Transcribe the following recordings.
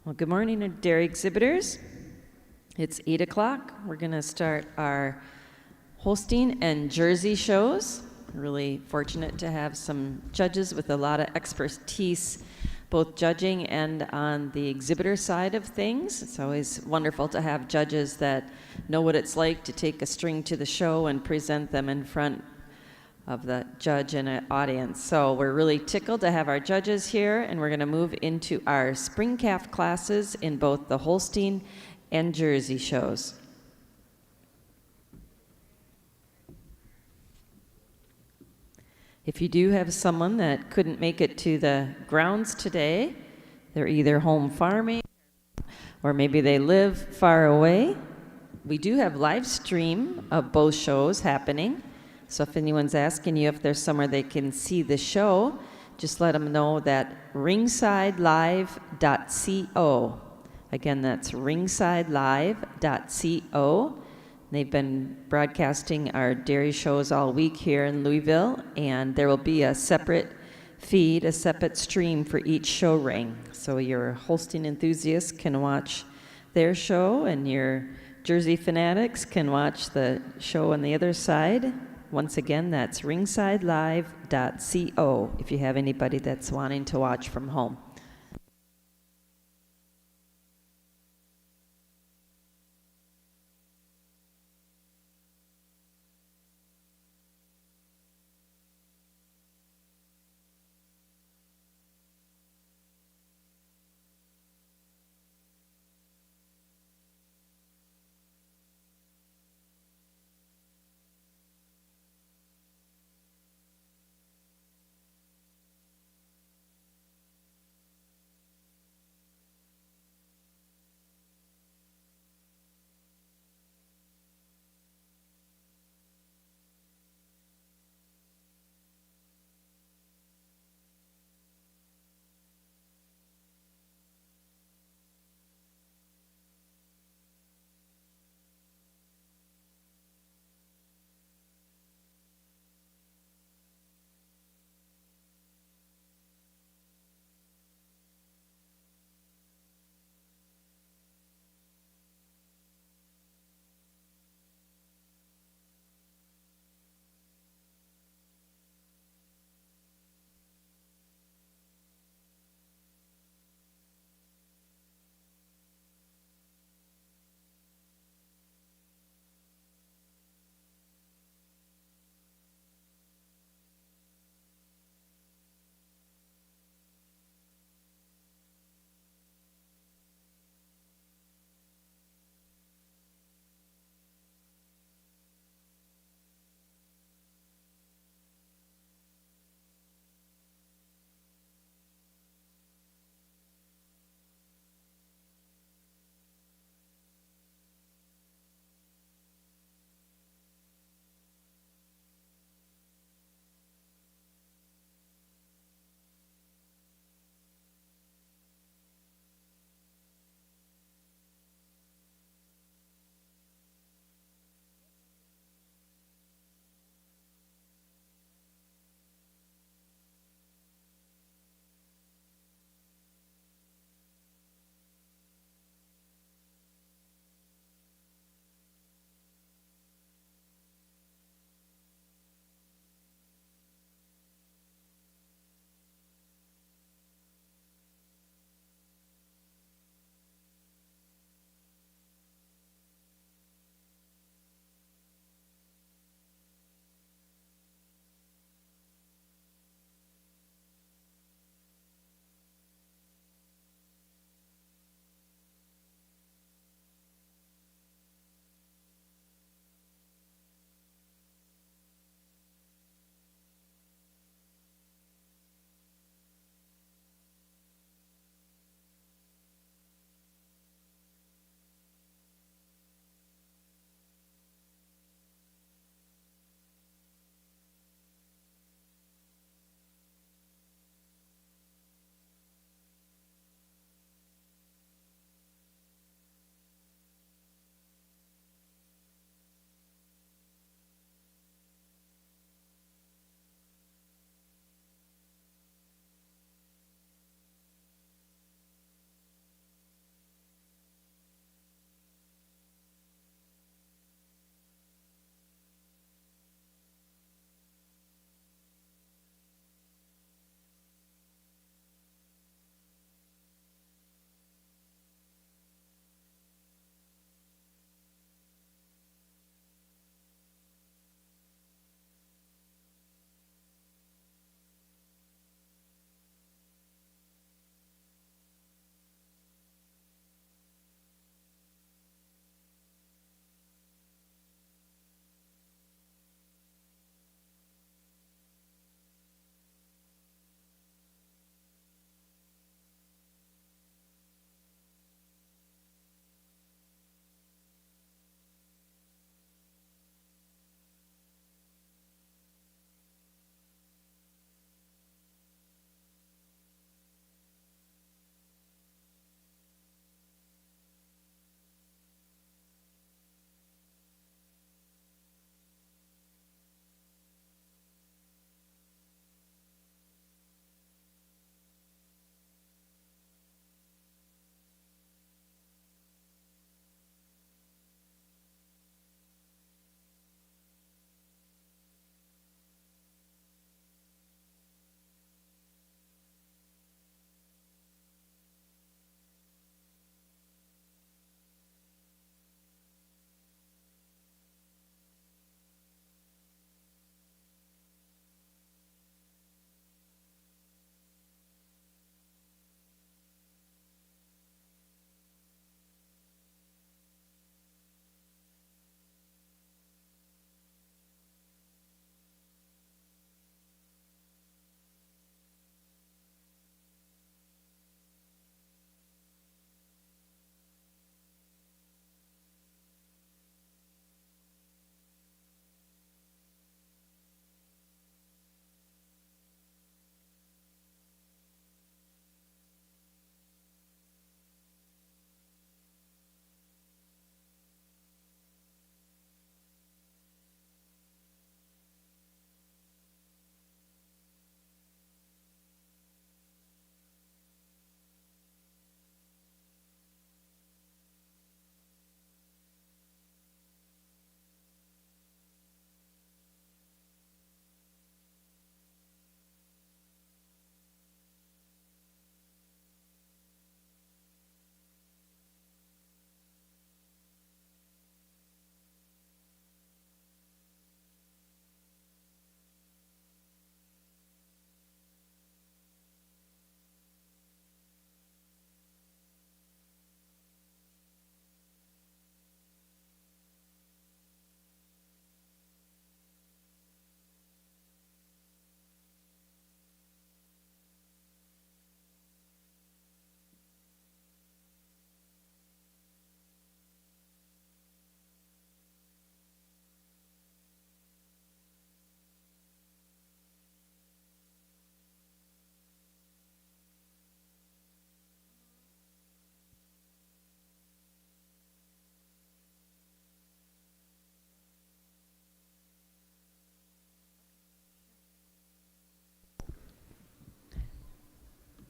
Well, good morning, dairy exhibitors. It's 8 o'clock. We're going to start our Holstein and Jersey shows. Really fortunate to have some judges with a lot of expertise, both judging and on the exhibitor side of things. It's always wonderful to have judges that know what it's like to take a string to the show and present them in front of the judge and an audience. So we're really tickled to have our judges here, and we're going to move into our spring calf classes in both the Holstein and Jersey shows. If you do have someone that couldn't make it to the grounds today, they're either home farming or maybe they live far away, we do have live stream of both shows happening. So if anyone's asking you if there's somewhere they can see the show, just let them know that ringsidelive.co. Again, that's ringsidelive.co. They've been broadcasting our dairy shows all week here in Louisville, and there will be a separate feed, a separate stream for each show ring. So your Holstein enthusiasts can watch their show, and your Jersey fanatics can watch the show on the other side. Once again, that's ringsidelive.co if you have anybody that's wanting to watch from home.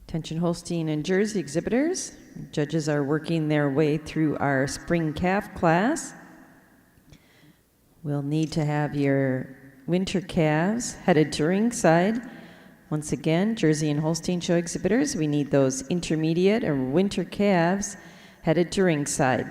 Attention Holstein and Jersey exhibitors. Judges are working their way through our spring calf class. We'll need to have your winter calves headed to ringside. Once again, Jersey and Holstein show exhibitors, we need those intermediate or winter calves headed to ringside.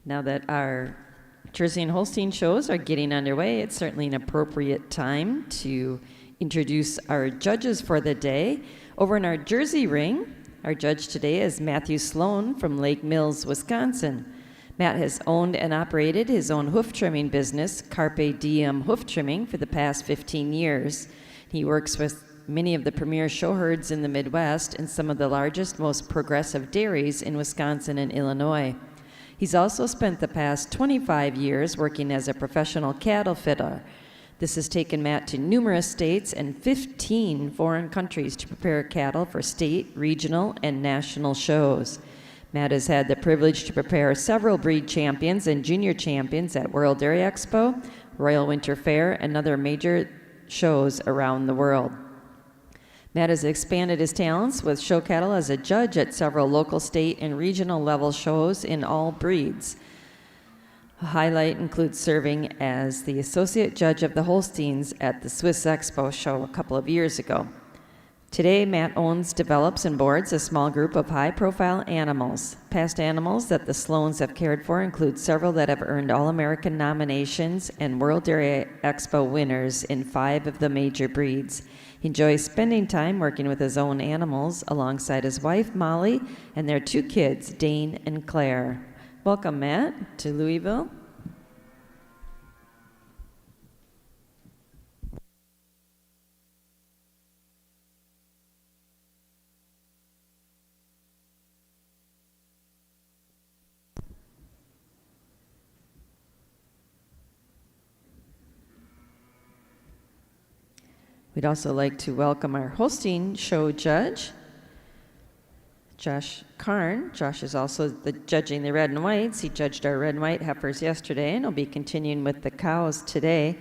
Now that our Jersey and Holstein shows are getting underway, it's certainly an appropriate time to introduce our judges for the day. Over in our Jersey ring, our judge today is Matthew Sloan from Lake Mills, Wisconsin. Matt has owned and operated his own hoof trimming business, Carpe Diem Hoof Trimming, for the past 15 years. He works with many of the premier show herds in the Midwest and some of the largest, most progressive dairies in Wisconsin and Illinois. He's also spent the past 25 years working as a professional cattle fitter. This has taken Matt to numerous states and 15 foreign countries to prepare cattle for state, regional, and national shows. Matt has had the privilege to prepare several breed champions and junior champions at World Dairy Expo, Royal Winter Fair, and other major shows around the world. Matt has expanded his talents with show cattle as a judge at several local, state, and regional level shows in all breeds. A highlight includes serving as the associate judge of the Holsteins at the Swiss Expo show a couple of years ago. Today, Matt owns, develops, and boards a small group of high-profile animals. Past animals that the Sloans have cared for include several that have earned All-American nominations and World Dairy Expo winners in 5 of the major breeds. He enjoys spending time working with his own animals alongside his wife, Molly, and their 2 kids, Dane and Claire. Welcome, Matt, to Louisville. We'd also like to welcome our Holstein show judge, Josh Karn. Josh is also judging the red and whites. He judged our red and white heifers yesterday, and he'll be continuing with the cows today.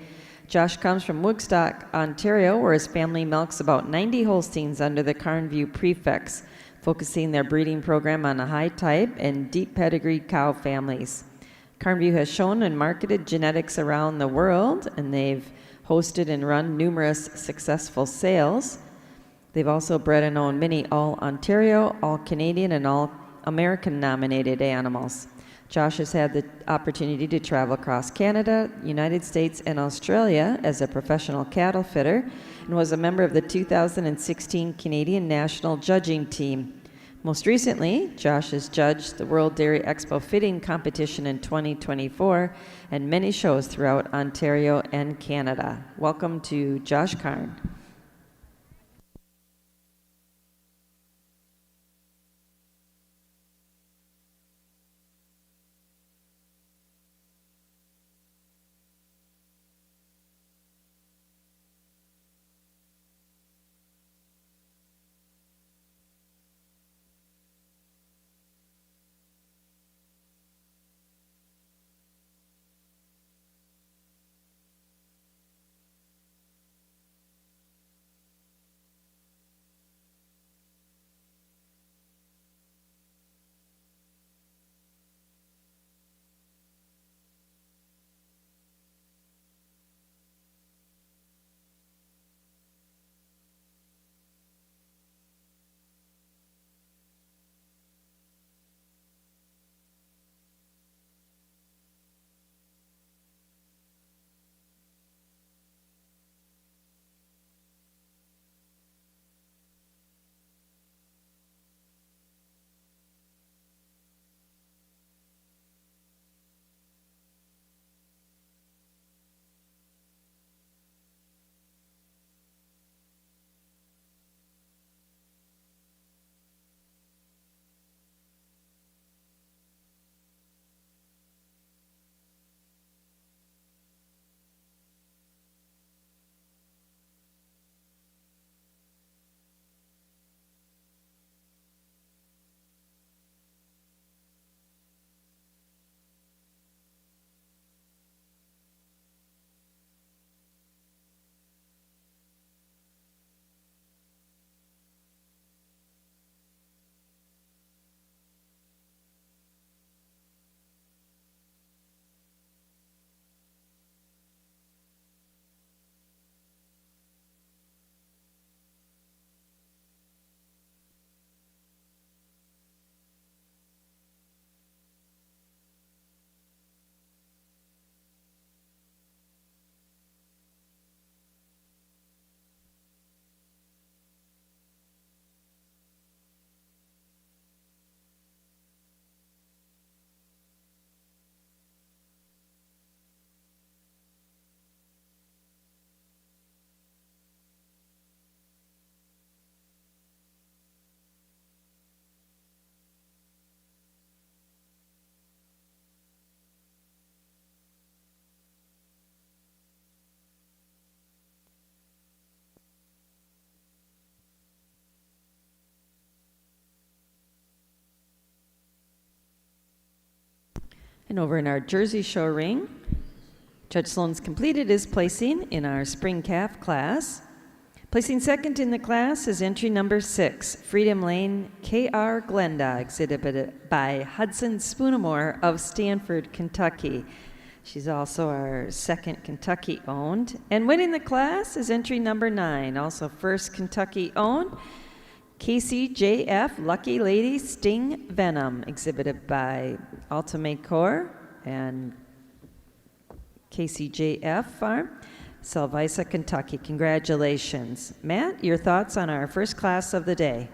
Josh comes from Woodstock, Ontario, where his family milks about 90 Holsteins under the Carnview prefix, focusing their breeding program on a high type and deep pedigreed cow families. Carnview has shown and marketed genetics around the world, and they've hosted and run numerous successful sales. They've also bred and owned many All-Ontario, All-Canadian, and All-American nominated animals. Josh has had the opportunity to travel across Canada, United States, and Australia as a professional cattle fitter and was a member of the 2016 Canadian National Judging Team. Most recently, Josh has judged the World Dairy Expo fitting competition in 2024 and many shows throughout Ontario and Canada. Welcome to Josh Karn. And over in our Jersey Show ring, Judge Sloan's completed his placing in our spring calf class. Placing second in the class is entry number 6, Freedom Lane K.R. Glenda, exhibited by Hudson Spoonamore of Stanford, Kentucky. She's also our second Kentucky owned. And winning the class is entry number 9, also first Kentucky owned, KCJF Lucky Lady Sting Venom, exhibited by Ultimate Core and KCJF Farm, Salvisa, Kentucky. Congratulations. Matt, your thoughts on our first class of the day?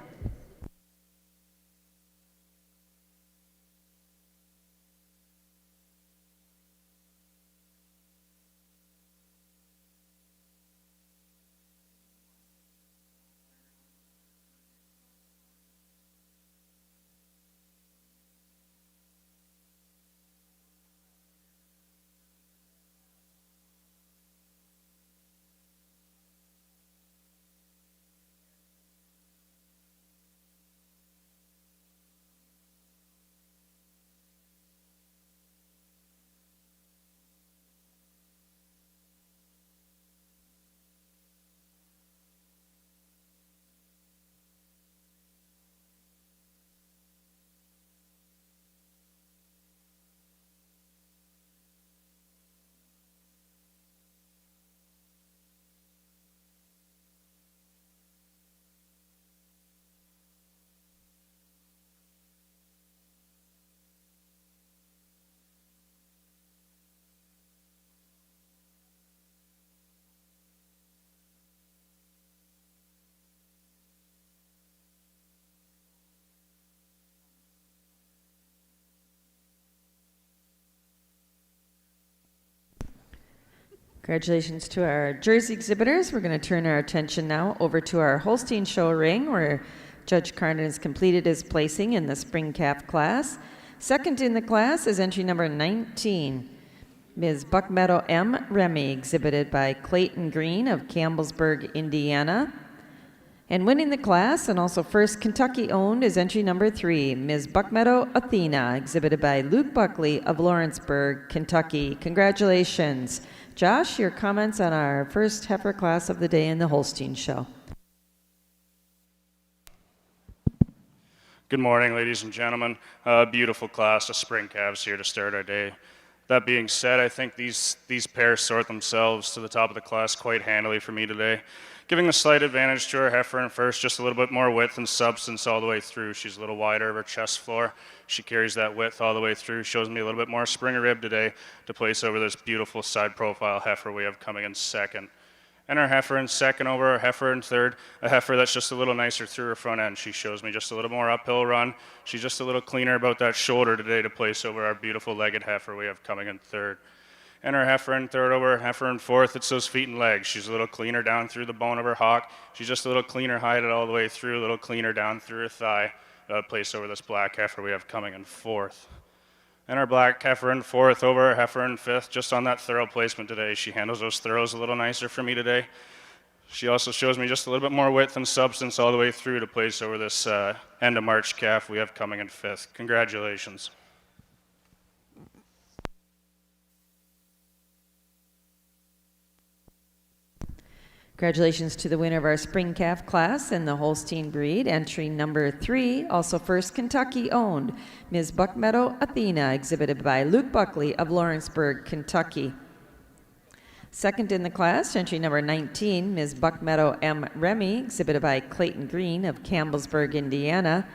Congratulations to our Jersey exhibitors. We're going to turn our attention now over to our Holstein show ring, where Judge Carden has completed his placing in the spring calf class. Second in the class is entry number 19, Ms. Buckmeadow M. Remy, exhibited by Clayton Green of Campbellsburg, Indiana. And winning the class, and also first Kentucky owned, is entry number 3, Ms. Buckmeadow Athena, exhibited by Luke Buckley of Lawrenceburg, Kentucky. Congratulations. Josh, your comments on our first heifer class of the day in the Holstein show. Good morning, ladies and gentlemen. Beautiful class of spring calves here to start our day. That being said, I think these pairs sort themselves to the top of the class quite handily for me today, giving a slight advantage to our heifer in first, just a little bit more width and substance all the way through. She's a little wider of her chest floor. She carries that width all the way through, shows me a little bit more spring rib today to place over this beautiful side profile heifer we have coming in second. And our heifer in second over our heifer in third, a heifer that's just a little nicer through her front end. She shows me just a little more uphill run. She's just a little cleaner about that shoulder today to place over our beautiful legged heifer we have coming in third. And our heifer in third over heifer in fourth, it's those feet and legs. She's a little cleaner down through the bone of her hock. She's just a little cleaner hided all the way through, a little cleaner down through her thigh. Place over this black heifer we have coming in fourth. And our black heifer in fourth over our heifer in fifth, just on that thorough placement today. She handles those throws a little nicer for me today. She also shows me just a little bit more width and substance all the way through to place over this end of March calf we have coming in fifth. Congratulations. Congratulations to the winner of our spring calf class in the Holstein breed, entry number 3, also first Kentucky owned, Ms. Buckmeadow Athena, exhibited by Luke Buckley of Lawrenceburg, Kentucky. Second in the class, entry number 19, Ms. Buckmeadow M. Remy, exhibited by Clayton Green of Campbellsburg, Indiana.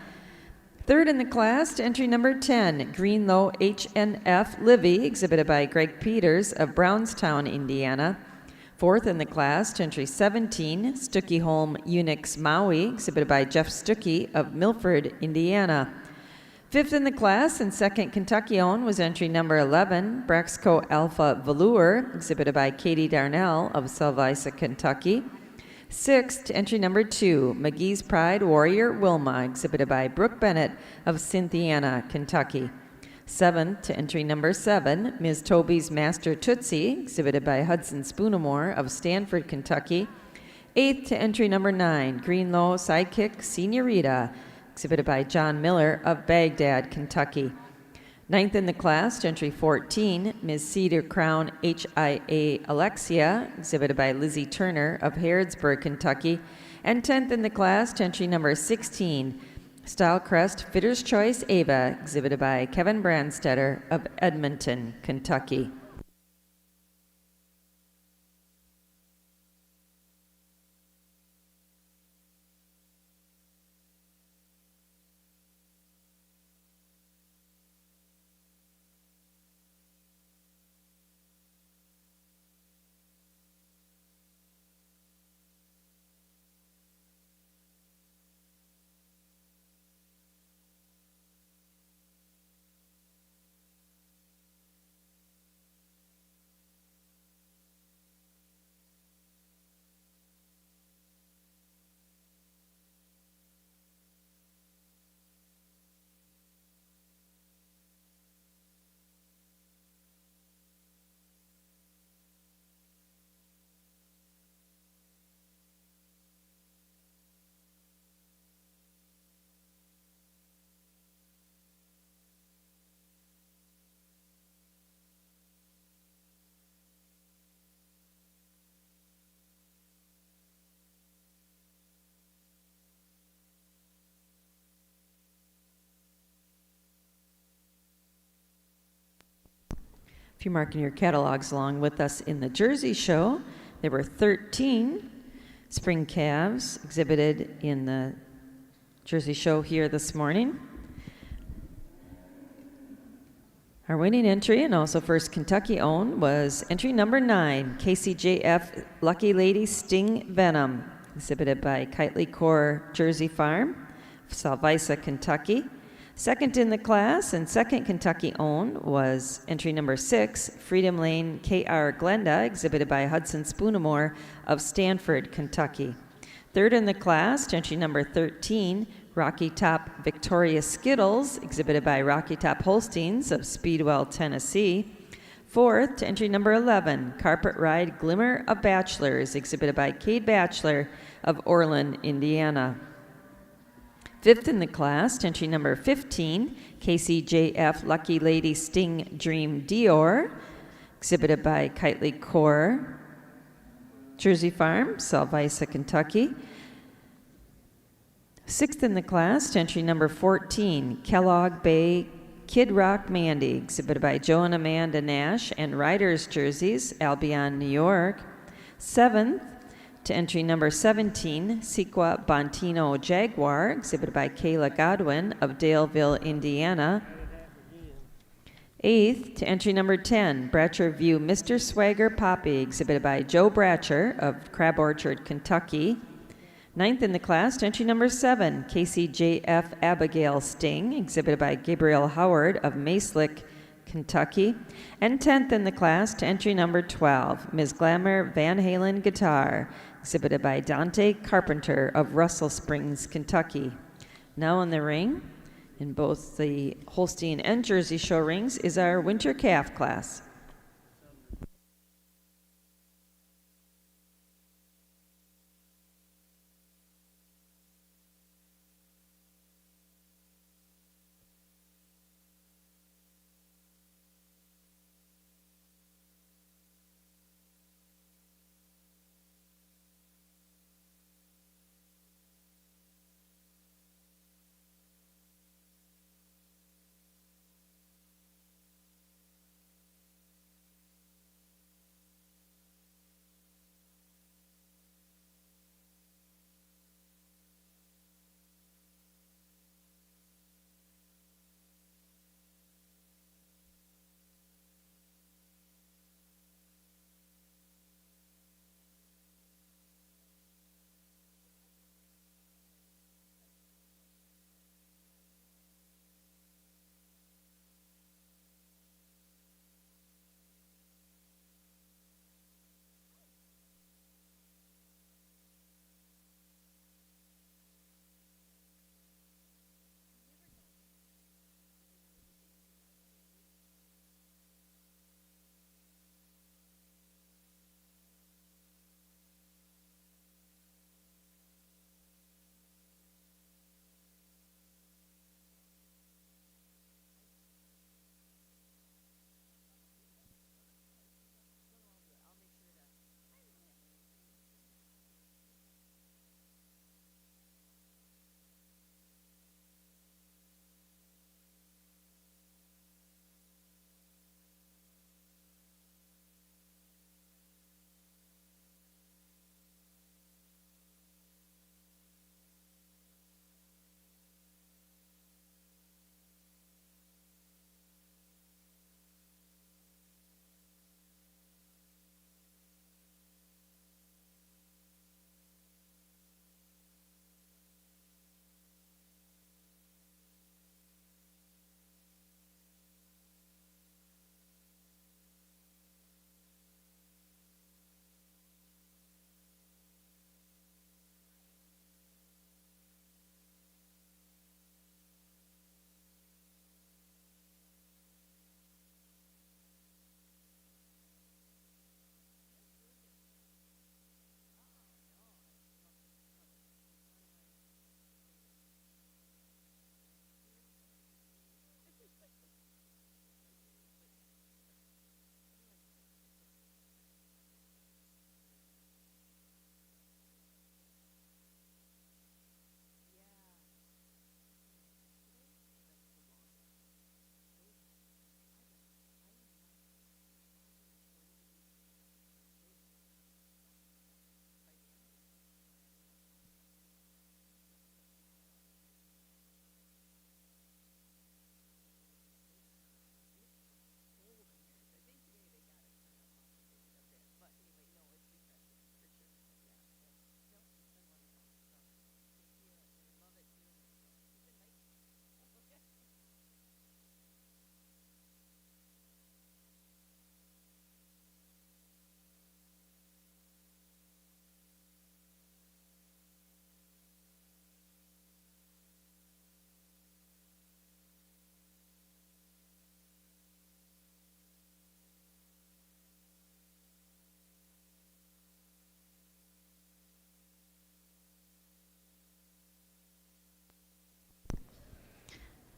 Third in the class, entry number 10, Greenlow HNF Livy, exhibited by Greg Peters of Brownstown, Indiana. Fourth in the class, entry 17, Stuckey Holm Unix Maui, exhibited by Jeff Stuckey of Milford, Indiana. Fifth in the class and second Kentucky owned was entry number 11, Braxco Alpha Velour, exhibited by Katie Darnell of Salvisa, Kentucky. Sixth, entry number 2, McGee's Pride Warrior Wilma, exhibited by Brooke Bennett of Cynthiana, Kentucky. Seventh, to entry number 7, Ms. Toby's Master Tootsie, exhibited by Hudson Spoonamore of Stanford, Kentucky. Eighth, to entry number 9, Greenlow Sidekick Senorita, exhibited by John Miller of Baghdad, Kentucky. Ninth in the class to entry 14, Ms. Cedar Crown HIA Alexia, exhibited by Lizzie Turner of Harrodsburg, Kentucky. And 10th in the class to entry number 16, Style Crest Fitter's Choice Ava, exhibited by Kevin Brandstetter of Edmonton, Kentucky. If you're marking your catalogs along with us in the Jersey show, there were 13 spring calves exhibited in the Jersey show here this morning. Our winning entry, and also first Kentucky owned, was entry number 9, KCJF Lucky Lady Sting Venom, exhibited by Kitely Core Jersey Farm, Salvisa, Kentucky. Second in the class and second Kentucky owned was entry number 6, Freedom Lane KR Glenda, exhibited by Hudson Spoonamore of Stanford, Kentucky. Third in the class, entry number 13, Rocky Top Victoria Skittles, exhibited by Rocky Top Holsteins of Speedwell, Tennessee. Fourth, to entry number 11, Carpet Ride Glimmer of Bachelors, exhibited by Cade Bachelor of Orland, Indiana. Fifth in the class, to entry number 15, KCJF Lucky Lady Sting Dream Dior, exhibited by Kitely Core Jersey Farm, Salvisa, Kentucky. Sixth in the class, to entry number 14, Kellogg Bay Kid Rock Mandy, exhibited by Joe and Amanda Nash and Riders Jerseys, Albion, New York. Seventh, to entry number 17, Sequa Bontino Jaguar, exhibited by Kayla Godwin of Daleville, Indiana. Eighth, to entry number 10, Bratcher View Mr. Swagger Poppy, exhibited by Joe Bratcher of Crab Orchard, Kentucky. Ninth in the class, to entry number 7, KCJF Abigail Sting, exhibited by Gabriel Howard of Maeslick, Kentucky. And 10th in the class, to entry number 12, Ms. Glamour Van Halen Guitar, exhibited by Dante Carpenter of Russell Springs, Kentucky. Now in the ring, in both the Holstein and Jersey show rings, is our winter calf class.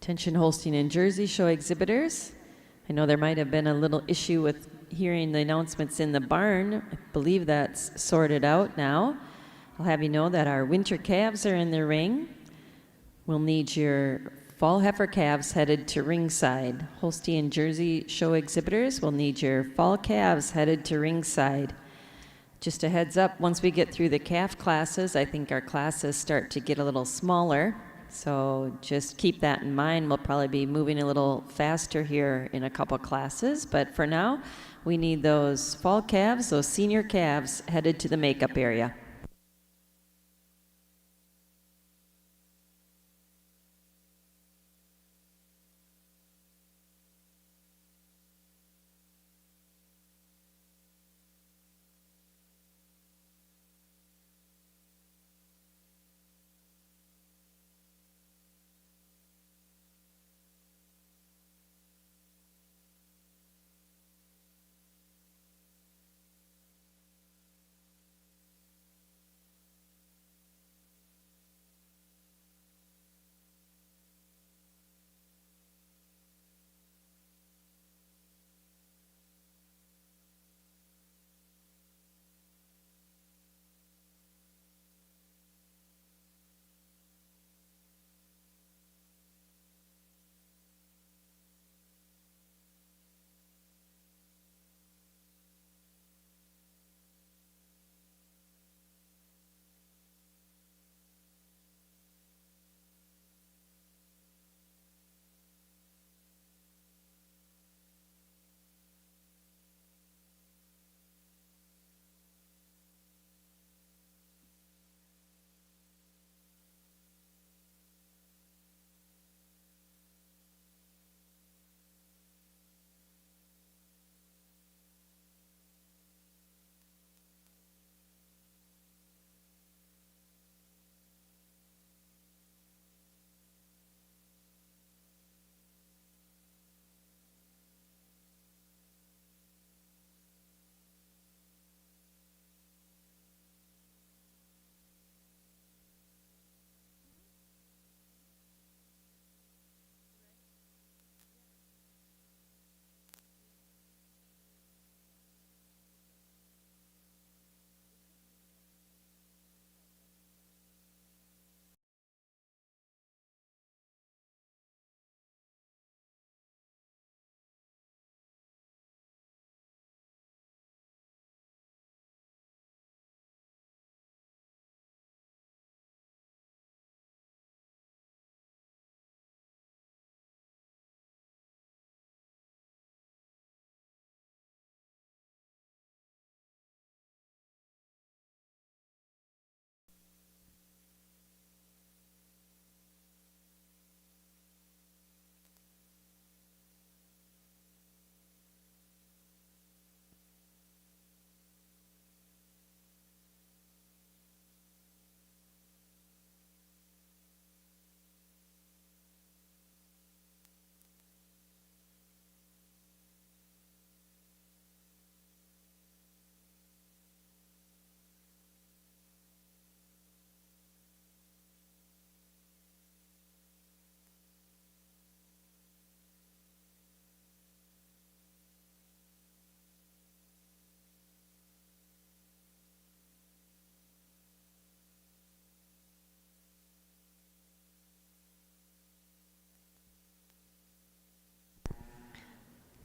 Attention Holstein and Jersey show exhibitors. I know there might have been a little issue with hearing the announcements in the barn. I believe that's sorted out now. I'll have you know that our winter calves are in the ring. We'll need your fall heifer calves headed to ringside. Holstein and Jersey show exhibitors will need your fall calves headed to ringside. Just a heads up, once we get through the calf classes, I think our classes start to get a little smaller. So just keep that in mind. We'll probably be moving a little faster here in a couple classes. But for now, we need those fall calves, those senior calves, headed to the makeup area.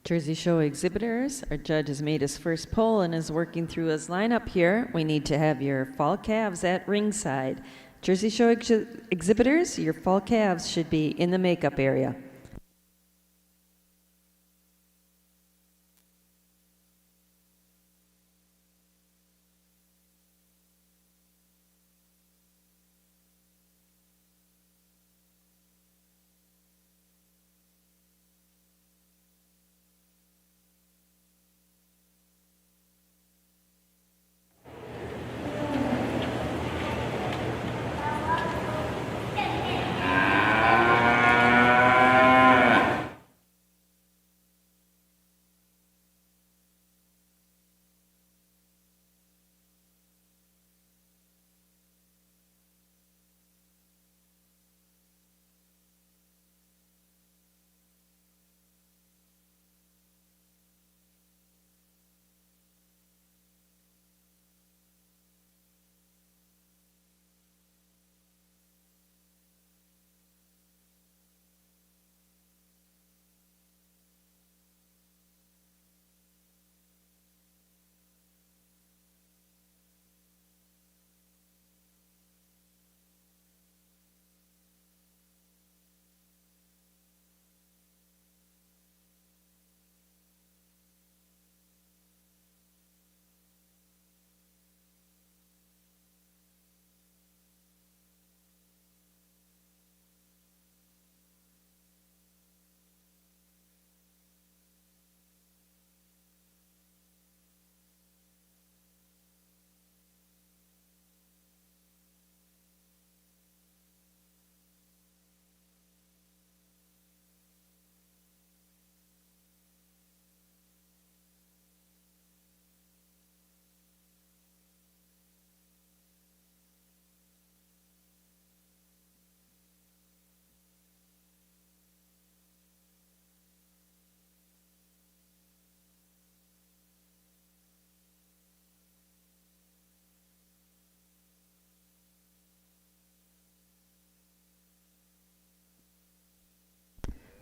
Jersey show exhibitors, our judge has made his first poll and is working through his lineup here. We need to have your fall calves at ringside. Jersey show exhibitors, your fall calves should be in the makeup area.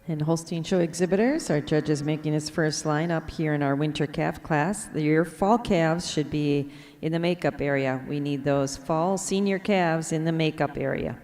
And Holstein Show exhibitors, our judge is making his first line up here in our winter calf class. Your fall calves should be in the makeup area. We need those fall senior calves in the makeup area.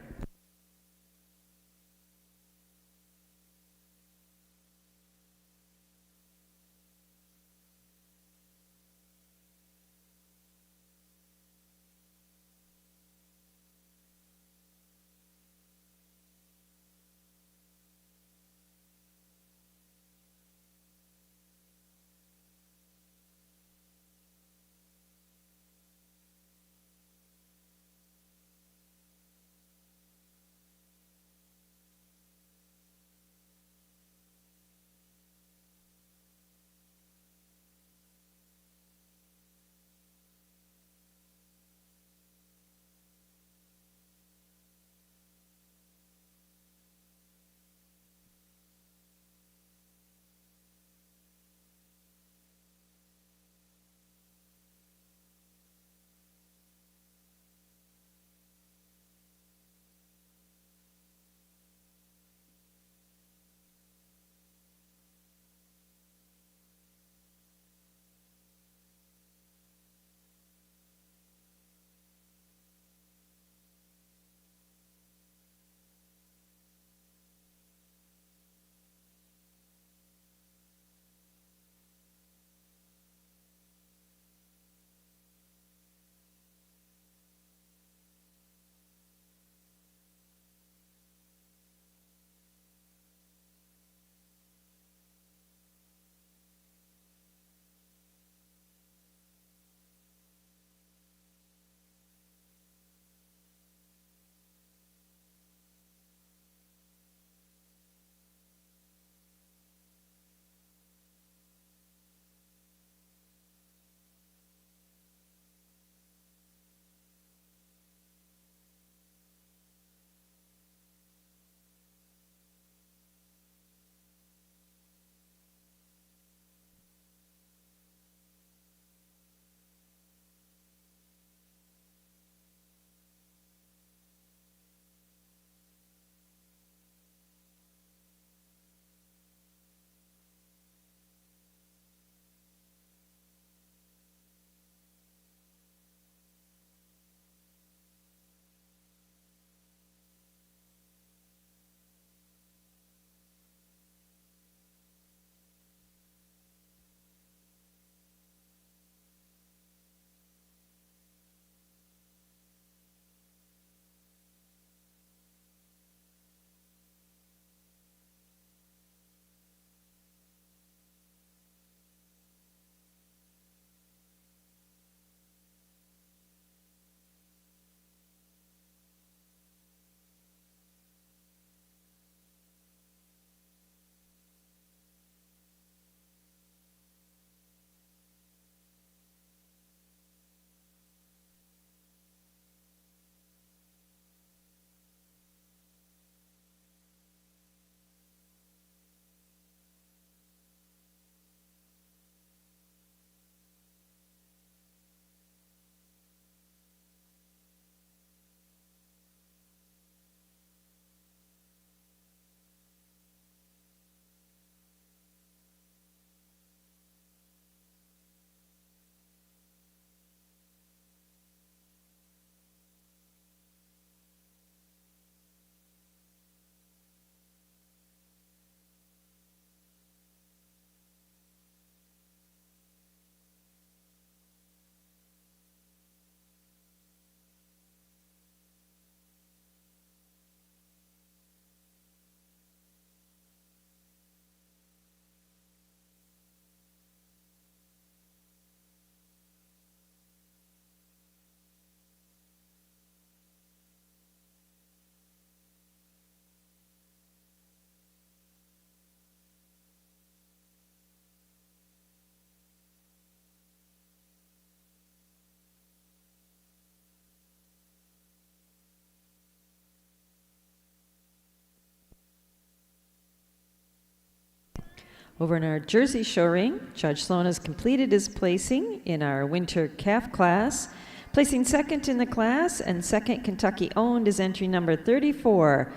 Over in our Jersey show ring, Judge Sloan has completed his placing in our winter calf class. Placing second in the class and second Kentucky owned is entry number 34,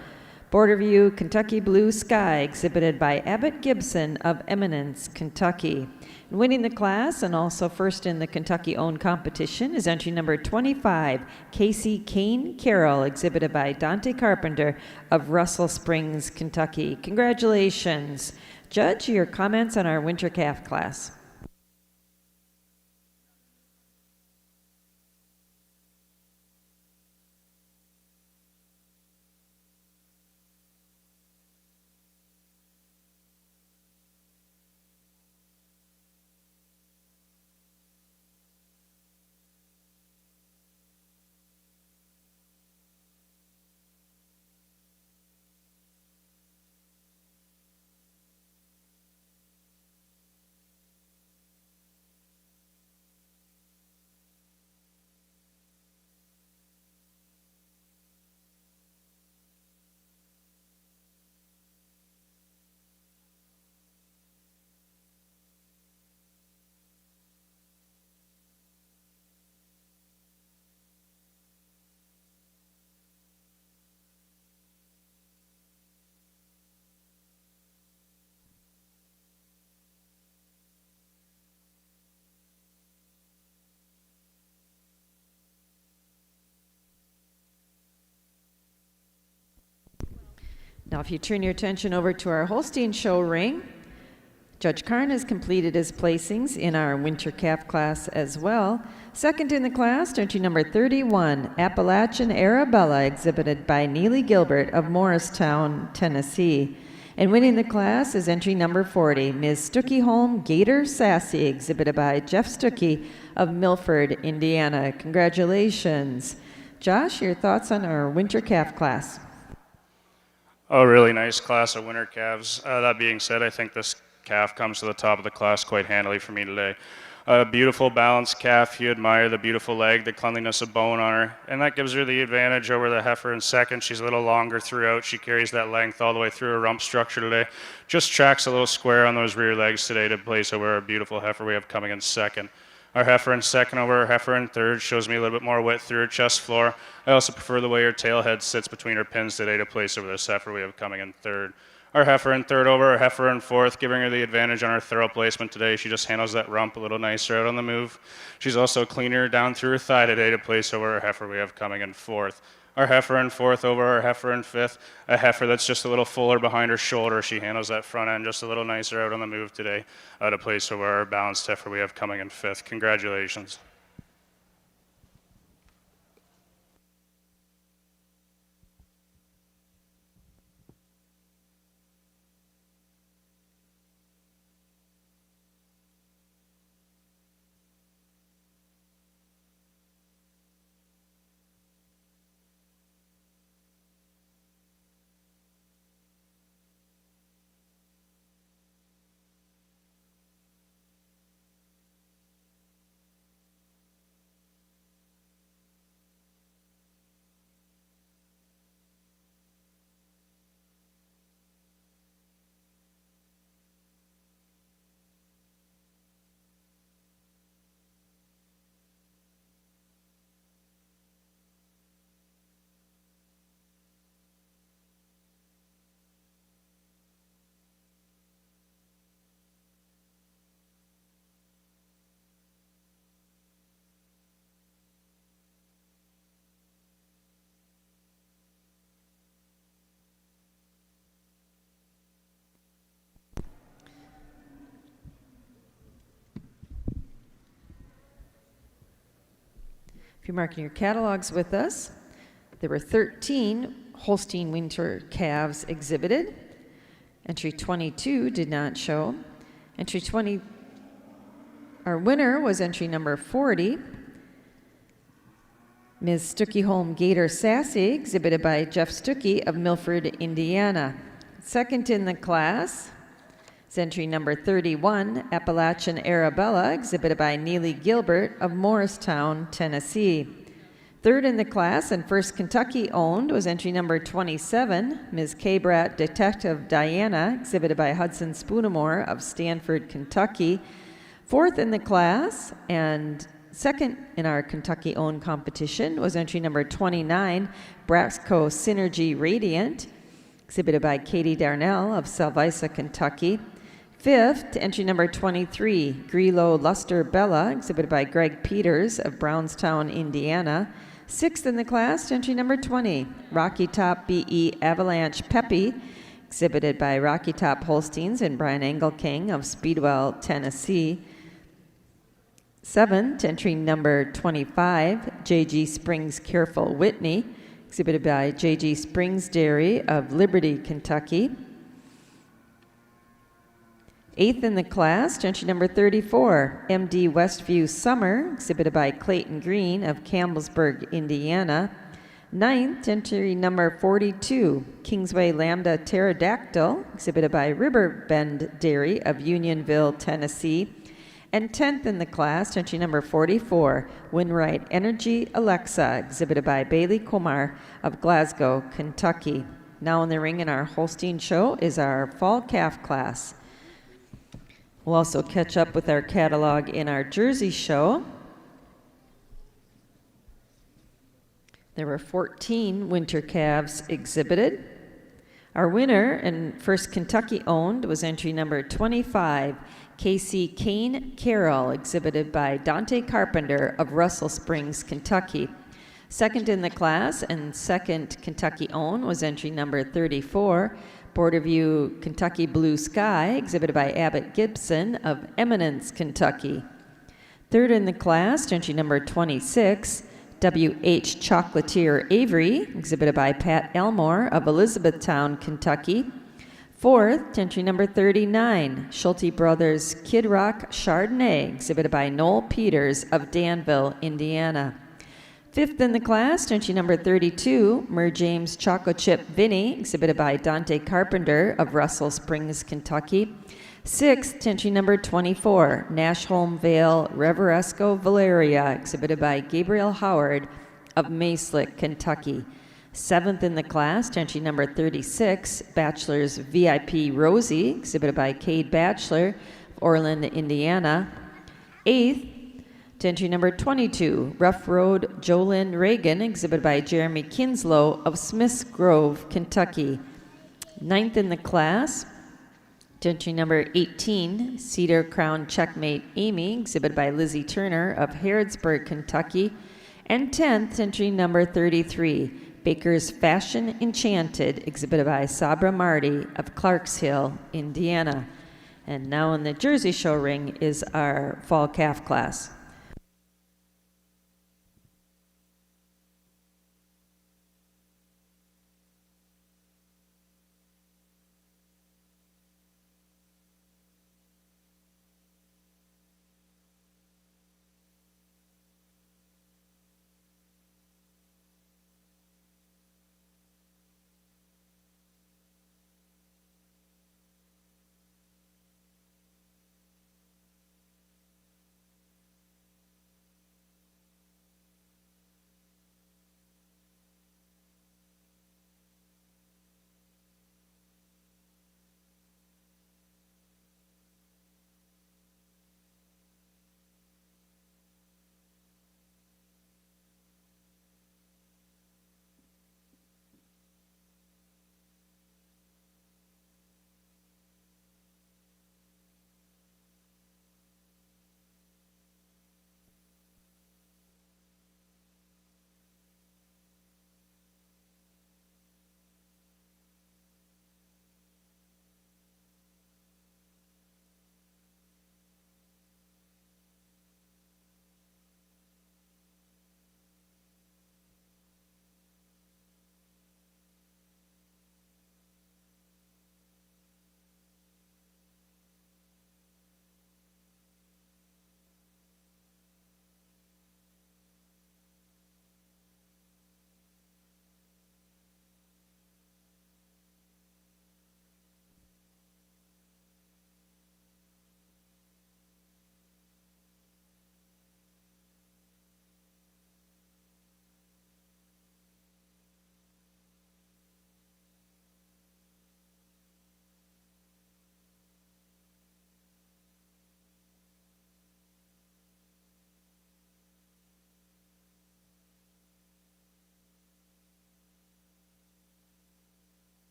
Border View Kentucky Blue Sky, exhibited by Abbott Gibson of Eminence, Kentucky. And winning the class and also first in the Kentucky-owned competition is entry number 25, Casey Kane Carroll, exhibited by Dante Carpenter of Russell Springs, Kentucky. Congratulations. Judge, your comments on our winter calf class. Now, if you turn your attention over to our Holstein show ring, Judge Karn has completed his placings in our winter calf class as well. Second in the class, entry number 31, Appalachian Arabella, exhibited by Neely Gilbert of Morristown, Tennessee. And winning the class is entry number 40, Ms. Stuckey Holm Gator Sassy, exhibited by Jeff Stuckey of Milford, Indiana. Congratulations. Josh, your thoughts on our winter calf class? A really nice class of winter calves. That being said, I think this calf comes to the top of the class quite handily for me today. A beautiful balanced calf. You admire the beautiful leg, the cleanliness of bone on her, and that gives her the advantage over the heifer in second. She's a little longer throughout. She carries that length all the way through her rump structure today. Just tracks a little square on those rear legs today to place over our beautiful heifer we have coming in second. Our heifer in second over our heifer in third shows me a little bit more width through her chest floor. I also prefer the way her tail head sits between her pins today to place over this heifer we have coming in third. Our heifer in third over our heifer in fourth, giving her the advantage on her thorough placement today. She just handles that rump a little nicer out on the move. She's also cleaner down through her thigh today to place over our heifer we have coming in fourth. Our heifer in fourth over our heifer in fifth, a heifer that's just a little fuller behind her shoulder. She handles that front end just a little nicer out on the move today to place over our balanced heifer we have coming in fifth. Congratulations. If you're marking your catalogs with us, there were 13 Holstein winter calves exhibited. Entry 22 did not show. Entry 20, our winner was entry number 40, Ms. Stuckey Holm Gator Sassy, exhibited by Jeff Stuckey of Milford, Indiana. Second in the class is entry number 31, Appalachian Arabella, exhibited by Neely Gilbert of Morristown, Tennessee. Third in the class and first Kentucky owned was entry number 27, Ms. K-Brat Detective Diana, exhibited by Hudson Spoonamore of Stanford, Kentucky. Fourth in the class and second in our Kentucky owned competition was entry number 29, Braxco Synergy Radiant, exhibited by Katie Darnell of Salvisa, Kentucky. Fifth, entry number 23, Grillo Luster Bella, exhibited by Greg Peters of Brownstown, Indiana. Sixth in the class, entry number 20, Rocky Top BE Avalanche Peppy, exhibited by Rocky Top Holsteins and Brian Engelking of Speedwell, Tennessee. Seventh, entry number 25, J.G. Springs Careful Whitney, exhibited by J.G. Springs Dairy of Liberty, Kentucky. Eighth in the class, entry number 34, MD Westview Summer, exhibited by Clayton Green of Campbellsburg, Indiana. Ninth, entry number 42, Kingsway Lambda Pterodactyl, exhibited by Riverbend Dairy of Unionville, Tennessee. And 10th in the class, entry number 44, Winright Energy Alexa, exhibited by Bailey Komar of Glasgow, Kentucky. Now in the ring in our Holstein show is our fall calf class. We'll also catch up with our catalog in our Jersey show. There were 14 winter calves exhibited. Our winner and first Kentucky owned was entry number 25, Casey Kane Carroll, exhibited by Dante Carpenter of Russell Springs, Kentucky. Second in the class and second Kentucky owned was entry number 34, Borderview Kentucky Blue Sky, exhibited by Abbott Gibson of Eminence, Kentucky. Third in the class, entry number 26, W.H. Chocolatier Avery, exhibited by Pat Elmore of Elizabethtown, Kentucky. Fourth, entry number 39, Schulte Brothers Kid Rock Chardonnay, exhibited by Noel Peters of Danville, Indiana. Fifth in the class, entry number 32, Mer James Choco Chip Vinny, exhibited by Dante Carpenter of Russell Springs, Kentucky. Sixth, entry number 24, Nashholm Vale Reveresco Valeria, exhibited by Gabriel Howard of Maeslick, Kentucky. Seventh in the class, entry number 36, Bachelor's VIP Rosie, exhibited by Cade Batchelor of Orland, Indiana. Eighth, entry number 22, Rough Road Jolyn Reagan, exhibited by Jeremy Kinslow of Smiths Grove, Kentucky. Ninth in the class, entry number 18, Cedar Crown Checkmate Amy, exhibited by Lizzie Turner of Harrodsburg, Kentucky. And 10th, entry number 33, Baker's Fashion Enchanted, exhibited by Sabra Marty of Clarkshill, Indiana. And now in the Jersey show ring is our fall calf class.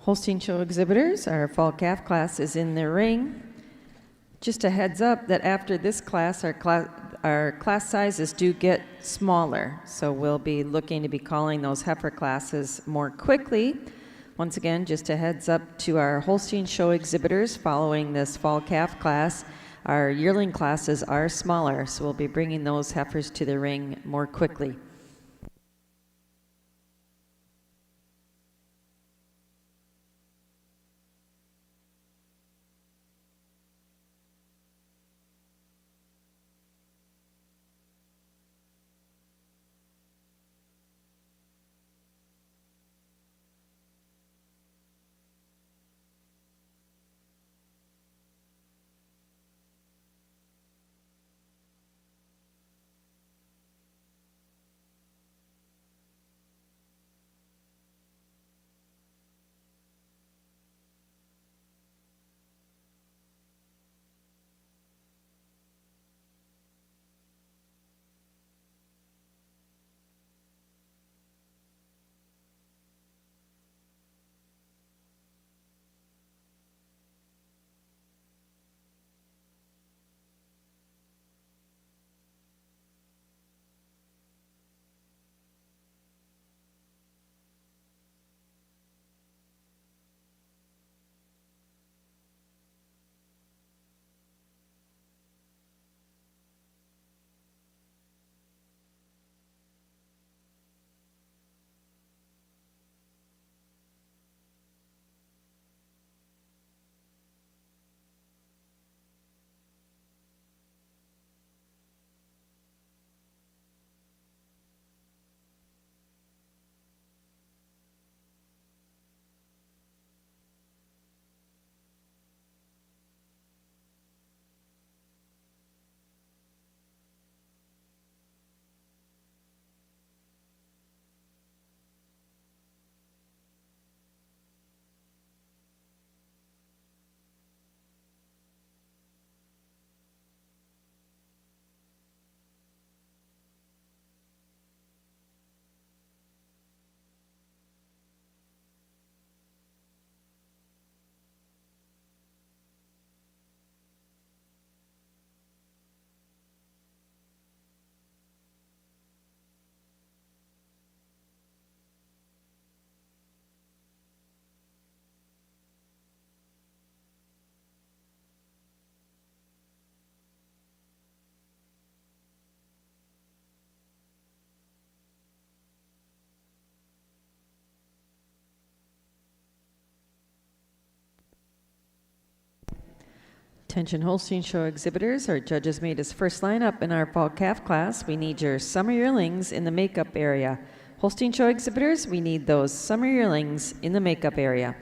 Holstein Show exhibitors, our fall calf class is in the ring. Just a heads up that after this class, our class sizes do get smaller, so we'll be looking to be calling those heifer classes more quickly. Once again, just a heads up to our Holstein Show exhibitors following this fall calf class. Our yearling classes are smaller, so we'll be bringing those heifers to the ring more quickly. Attention Holstein Show exhibitors, our judges made his first lineup in our fall calf class. We need your summer yearlings in the makeup area. Holstein Show exhibitors, we need those summer yearlings in the makeup area.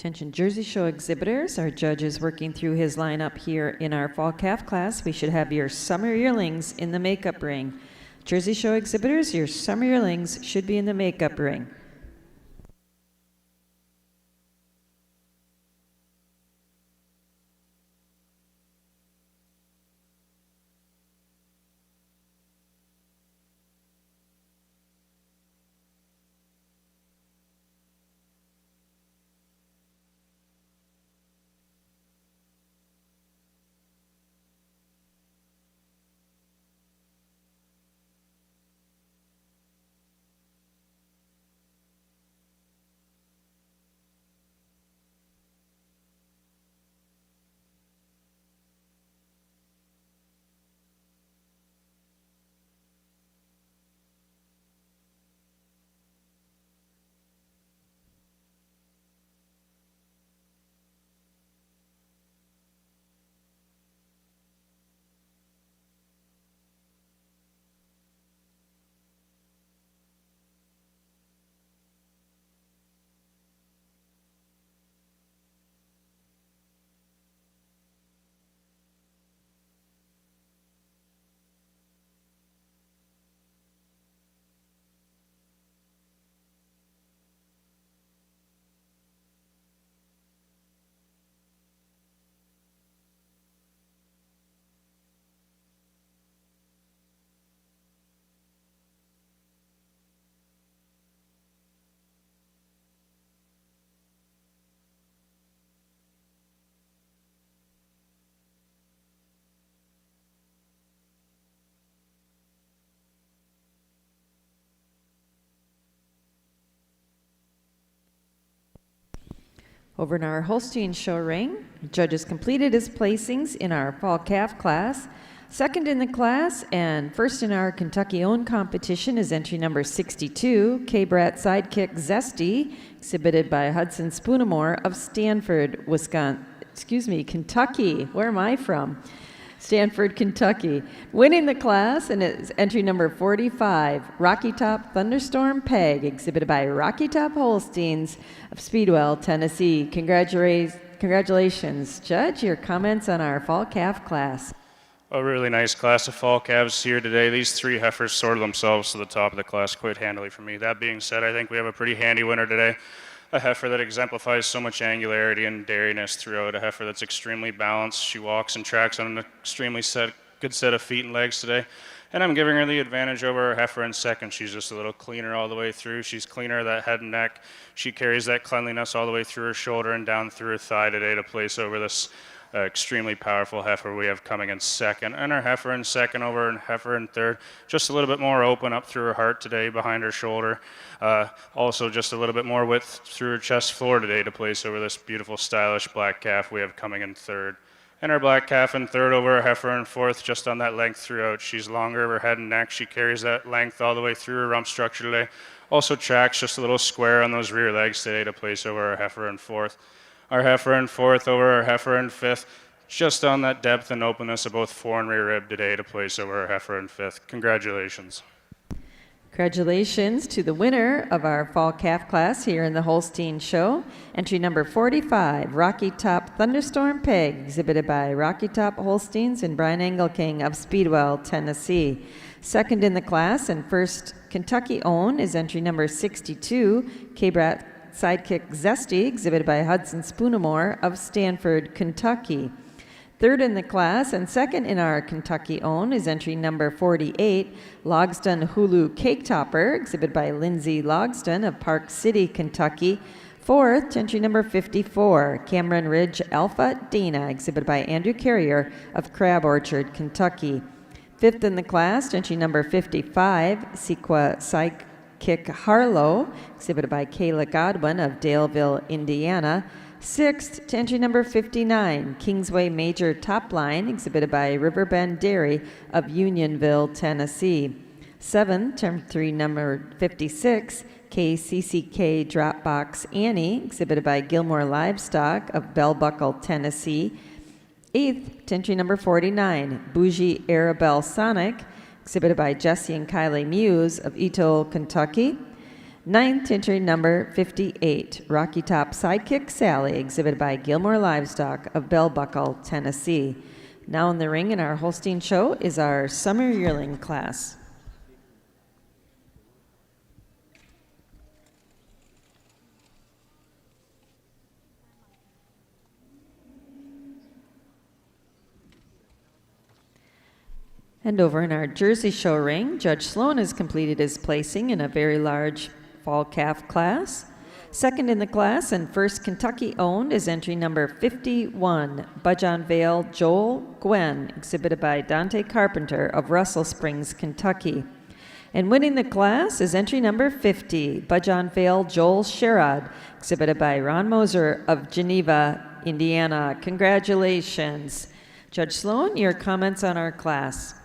Attention Jersey Show exhibitors, our judge is working through his lineup here in our fall calf class. We should have your summer yearlings in the makeup ring. Jersey Show exhibitors, your summer yearlings should be in the makeup ring. Over in our Holstein show ring, the judge has completed his placings in our fall calf class. Second in the class and first in our Kentucky-owned competition is entry number 62, K-Brat Sidekick Zesty, exhibited by Hudson Spoonamore of Stanford, Kentucky. Where am I from? Stanford, Kentucky. Winning the class and is entry number 45, Rocky Top Thunderstorm Peg, exhibited by Rocky Top Holsteins of Speedwell, Tennessee. Congratulations. Judge, your comments on our fall calf class. A really nice class of fall calves here today. These three heifers sorted themselves to the top of the class quite handily for me. That being said, I think we have a pretty handy winner today. A heifer that exemplifies so much angularity and dairiness throughout. A heifer that's extremely balanced. She walks and tracks on an extremely good set of feet and legs today. And I'm giving her the advantage over her heifer in second. She's just a little cleaner all the way through. She's cleaner of that head and neck. She carries that cleanliness all the way through her shoulder and down through her thigh today to place over this extremely powerful heifer we have coming in second. And our heifer in second over and heifer in third. Just a little bit more open up through her heart today behind her shoulder. Also just a little bit more width through her chest floor today to place over this beautiful stylish black calf we have coming in third. And our black calf in third over our heifer in fourth, just on that length throughout. She's longer of her head and neck. She carries that length all the way through her rump structure today. Also tracks just a little square on those rear legs today to place over our heifer in fourth. Our heifer in fourth over our heifer in fifth, just on that depth and openness of both fore and rear rib today to place over our heifer in fifth. Congratulations. Congratulations to the winner of our fall calf class here in the Holstein show. Entry number 45, Rocky Top Thunderstorm Peg, exhibited by Rocky Top Holsteins and Brian Engelking of Speedwell, Tennessee. Second in the class and first Kentucky-owned is entry number 62, K-Brat Sidekick Zesty, exhibited by Hudson Spoonamore of Stanford, Kentucky. Third in the class and second in our Kentucky-owned is entry number 48, Logston Hulu Cake Topper, exhibited by Lindsay Logston of Park City, Kentucky. Fourth, entry number 54, Cameron Ridge Alpha Dana, exhibited by Andrew Carrier of Crab Orchard, Kentucky. Fifth in the class, entry number 55, Sequa Sidekick Harlow, exhibited by Kayla Godwin of Daleville, Indiana. Sixth, to entry number 59, Kingsway Major Top Line, exhibited by Riverbend Dairy of Unionville, Tennessee. Seventh, entry number 56, KCCK Dropbox Annie, exhibited by Gilmore Livestock of Bell Buckle, Tennessee. Eighth, entry number 49, Bougie Arabelle Sonic, exhibited by Jesse and Kylie Muse of Etoll, Kentucky. Ninth, entry number 58, Rocky Top Sidekick Sally, exhibited by Gilmore Livestock of Bell Buckle, Tennessee. Now in the ring in our Holstein show is our summer yearling class. And over in our Jersey show ring, Judge Sloan has completed his placing in a very large fall calf class. Second in the class and first Kentucky owned is entry number 51, Budge on Vale Joel Gwen, exhibited by Dante Carpenter of Russell Springs, Kentucky. And winning the class is entry number 50, Budge on Vale Joel Sherrod, exhibited by Ron Moser of Geneva, Indiana. Congratulations. Judge Sloan, your comments on our class.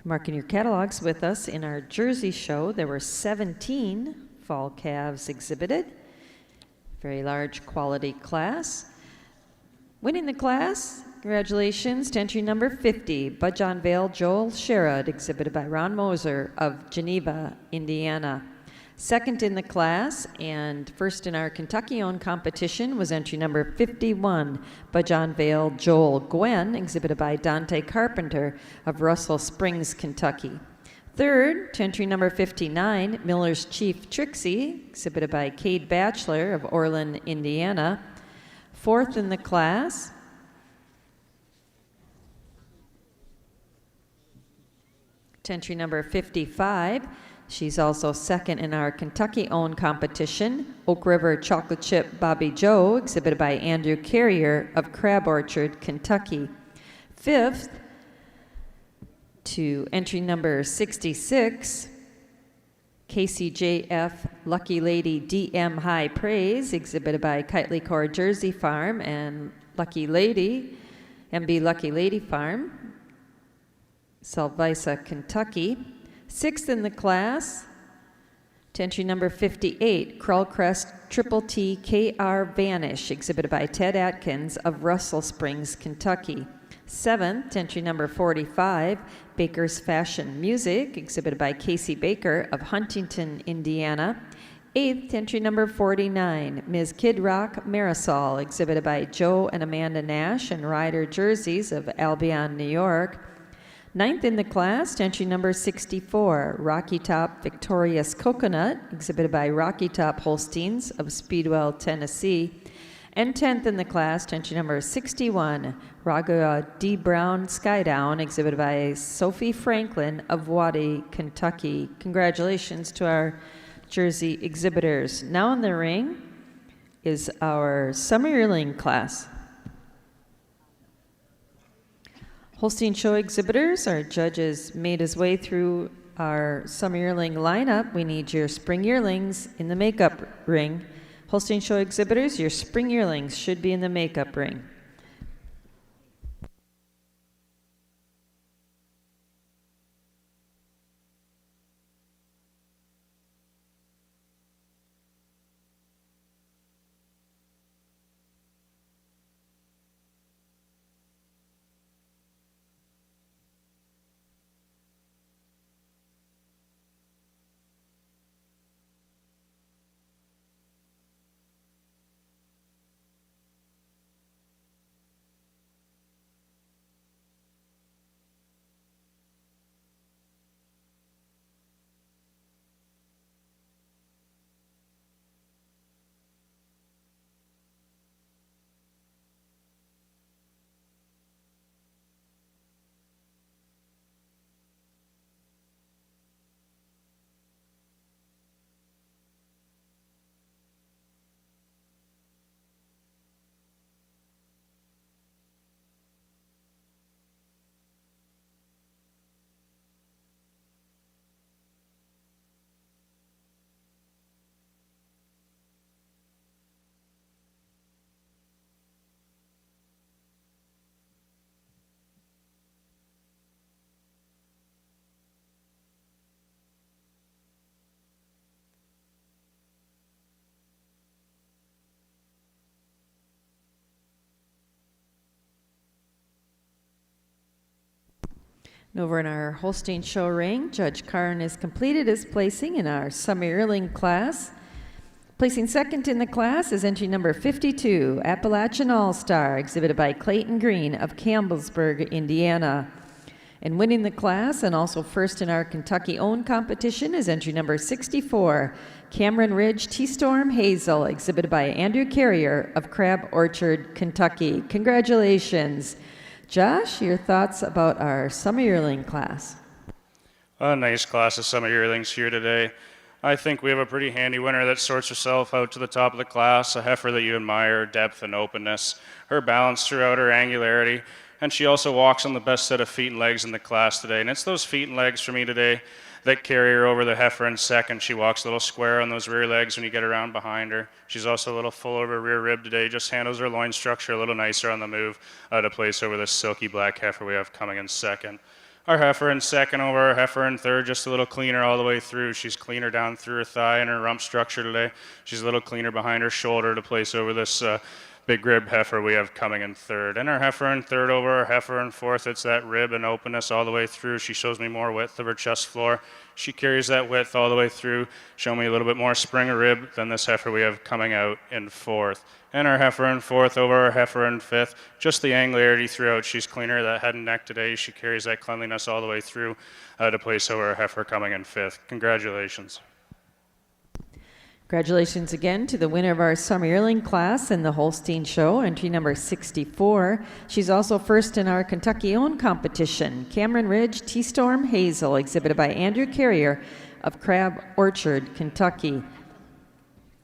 Marking your catalogs with us in our Jersey show, there were 17 fall calves exhibited. Very large quality class. Winning the class Congratulations to entry number 50, Budjon Vale Joel Sherrod, exhibited by Ron Moser of Geneva, Indiana. Second in the class and first in our Kentucky-owned competition was entry number 51, Budjon Vale Joel Gwen, exhibited by Dante Carpenter of Russell Springs, Kentucky. Third, to entry number 59, Miller's Chief Trixie, exhibited by Cade Batchelor of Orland, Indiana. Fourth in the class, to entry number 55, she's also second in our Kentucky-owned competition, Oak River Chocolate Chip Bobby Joe, exhibited by Andrew Carrier of Crab Orchard, Kentucky. Fifth, to entry number 66, KCJF Lucky Lady DM High Praise, exhibited by Kitely Core Jersey Farm and Lucky Lady, MB Lucky Lady Farm, Salvisa, Kentucky. Sixth in the class, to entry number 58, Crawlcrest Triple T KR Vanish, exhibited by Ted Atkins of Russell Springs, Kentucky. Seventh, entry number 45, Baker's Fashion Music, exhibited by Casey Baker of Huntington, Indiana. Eighth, entry number 49, Ms. Kid Rock Marisol, exhibited by Joe and Amanda Nash and Ryder Jerseys of Albion, New York. Ninth in the class, entry number 64, Rocky Top Victorious Coconut, exhibited by Rocky Top Holsteins of Speedwell, Tennessee. And 10th in the class, entry number 61, Raga D. Brown Skydown, exhibited by Sophie Franklin of Waddy, Kentucky. Congratulations to our Jersey exhibitors. Now in the ring is our Summer Yearling class. Holstein Show exhibitors, our judges made his way through our Summer Yearling lineup. We need your spring yearlings in the makeup ring. Holstein Show exhibitors, your spring yearlings should be in the makeup ring. And over in our Holstein Show ring, Judge Karn has completed his placing in our Summer Yearling class. Placing second in the class is entry number 52, Appalachian All-Star, exhibited by Clayton Green of Campbellsburg, Indiana. And winning the class and also first in our Kentucky-owned competition is entry number 64, Cameron Ridge T-Storm Hazel, exhibited by Andrew Carrier of Crab Orchard, Kentucky. Congratulations. Josh, your thoughts about our Summer Yearling class? A nice class of Summer Yearlings here today. I think we have a pretty handy winner that sorts herself out to the top of the class, a heifer that you admire, her depth and openness, her balance throughout, her angularity, and she also walks on the best set of feet and legs in the class today. And it's those feet and legs for me today that carry her over the heifer in second. She walks a little square on those rear legs when you get around behind her. She's also a little full of her rear rib today, just handles her loin structure a little nicer on the move to place over this silky black heifer we have coming in second. Our heifer in second over our heifer in third, just a little cleaner all the way through. She's cleaner down through her thigh and her rump structure today. She's a little cleaner behind her shoulder to place over this big rib heifer we have coming in third. And our heifer in third over our heifer in fourth, it's that rib and openness all the way through. She shows me more width of her chest floor. She carries that width all the way through, show me a little bit more spring of rib than this heifer we have coming out in fourth. And our heifer in fourth over our heifer in fifth, just the angularity throughout. She's cleaner, that head and neck today. She carries that cleanliness all the way through to place over our heifer coming in fifth. Congratulations. Congratulations again to the winner of our summer yearling class in the Holstein show, entry number 64. She's also first in our Kentucky Own competition, Cameron Ridge T-Storm Hazel, exhibited by Andrew Carrier of Crab Orchard, Kentucky.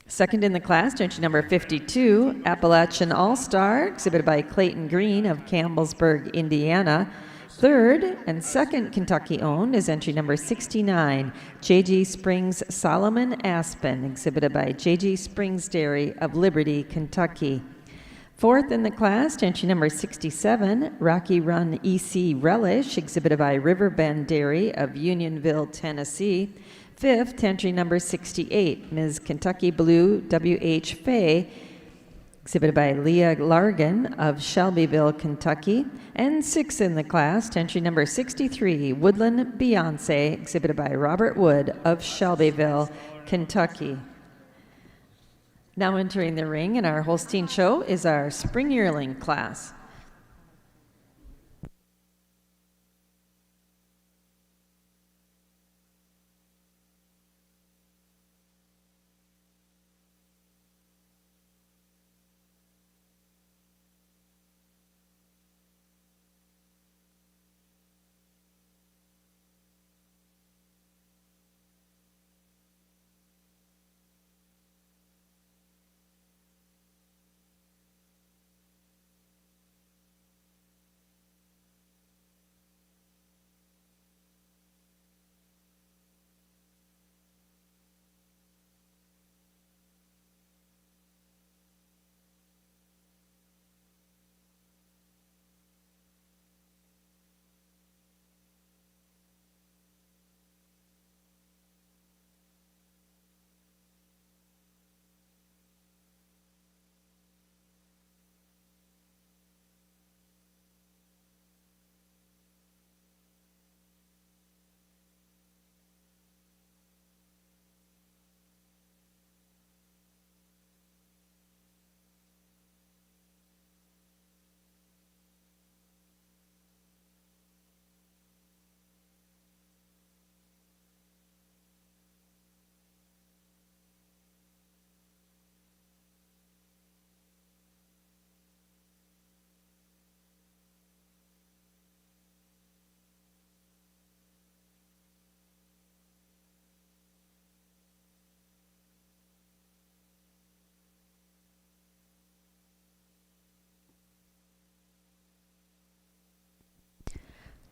Second in the class, entry number 52, Appalachian All-Star, exhibited by Clayton Green of Campbellsburg, Indiana. Third and second Kentucky owned is entry number 69, J.G. Springs Solomon Aspen, exhibited by J.G. Springs Dairy of Liberty, Kentucky. Fourth in the class, entry number 67, Rocky Run E.C. Relish, exhibited by Riverbend Dairy of Unionville, Tennessee. Fifth, entry number 68, Ms. Kentucky Blue W.H. Fay, exhibited by Leah Largan of Shelbyville, Kentucky. And sixth in the class, entry number 63, Woodland Beyonce, exhibited by Robert Wood of Shelbyville, Kentucky. Now entering the ring in our Holstein show is our spring yearling class.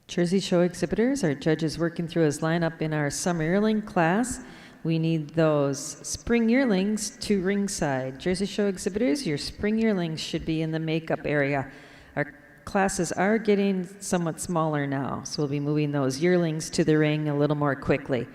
Jersey Show exhibitors, our judges working through his lineup in our summer yearling class. We need those spring yearlings to ringside. Jersey Show exhibitors, your spring yearlings should be in the makeup area. Our classes are getting somewhat smaller now, so we'll be moving those yearlings to the ring a little more quickly.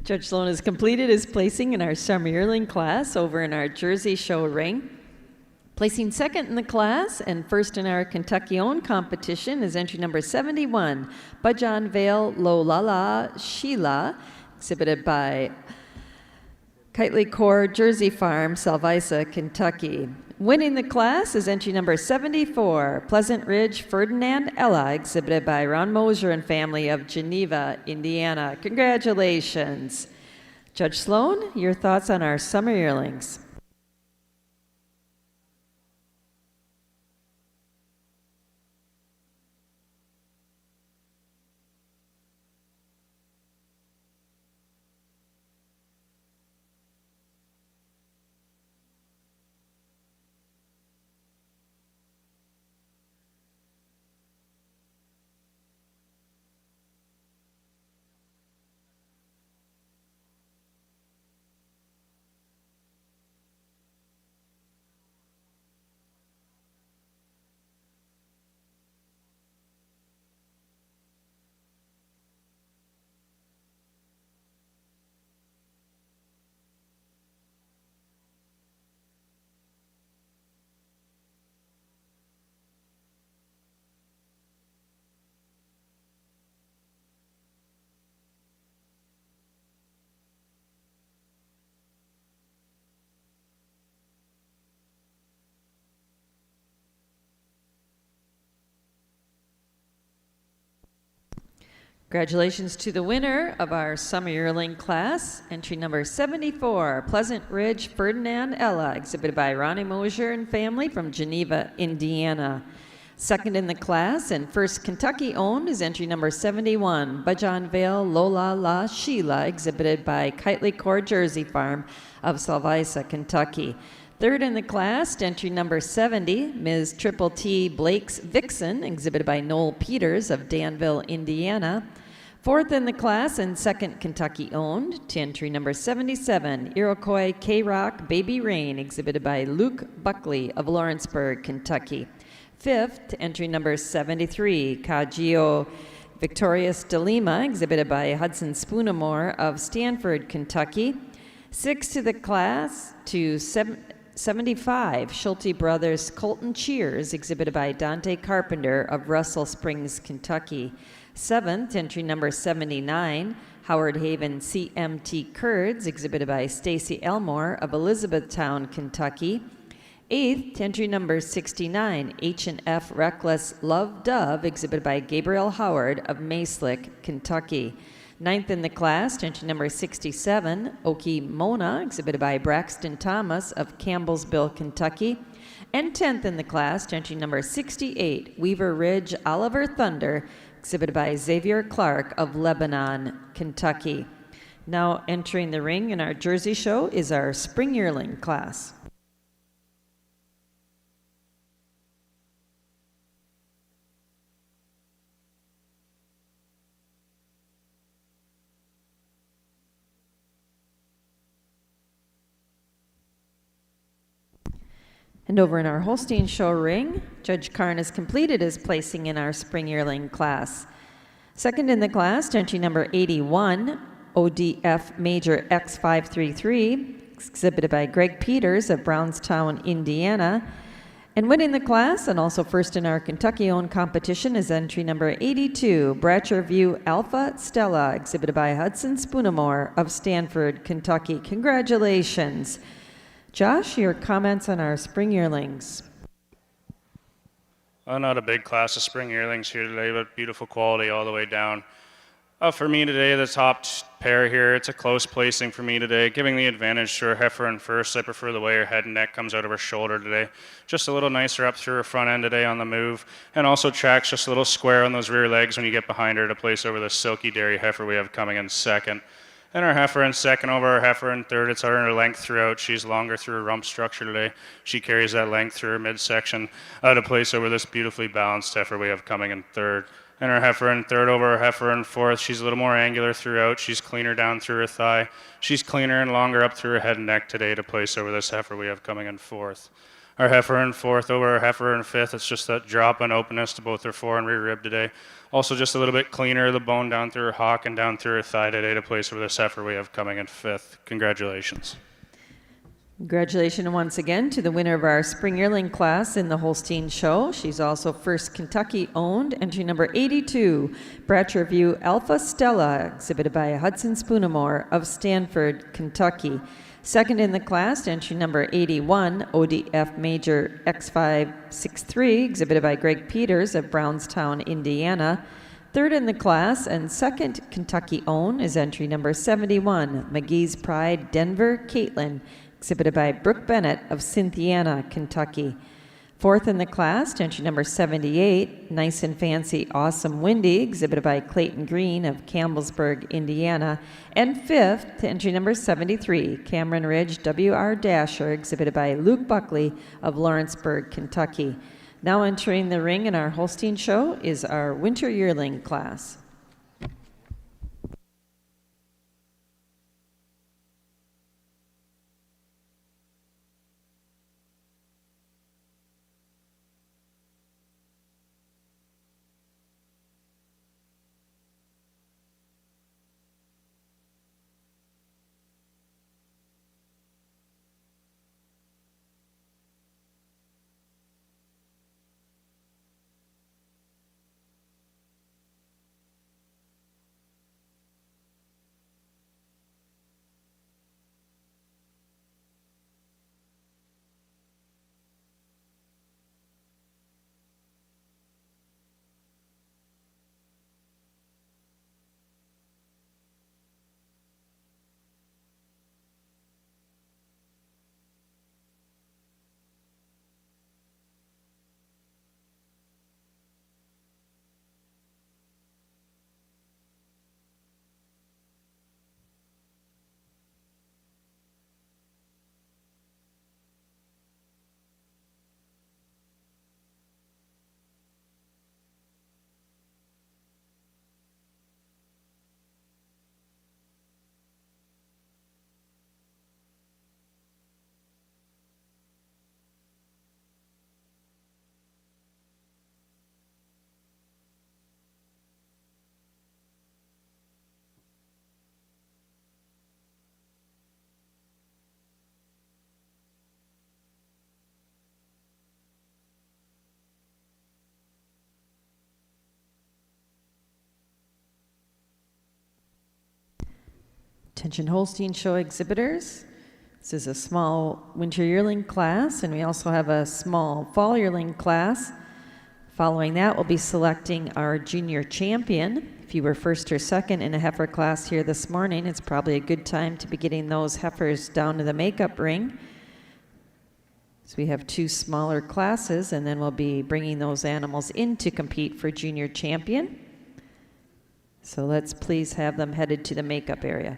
Judge Sloan has completed his placing in our summer yearling class over in our Jersey show ring. Placing second in the class and first in our Kentucky Own competition is entry number 71, Bajan Vale Lolala Sheila, exhibited by Kitely Core Jersey Farm, Salvisa, Kentucky. Winning the class is entry number 74, Pleasant Ridge Ferdinand Ella, exhibited by Ron Mosier and family of Geneva, Indiana. Congratulations. Judge Sloan, your thoughts on our summer yearlings? Congratulations to the winner of our summer yearling class, entry number 74, Pleasant Ridge Ferdinand Ella, exhibited by Ronnie Mosier and family from Geneva, Indiana. Second in the class and first Kentucky owned is entry number 71, Bajan Vale Lola La Sheila, exhibited by Kitely Core Jersey Farm of Salvisa, Kentucky. Third in the class, entry number 70, Ms. Triple T Blake's Vixen, exhibited by Noel Peters of Danville, Indiana. Fourth in the class and second Kentucky owned, to entry number 77, Iroquois K-Rock Baby Rain, exhibited by Luke Buckley of Lawrenceburg, Kentucky. Fifth, entry number 73, Cagio Victorious de Lima, exhibited by Hudson Spoonamore of Stanford, Kentucky. Sixth to the class to 75, Schulte Brothers Colton Cheers, exhibited by Dante Carpenter of Russell Springs, Kentucky. Seventh, entry number 79, Howard Haven CMT Curds, exhibited by Stacy Elmore of Elizabethtown, Kentucky. Eighth, entry number 69, H&F Reckless Love Dove, exhibited by Gabriel Howard of Maeslick, Kentucky. Ninth in the class, entry number 67, Oki Mona, exhibited by Braxton Thomas of Campbellsville, Kentucky. And 10th in the class, entry number 68, Weaver Ridge Oliver Thunder, exhibited by Xavier Clark of Lebanon, Kentucky. Now entering the ring in our Jersey show is our spring yearling class. And over in our Holstein show ring, Judge Karn has completed his placing in our spring yearling class. Second in the class, entry number 81, ODF Major X533, exhibited by Greg Peters of Brownstown, Indiana. And winning the class, and also first in our Kentucky-owned competition, is entry number 82, Bratcher View Alpha Stella, exhibited by Hudson Spoonamore of Stanford, Kentucky. Congratulations. Josh, your comments on our spring yearlings. Not a big class of spring yearlings here today, but beautiful quality all the way down. For me today, the top pair here, it's a close placing for me today, giving the advantage to her heifer in first. I prefer the way her head and neck comes out of her shoulder today. Just a little nicer up through her front end today on the move, and also tracks just a little square on those rear legs when you get behind her to place over the silky dairy heifer we have coming in second. And our heifer in second over our heifer in third. It's her length throughout. She's longer through her rump structure today. She carries that length through her midsection to place over this beautifully balanced heifer we have coming in third. And our heifer in third over our heifer in fourth. She's a little more angular throughout. She's cleaner down through her thigh. She's cleaner and longer up through her head and neck today to place over this heifer we have coming in fourth. our heifer in fourth over our heifer in fifth. It's just that drop in openness to both her fore and rear rib today. Also just a little bit cleaner, the bone down through her hock and down through her thigh today to place for this heifer we have coming in fifth. Congratulations. Congratulations once again to the winner of our spring yearling class in the Holstein show. She's also first Kentucky owned, entry number 82, Bratcher View Alpha Stella, exhibited by Hudson Spoonamore of Stanford, Kentucky. Second in the class, entry number 81, ODF Major X563, exhibited by Greg Peters of Brownstown, Indiana. Third in the class and second Kentucky own is entry number 71, McGee's Pride Denver, Caitlin, exhibited by Brooke Bennett of Cynthiana, Kentucky. Fourth in the class, entry number 78, Nice and Fancy Awesome Windy, exhibited by Clayton Green of Campbellsburg, Indiana. And fifth, entry number 73, Cameron Ridge WR Dasher, exhibited by Luke Buckley of Lawrenceburg, Kentucky. Now entering the ring in our Holstein show is our winter yearling class. Attention Holstein show exhibitors. This is a small winter yearling class, and we also have a small fall yearling class. Following that, we'll be selecting our junior champion. If you were first or second in a heifer class here this morning, it's probably a good time to be getting those heifers down to the makeup ring. So we have two smaller classes, and then we'll be bringing those animals in to compete for junior champion. So let's please have them headed to the makeup area.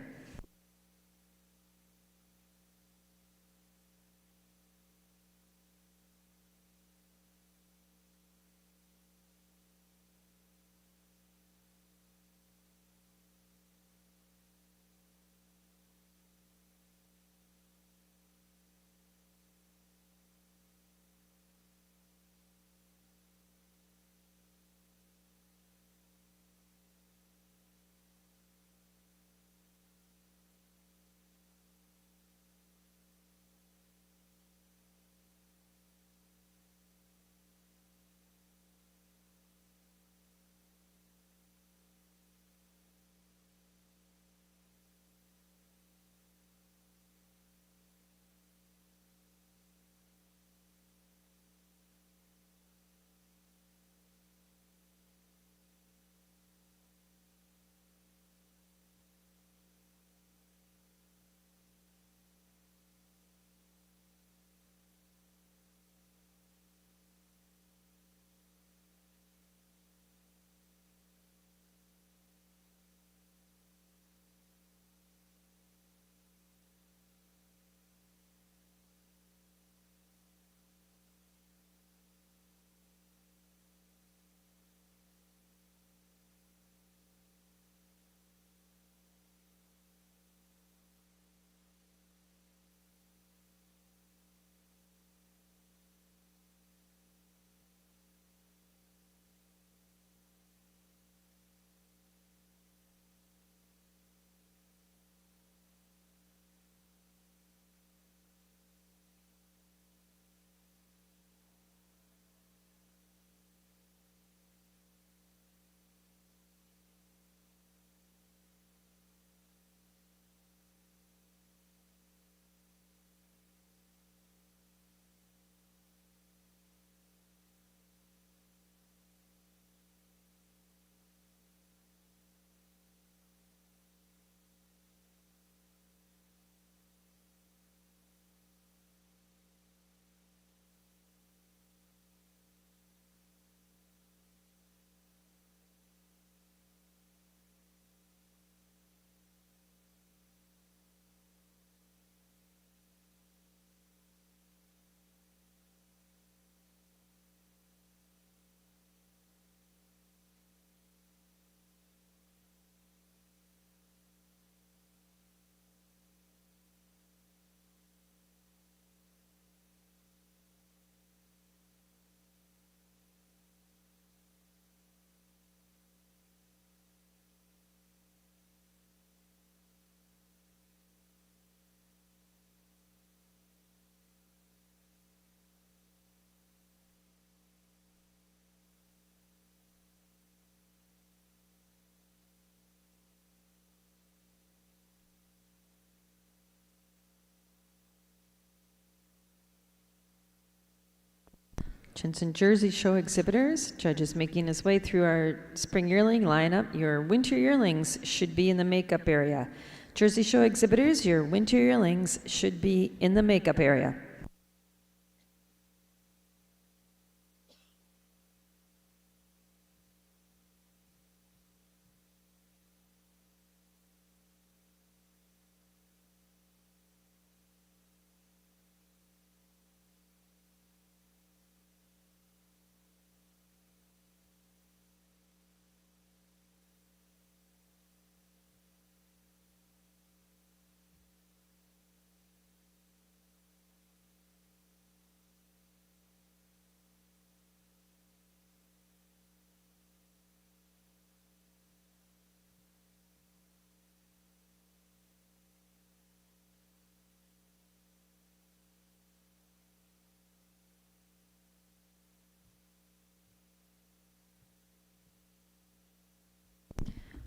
Jensen Jersey Show exhibitors, judges making his way through our spring yearling lineup. Your winter yearlings should be in the makeup area. Jersey Show exhibitors, your winter yearlings should be in the makeup area.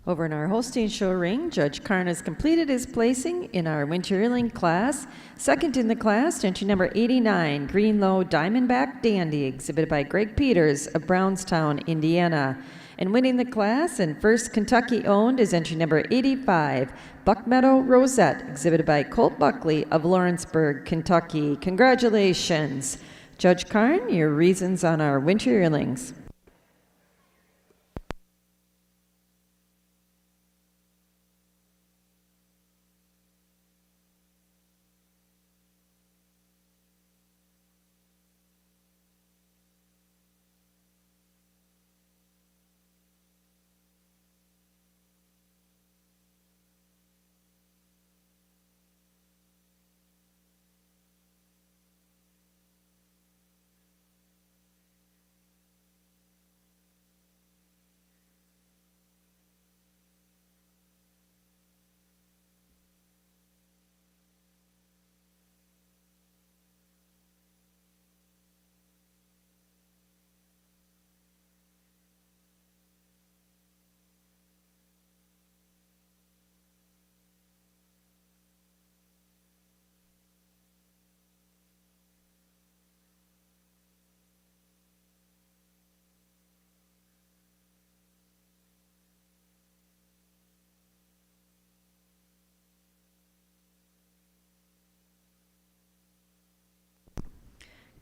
Over in our Holstein show ring, Judge Karn has completed his placing in our winter yearling class. Second in the class, entry number 89, Greenlow Diamondback Dandy, exhibited by Greg Peters of Brownstown, Indiana. And winning the class and first Kentucky owned is entry number 85, Buckmeadow Rosette, exhibited by Colt Buckley of Lawrenceburg, Kentucky. Congratulations. Judge Karn, your reasons on our winter yearlings.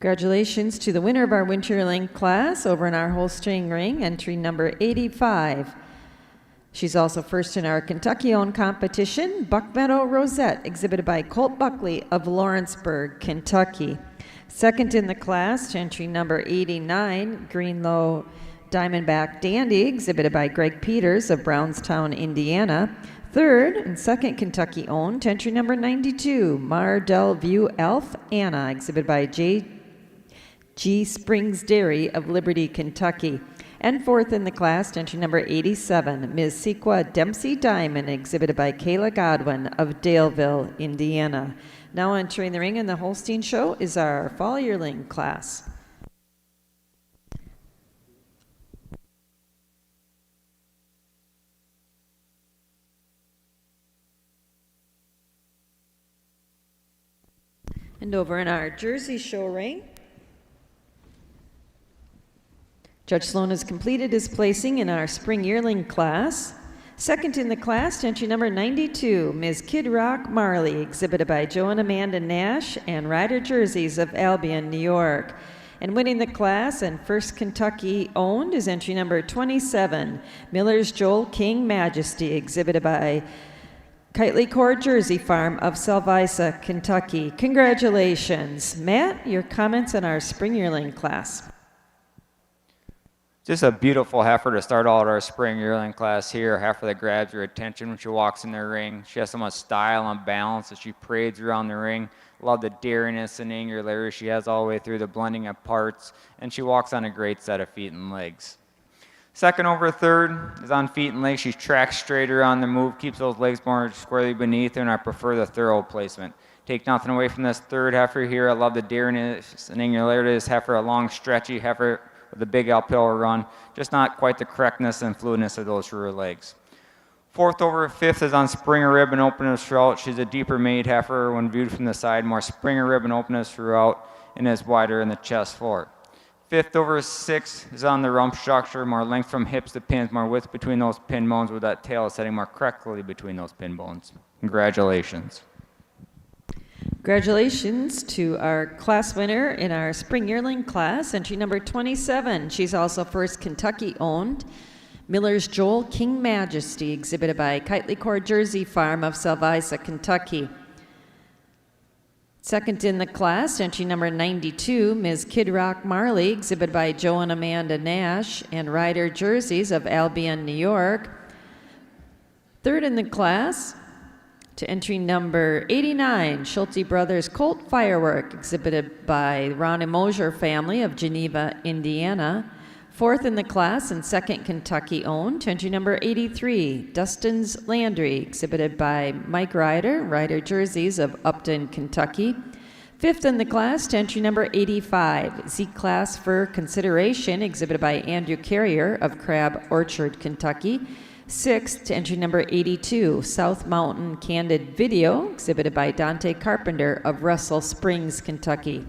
Congratulations to the winner of our winter yearling class over in our Holstein ring, entry number 85. She's also first in our Kentucky-owned competition, Buckmeadow Rosette, exhibited by Colt Buckley of Lawrenceburg, Kentucky. Second in the class, entry number 89, Greenlow Diamondback Dandy, exhibited by Greg Peters of Brownstown, Indiana. Third and second Kentucky owned, entry number 92, Mardell View Elf Anna, exhibited by G. Springs Dairy of Liberty, Kentucky. And fourth in the class, entry number 87, Ms. Sequa Dempsey Diamond, exhibited by Kayla Godwin of Daleville, Indiana. Now entering the ring in the Holstein show is our fall yearling class. And over in our Jersey show ring, Judge Sloan has completed his placing in our spring yearling class. Second in the class, entry number 92, Ms. Kid Rock Marley, exhibited by Joe and Amanda Nash and Rider Jerseys of Albion, New York. And winning the class and first Kentucky owned is entry number 27, Miller's Joel King Majesty, exhibited by Kitely Cord Jersey Farm of Salvisa, Kentucky. Congratulations. Matt, your comments on our spring yearling class. Just a beautiful heifer to start out our spring yearling class here. A heifer that grabs your attention when she walks in the ring. She has so much style and balance as she parades around the ring. Love the dariness and angularity she has all the way through, the blending of parts, and she walks on a great set of feet and legs. Second over third is on feet and legs. She tracks straighter on the move, keeps those legs more squarely beneath her, and I prefer the thorough placement. Take nothing away from this third heifer here. I love the dariness and angularity of this heifer, a long, stretchy heifer with a big uphill run, just not quite the correctness and fluidness of those rear legs. Fourth over fifth is on Springer Rib and openness throughout. She's a deeper made heifer when viewed from the side, more Springer Rib and openness throughout, and is wider in the chest floor. Fifth over 6 is on the rump structure, more length from hips to pins, more width between those pin bones with that tail setting more correctly between those pin bones. Congratulations. Congratulations to our class winner in our spring yearling class, entry number 27. She's also first Kentucky owned. Miller's Joel King Majesty, exhibited by Kitely Core Jersey Farm of Salvisa, Kentucky. Second in the class, entry number 92, Ms. Kid Rock Marley, exhibited by Joe and Amanda Nash and Ryder Jerseys of Albion, New York. Third in the class, to entry number 89, Schulte Brothers Colt Firework, exhibited by Ron and Mosier family of Geneva, Indiana. Fourth in the class and second Kentucky owned, to entry number 83, Dustin's Landry, exhibited by Mike Ryder Jerseys of Upton, Kentucky. Fifth in the class, to entry number 85, Z-Class for Consideration, exhibited by Andrew Carrier of Crab Orchard, Kentucky. Sixth, to entry number 82, South Mountain Candid Video, exhibited by Dante Carpenter of Russell Springs, Kentucky.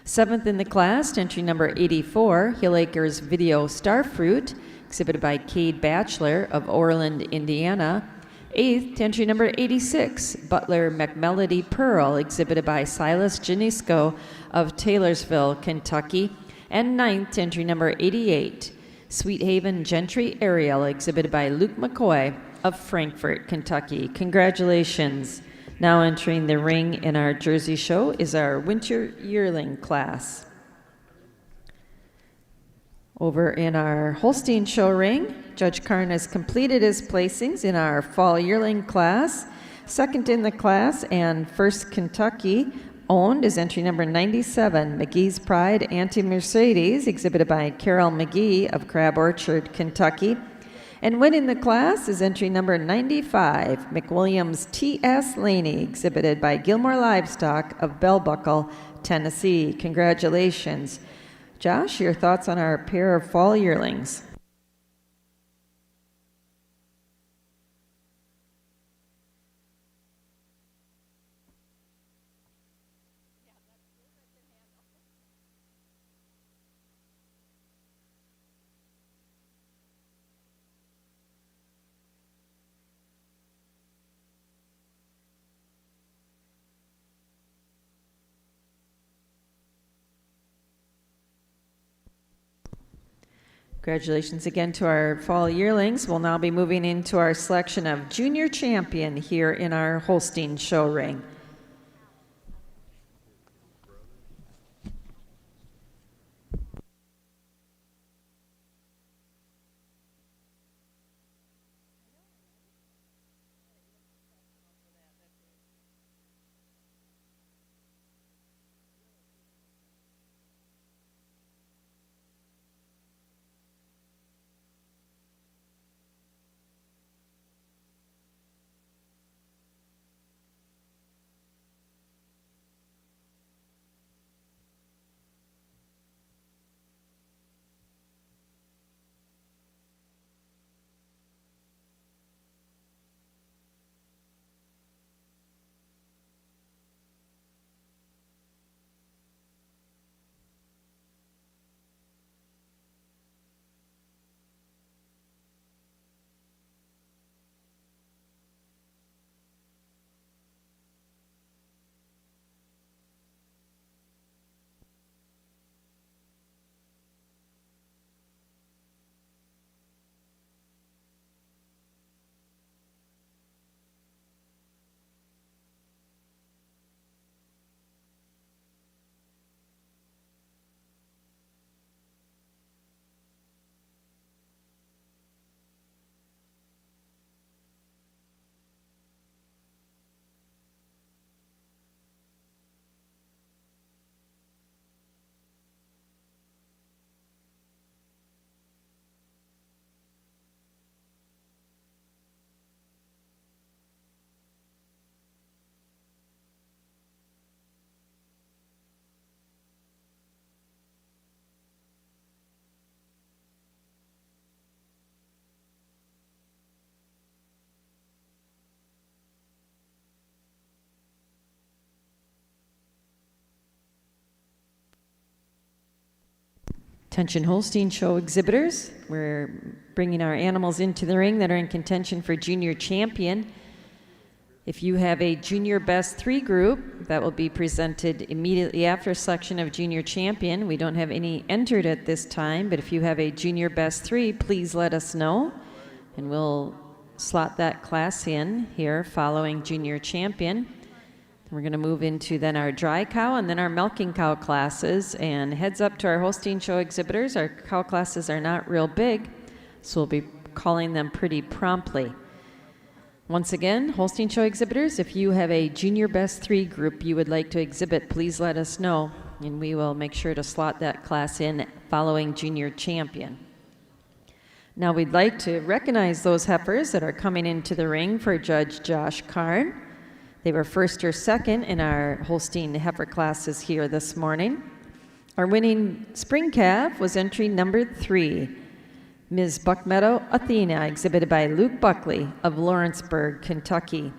Seventh in the class, to entry number 84, Hill Acres Video Starfruit, exhibited by Cade Batchelor of Orland, Indiana. Eighth, to entry number 86, Butler McMelody Pearl, exhibited by Silas Janisco of Taylorsville, Kentucky. And ninth, to entry number 88, Sweet Haven Gentry Ariel, exhibited by Luke McCoy of Frankfort, Kentucky. Congratulations. Now entering the ring in our Jersey show is our winter yearling class. Over in our Holstein show ring, Judge Karn has completed his placings in our fall yearling class. Second in the class and first Kentucky owned is entry number 97, McGee's Pride Anti-Mercedes, exhibited by Carol McGee of Crab Orchard, Kentucky. And winning the class is entry number 95, McWilliams T.S. Laney, exhibited by Gilmore Livestock of Bell Buckle, Tennessee. Congratulations. Josh, your thoughts on our pair of fall yearlings? Congratulations again to our fall yearlings. We'll now be moving into our selection of junior champion here in our Holstein show ring. Attention Holstein show exhibitors. We're bringing our animals into the ring that are in contention for junior champion. If you have a junior best 3 group, that will be presented immediately after selection of junior champion. We don't have any entered at this time, but if you have a junior best 3, please let us know, and we'll slot that class in here following junior champion. We're going to move into then our dry cow and then our milking cow classes. And heads up to our Holstein show exhibitors, our cow classes are not real big, so we'll be calling them pretty promptly. Once again, Holstein show exhibitors, if you have a junior best 3 group you would like to exhibit, please let us know, and we will make sure to slot that class in following junior champion. Now we'd like to recognize those heifers that are coming into the ring for Judge Josh Karn. They were first or second in our Holstein heifer classes here this morning. Our winning spring calf was entry number 3, Ms. Buckmeadow Athena, exhibited by Luke Buckley of Lawrenceburg, Kentucky.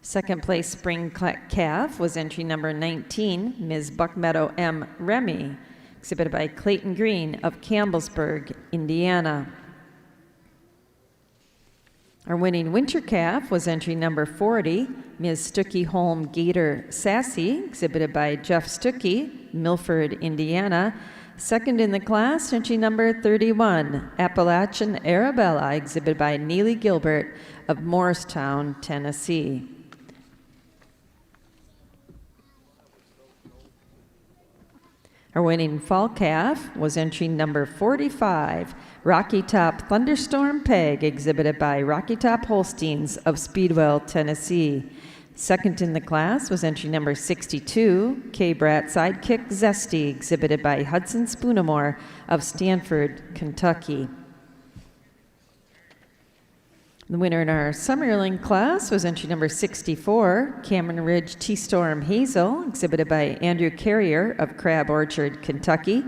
Second place spring calf was entry number 19, Ms. Buckmeadow M. Remy, exhibited by Clayton Green of Campbellsburg, Indiana. Our winning winter calf was entry number 40, Ms. Stuckey Holm Gator Sassy, exhibited by Jeff Stuckey, Milford, Indiana. Second in the class, entry number 31, Appalachian Arabella, exhibited by Neely Gilbert of Morristown, Tennessee. Our winning fall calf was entry number 45, Rocky Top Thunderstorm Peg, exhibited by Rocky Top Holsteins of Speedwell, Tennessee. Second in the class was entry number 62, K-Brat Sidekick Zesty, exhibited by Hudson Spoonamore of Stanford, Kentucky. The winner in our summer yearling class was entry number 64, Cameron Ridge T-Storm Hazel, exhibited by Andrew Carrier of Crab Orchard, Kentucky.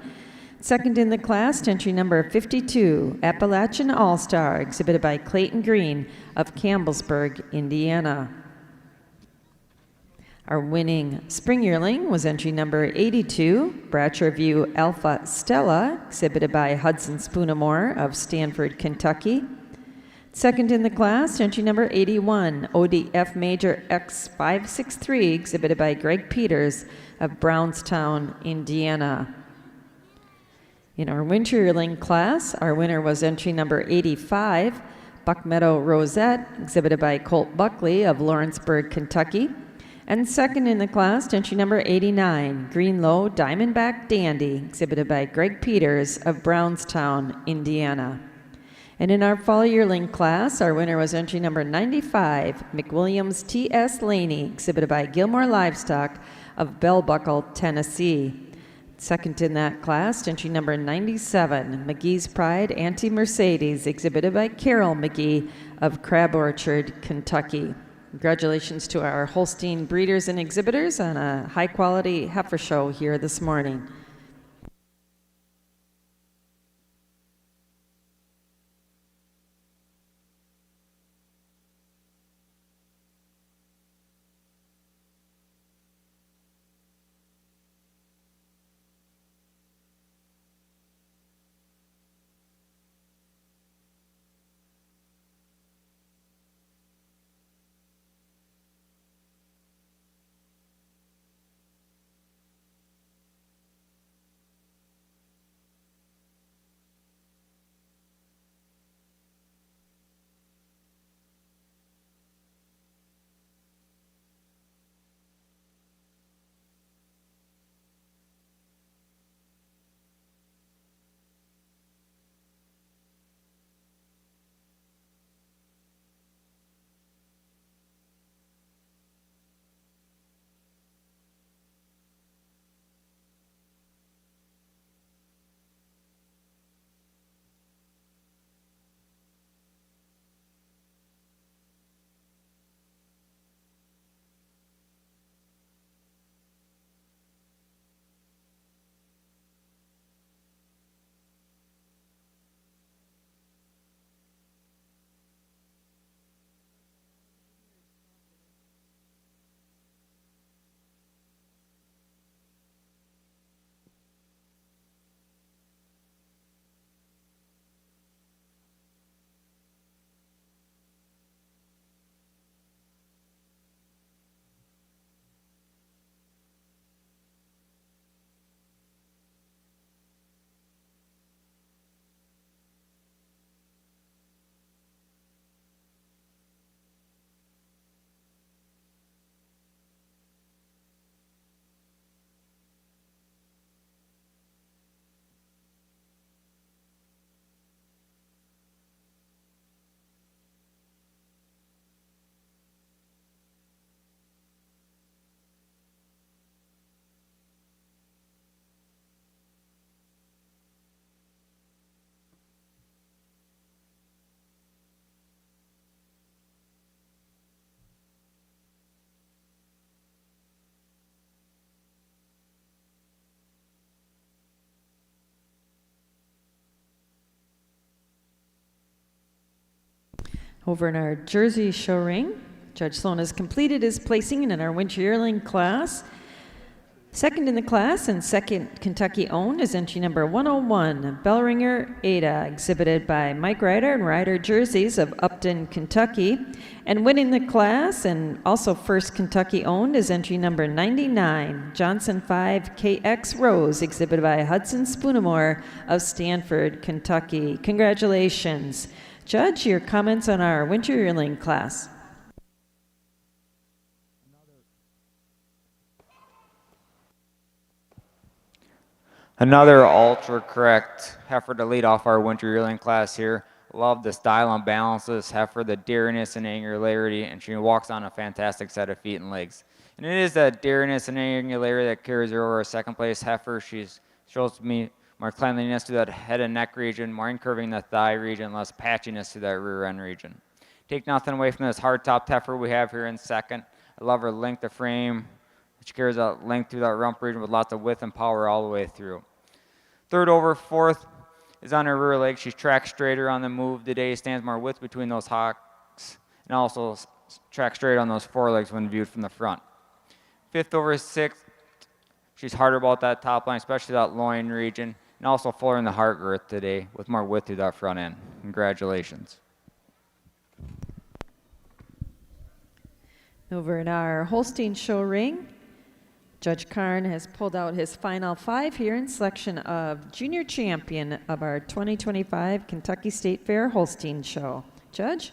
Second in the class, entry number 52, Appalachian All-Star, exhibited by Clayton Green of Campbellsburg, Indiana. Our winning spring yearling was entry number 82, Bratcher View Alpha Stella, exhibited by Hudson Spoonamore of Stanford, Kentucky. Second in the class, entry number 81, ODF Major X563, exhibited by Greg Peters of Brownstown, Indiana. In our winter yearling class, our winner was entry number 85, Buckmeadow Rosette, exhibited by Colt Buckley of Lawrenceburg, Kentucky. And second in the class, entry number 89, Greenlow Diamondback Dandy, exhibited by Greg Peters of Brownstown, Indiana. And in our fall yearling class, our winner was entry number 95, McWilliams T.S. Laney, exhibited by Gilmore Livestock of Bell Buckle, Tennessee. Second in that class, entry number 97, McGee's Pride Auntie Mercedes, exhibited by Carol McGee of Crab Orchard, Kentucky. Congratulations to our Holstein breeders and exhibitors on a high-quality heifer show here this morning. Over in our Jersey show ring, Judge Sloan has completed his placing in our winter yearling class. Second in the class and second Kentucky owned is entry number 101, Bellringer Ada, exhibited by Mike Ryder and Ryder Jerseys of Upton, Kentucky. And winning the class and also first Kentucky owned is entry number 99, Johnson 5 KX Rose, exhibited by Hudson Spoonamore of Stanford, Kentucky. Congratulations. Judge, your comments on our winter yearling class. Another ultra correct heifer to lead off our winter yearling class here. Love the style and balance of this heifer, the dariness and angularity, and she walks on a fantastic set of feet and legs. And it is that dariness and angularity that carries her over a second place heifer. She shows me more cleanliness to that head and neck region, more incurving the thigh region, less patchiness to that rear end region. Take nothing away from this hard-topped heifer we have here in second. I love her length of frame. She carries that length through that rump region with lots of width and power all the way through. Third over, fourth is on her rear leg. She's tracked straighter on the move today, stands more width between those hocks, and also tracks straight on those forelegs when viewed from the front. Fifth over, sixth, she's harder about that top line, especially that loin region, and also fuller in the heart girth today with more width through that front end. Congratulations. Over in our Holstein show ring, Judge Karn has pulled out his final 5 here in selection of junior champion of our 2025 Kentucky State Fair Holstein show. Judge?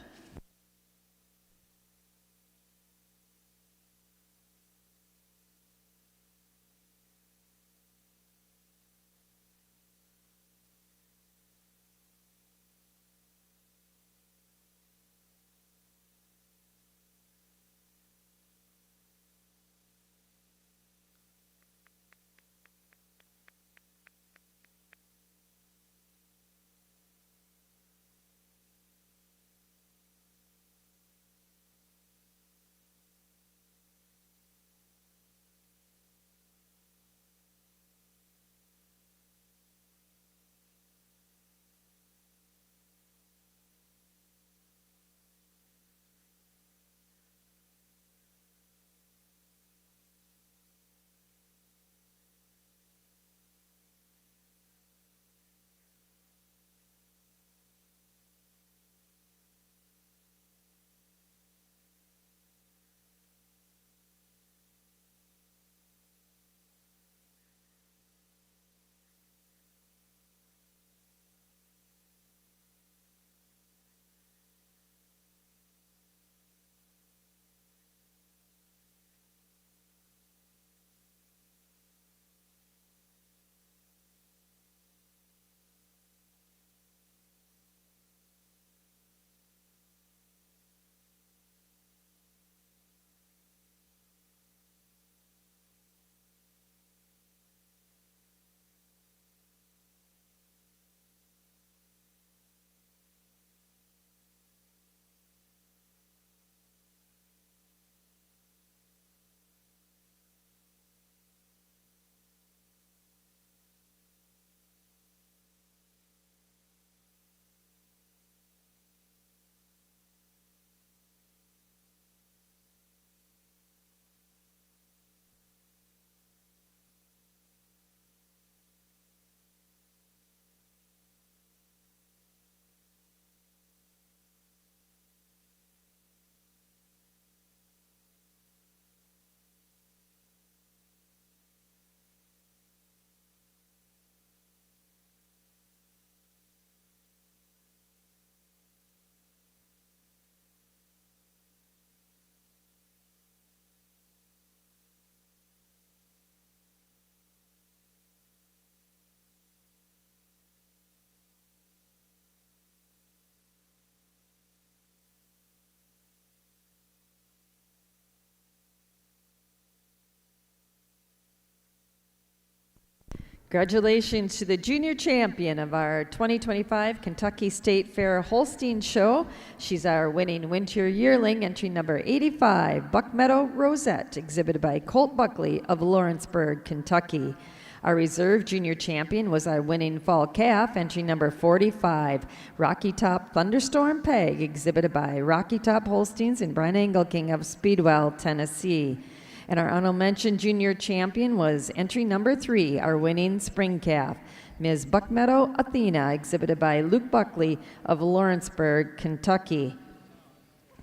Congratulations to the junior champion of our 2025 Kentucky State Fair Holstein show. She's our winning winter yearling, entry number 85, Buck Meadow Rosette, exhibited by Colt Buckley of Lawrenceburg, Kentucky. Our reserve junior champion was our winning fall calf, entry number 45, Rocky Top Thunderstorm Peg, exhibited by Rocky Top Holsteins and Brian Engelking of Speedwell, Tennessee. And our honorable mention junior champion was entry number 3, our winning spring calf, Ms. Buckmeadow Athena, exhibited by Luke Buckley of Lawrenceburg, Kentucky.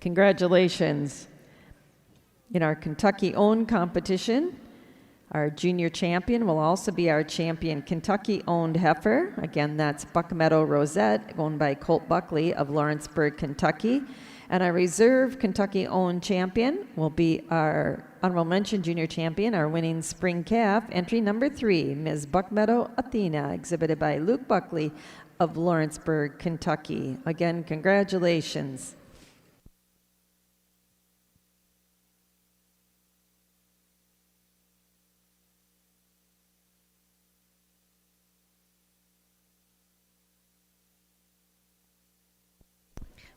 Congratulations. In our Kentucky-owned competition, our junior champion will also be our champion Kentucky-owned heifer. Again, that's Buckmeadow Rosette, owned by Colt Buckley of Lawrenceburg, Kentucky. And our reserve Kentucky-owned champion will be our honorable mention junior champion, our winning spring calf, entry number 3, Ms. Buckmeadow Athena, exhibited by Luke Buckley of Lawrenceburg, Kentucky. Again, congratulations.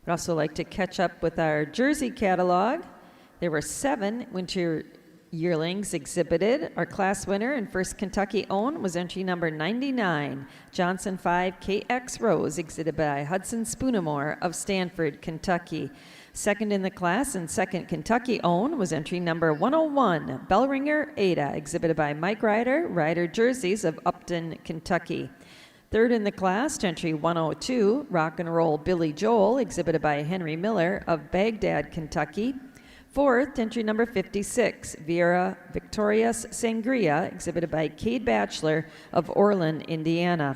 I'd also like to catch up with our Jersey catalog. There were 7 winter yearlings exhibited. Our class winner and first Kentucky owned was entry number 99, Johnson 5 KX Rose, exhibited by Hudson Spoonamore of Stanford, Kentucky. Second in the class and second Kentucky owned was entry number 101, Bellringer Ada, exhibited by Mike Ryder Jerseys of Upton, Kentucky. Third in the class, entry 102, Rock and Roll Billy Joel, exhibited by Henry Miller of Baghdad, Kentucky. Fourth, entry number 56, Viera Victorious Sangria, exhibited by Cade Batchelor of Orland, Indiana.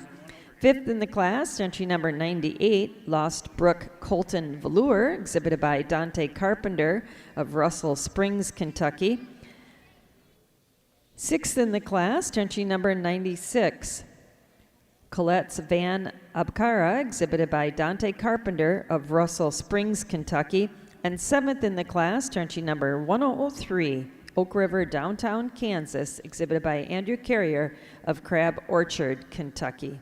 Fifth in the class, entry number 98, Lost Brook Colton Velour, exhibited by Dante Carpenter of Russell Springs, Kentucky. Sixth in the class, entry number 96, Colette's Van Abkara, exhibited by Dante Carpenter of Russell Springs, Kentucky. And seventh in the class, entry number 103, Oak River, Downtown, Kansas, exhibited by Andrew Carrier of Crab Orchard, Kentucky.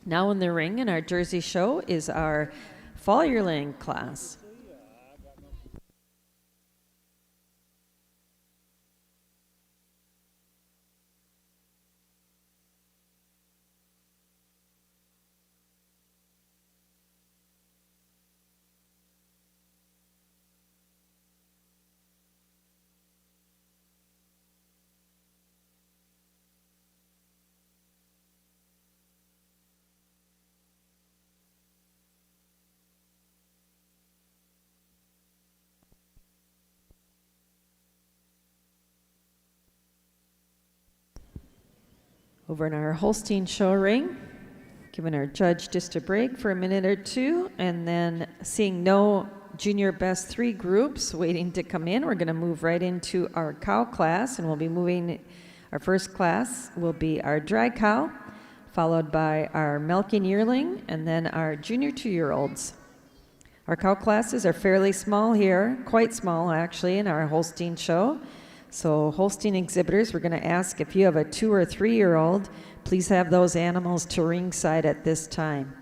Now in the ring in our Jersey show is our fall yearling class. Over in our Holstein show ring, giving our judge just a break for a minute or two, and then seeing no junior best 3 groups waiting to come in, we're going to move right into our cow class, and we'll be moving. Our first class will be our dry cow, followed by our milking yearling, and then our junior 2-year-olds. Our cow classes are fairly small here, quite small actually, in our Holstein show. So Holstein exhibitors, we're going to ask if you have a 2 or 3-year-old, please have those animals to ringside at this time.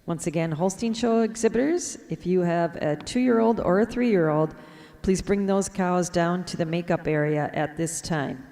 Once again, Holstein show exhibitors, if you have a 2-year-old or a 3-year-old, please bring those cows down to the makeup area at this time.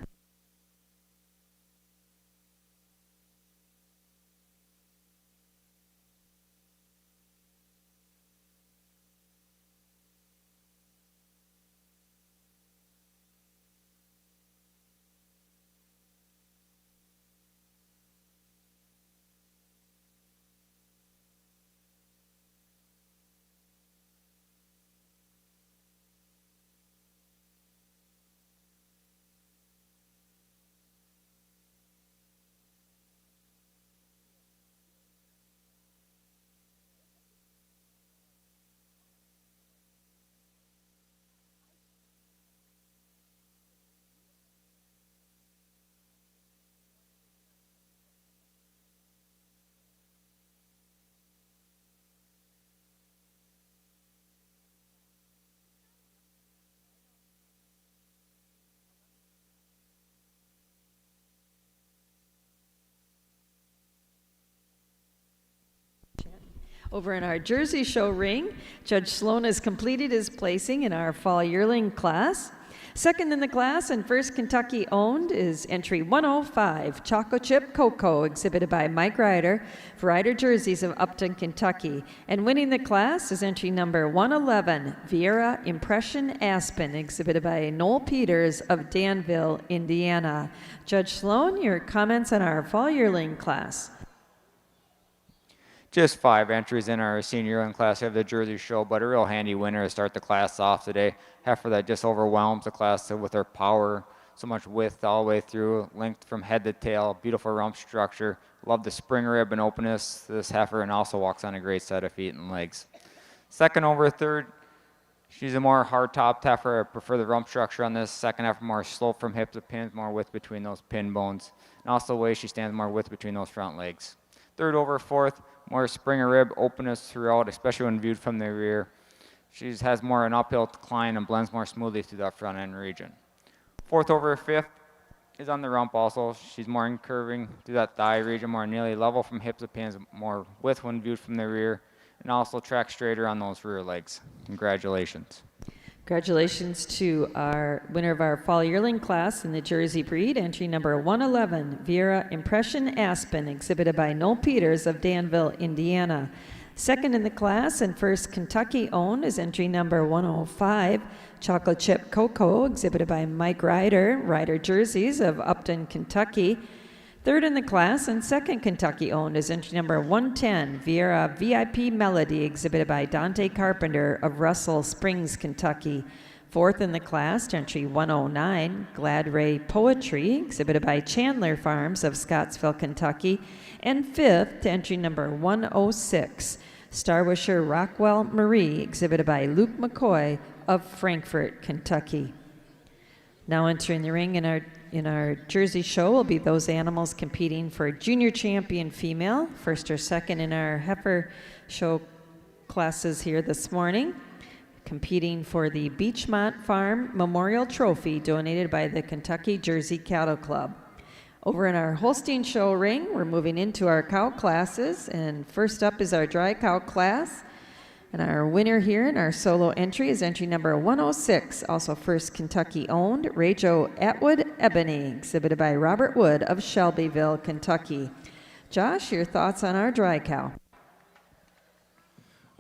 Over in our Jersey show ring, Judge Sloan has completed his placing in our fall yearling class. Second in the class and first Kentucky owned is entry 105, Chocolate Chip Cocoa, exhibited by Mike Ryder for Ryder Jerseys of Upton, Kentucky. And winning the class is entry number 111, Vieira Impression Aspen, exhibited by Noel Peters of Danville, Indiana. Judge Sloan, your comments on our fall yearling class. Just 5 entries in our senior yearling class. We have the Jersey show, but a real handy winner to start the class off today. Heifer that just overwhelms the class with her power, so much width all the way through, length from head to tail, beautiful rump structure. Love the spring rib and openness to this heifer, and also walks on a great set of feet and legs. Second over third, she's a more hard-topped heifer. I prefer the rump structure on this. Second heifer more slope from hip to pins, more width between those pin bones, and also the way she stands, more width between those front legs. Third over fourth, more springer rib openness throughout, especially when viewed from the rear. She has more an uphill climb and blends more smoothly through that front end region. Fourth over fifth is on the rump also. She's more incurving through that thigh region, more nearly level from hip to pins, more width when viewed from the rear, and also track straighter on those rear legs. Congratulations. Congratulations to our winner of our fall yearling class in the Jersey breed, entry number 111, Vieira Impression Aspen, exhibited by Noel Peters of Danville, Indiana. Second in the class and first Kentucky owned is entry number 105, Chocolate Chip Cocoa, exhibited by Mike Ryder, Ryder Jerseys of Upton, Kentucky. Third in the class and second Kentucky owned is entry number 110, Vieira VIP Melody, exhibited by Dante Carpenter of Russell Springs, Kentucky. Fourth in the class, entry 109, Glad Ray Poetry, exhibited by Chandler Farms of Scottsville, Kentucky. And fifth, entry number 106, Star Wisher Rockwell Marie, exhibited by Luke McCoy of Frankfort, Kentucky. Now entering the ring in our Jersey show will be those animals competing for junior champion female, first or second in our heifer show classes here this morning, competing for the Beachmont Farm Memorial Trophy donated by the Kentucky Jersey Cattle Club. Over in our Holstein show ring, we're moving into our cow classes, and first up is our dry cow class. And our winner here in our solo entry is entry number 106, also first Kentucky owned, Rajo Atwood Ebony, exhibited by Robert Wood of Shelbyville, Kentucky. Josh, your thoughts on our dry cow?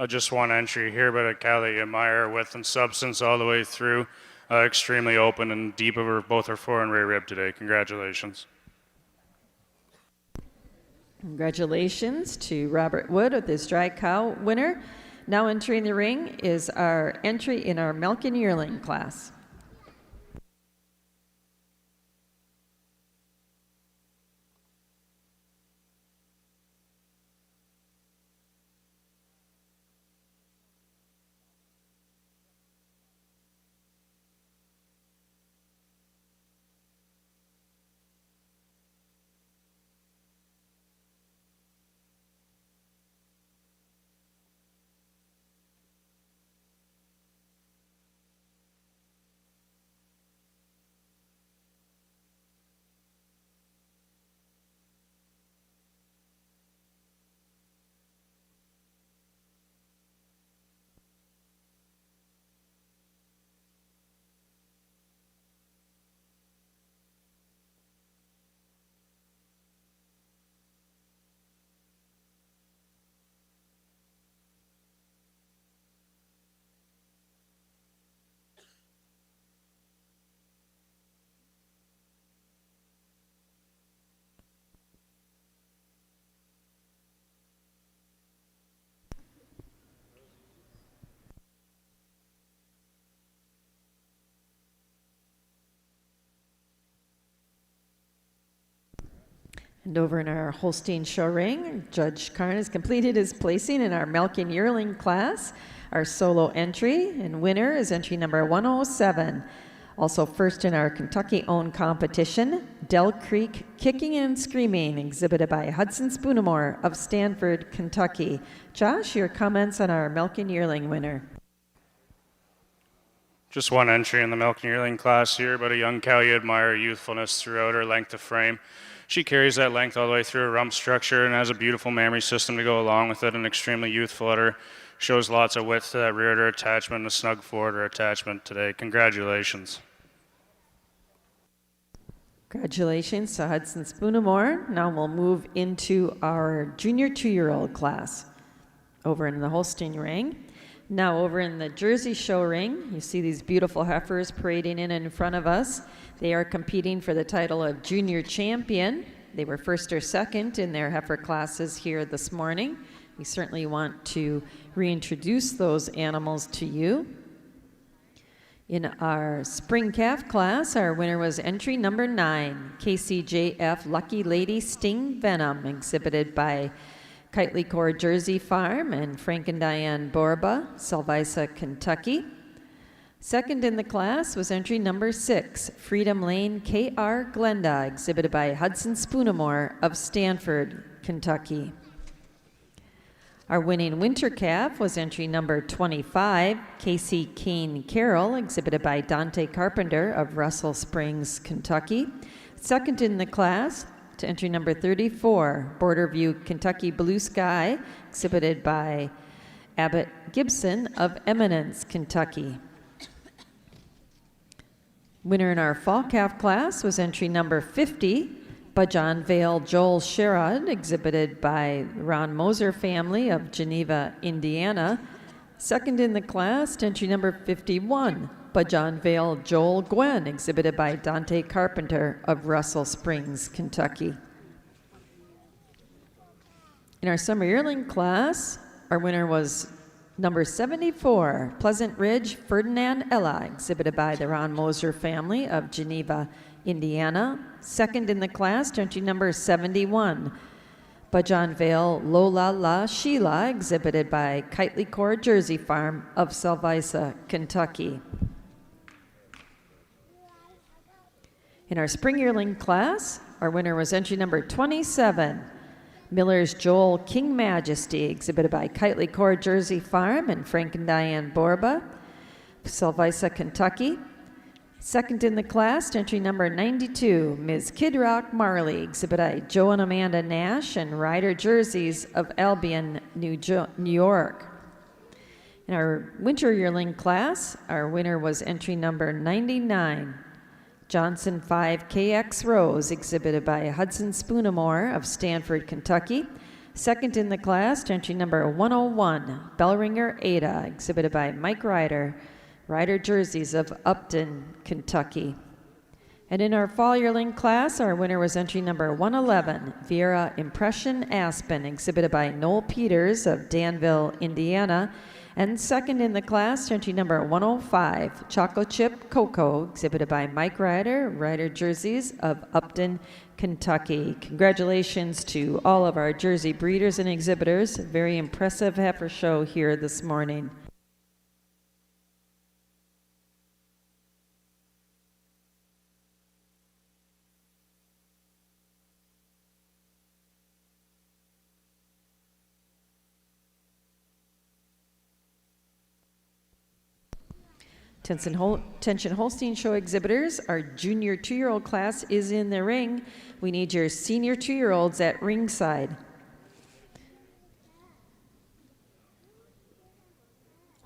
Just one entry here, but a cow that you admire, width and substance all the way through. Extremely open and deep over both her fore and rear rib today. Congratulations. Congratulations to Robert Wood with his dry cow winner. Now entering the ring is our entry in our Melkin yearling class. And over in our Holstein show ring, Judge Karn has completed his placing in our Melkin yearling class. Our solo entry and winner is entry number 107. Also first in our Kentucky-owned competition, Dell Creek Kicking and Screaming, exhibited by Hudson Spoonamore of Stanford, Kentucky. Josh, your comments on our Melkin yearling winner. Just one entry in the Melkin yearling class here, but a young cow you admire, youthfulness throughout her length of frame. She carries that length all the way through her rump structure and has a beautiful mammary system to go along with it, and extremely youthful udder. Shows lots of width to that rear udder attachment and a snug forward udder attachment today. Congratulations. Congratulations to Hudson Spoonamore. Now we'll move into our junior 2-year-old class over in the Holstein ring. Now over in the Jersey show ring, you see these beautiful heifers parading in front of us. They are competing for the title of junior champion. They were first or second in their heifer classes here this morning. We certainly want to reintroduce those animals to you. In our spring calf class, our winner was entry number 9, KCJF Lucky Lady Sting Venom, exhibited by Kitely Core Jersey Farm and Frank and Diane Borba, Salvisa, Kentucky. Second in the class was entry number 6, Freedom Lane KR Glenda, exhibited by Hudson Spoonamore of Stanford, Kentucky. Our winning winter calf was entry number 25, Casey Kane Carroll, exhibited by Dante Carpenter of Russell Springs, Kentucky. Second in the class to entry number 34, Border View Kentucky Blue Sky, exhibited by Abbott Gibson of Eminence, Kentucky. Winner in our fall calf class was entry number 50, Bajan Vale Joel Sherrod, exhibited by Ron Moser family of Geneva, Indiana. Second in the class, entry number 51, Bajan Vale Joel Gwen, exhibited by Dante Carpenter of Russell Springs, Kentucky. In our summer yearling class, our winner was number 74, Pleasant Ridge Ferdinand Ella, exhibited by the Ron Moser family of Geneva, Indiana. Second in the class, entry number 71, Bajan Vale Lola La Sheila, exhibited by Kitely Core Jersey Farm of Salvisa, Kentucky. In our spring yearling class, our winner was entry number 27, Miller's Joel King Majesty, exhibited by Kitely Core Jersey Farm and Frank and Diane Borba, Salvisa, Kentucky. Second in the class, entry number 92, Ms. Kid Rock Marley, exhibit by Joe and Amanda Nash and rider jerseys of Albion, New York. In our winter yearling class, our winner was entry number 99, Johnson 5 KX Rose, exhibited by Hudson Spoonamore of Stanford, Kentucky. Second in the class, entry number 101, Bellringer Ada, exhibited by Mike Ryder, rider jerseys of Upton, Kentucky. And in our fall yearling class, our winner was entry number 111, Viera Impression Aspen, exhibited by Noel Peters of Danville, Indiana. And second in the class, entry number 105, Choco Chip Cocoa, exhibited by Mike Ryder, rider jerseys of Upton, Kentucky. Congratulations to all of our Jersey breeders and exhibitors. A very impressive heifer show here this morning. Attention Holstein show exhibitors, our junior 2-year-old class is in the ring. We need your senior 2-year-olds at ringside.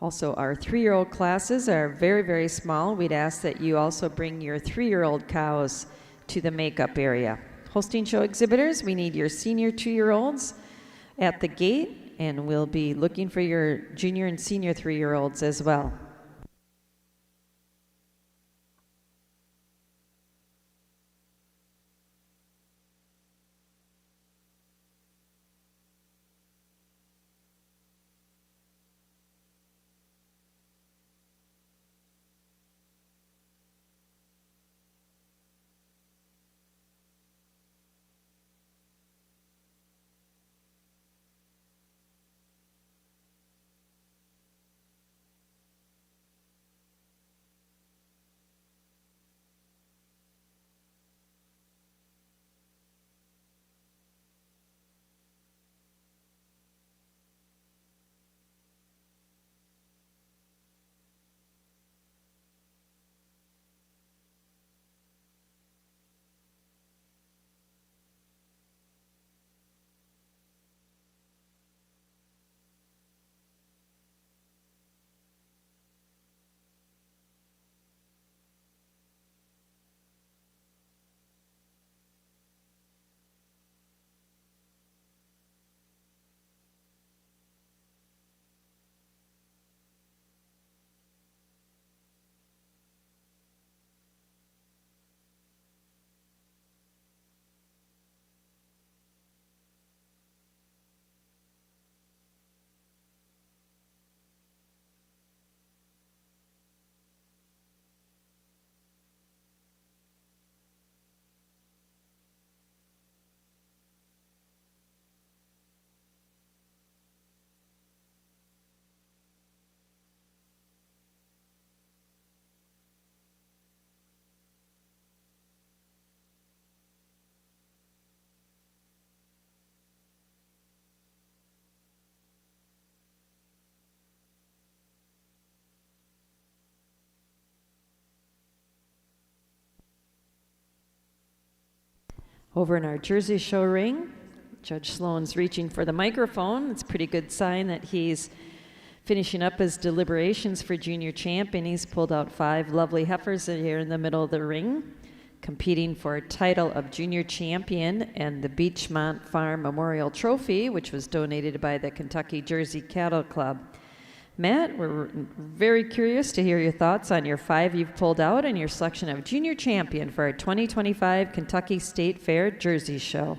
Also, our 3-year-old classes are very, very small. We'd ask that you also bring your 3-year-old cows to the makeup area. Holstein show exhibitors, we need your senior 2-year-olds at the gate, and we'll be looking for your junior and senior 3-year-olds as well. Over in our Jersey Show ring, Judge Sloan's reaching for the microphone. It's a pretty good sign that he's finishing up his deliberations for junior champion. He's pulled out 5 lovely heifers here in the middle of the ring, competing for a title of junior champion and the Beechmont Farm Memorial Trophy, which was donated by the Kentucky Jersey Cattle Club. Matt, we're very curious to hear your thoughts on your 5 you've pulled out and your selection of junior champion for our 2025 Kentucky State Fair Jersey Show.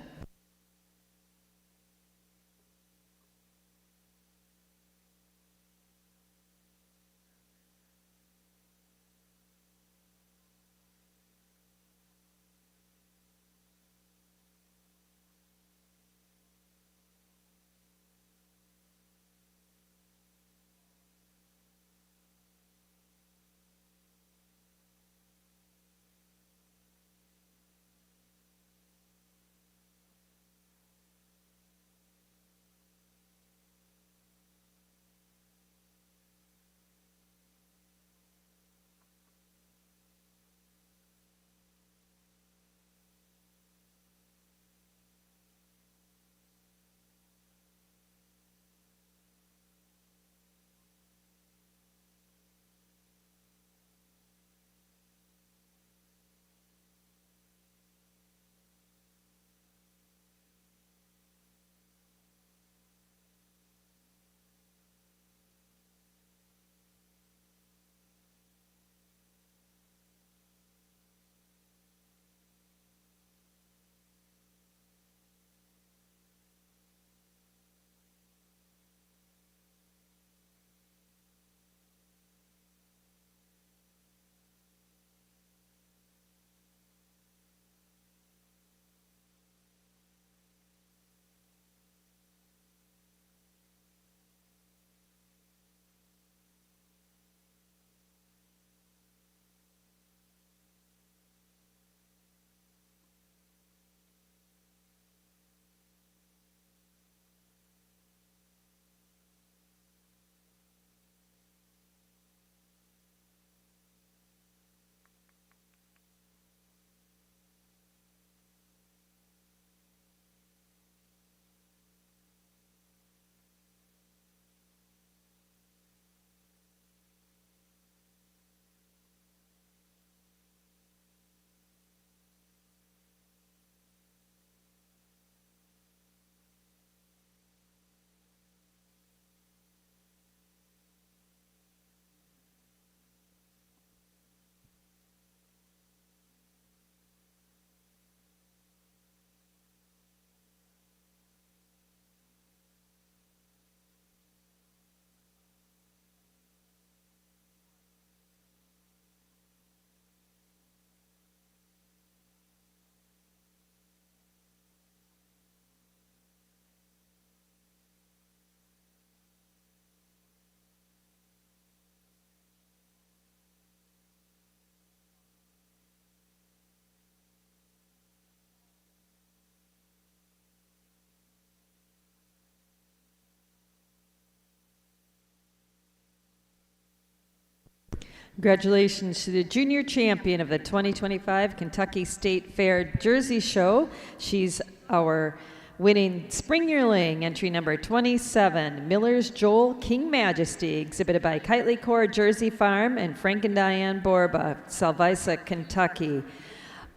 Congratulations to the junior champion of the 2025 Kentucky State Fair Jersey Show. She's our winning spring yearling, entry number 27, Miller's Joel King Majesty, exhibited by Kitely Core Jersey Farm and Frank and Diane Borba, Salvisa, Kentucky.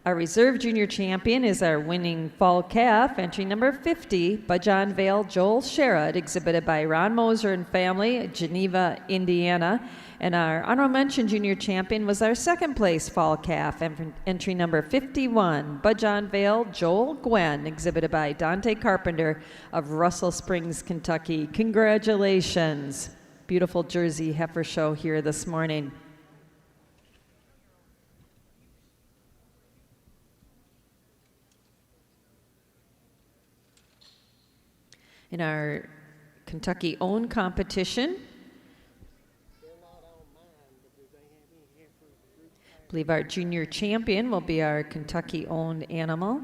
Our reserve junior champion is our winning fall calf, entry number 50, Bujon Vale Joel Sherrod, exhibited by Ron Moser and family, Geneva, Indiana. And our honorable mention junior champion was our second place fall calf, entry number 51, Bujon Vale Joel Gwen, exhibited by Dante Carpenter of Russell Springs, Kentucky. Congratulations. Beautiful Jersey heifer show here this morning. In our Kentucky-owned competition, I believe our junior champion will be our Kentucky-owned animal.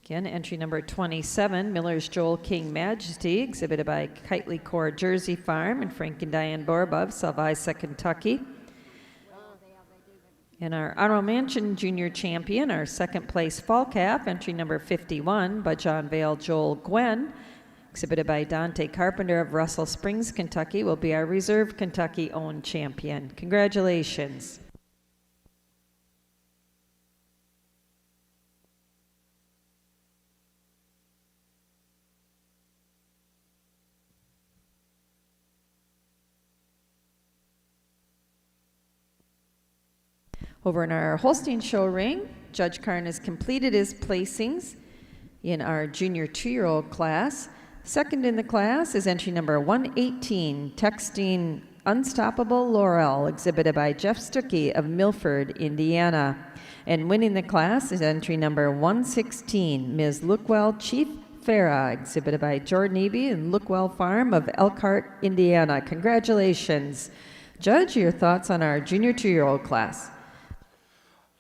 Again, entry number 27, Miller's Joel King Majesty, exhibited by Kitely Core Jersey Farm and Frank and Diane Borba of Salvisa, Kentucky. And our Honorable Mention Junior Champion, our second place fall calf, entry number 51 by John Vale Joel Gwen, exhibited by Dante Carpenter of Russell Springs, Kentucky, will be our reserve Kentucky-owned champion. Congratulations. Over in our Holstein show ring, Judge Karn has completed his placings in our junior 2-year-old class. Second in the class is entry number 118, Texting Unstoppable Laurel, exhibited by Jeff Stuckey of Milford, Indiana. And winning the class is entry number 116, Ms. Lookwell Chief Farah, exhibited by Jordan Eby and Lookwell Farm of Elkhart, Indiana. Congratulations. Judge, your thoughts on our junior 2-year-old class?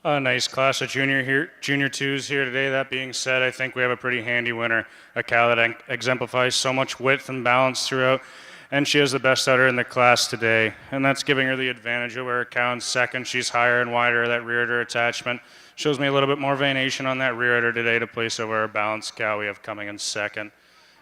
A nice class of junior twos here today. That being said, I think we have a pretty handy winner, a cow that exemplifies so much width and balance throughout, and she is the best udder in the class today, and that's giving her the advantage over her cow in second. She's higher and wider, that rear udder attachment shows me a little bit more venation on that rear udder today to place over our balanced cow we have coming in second.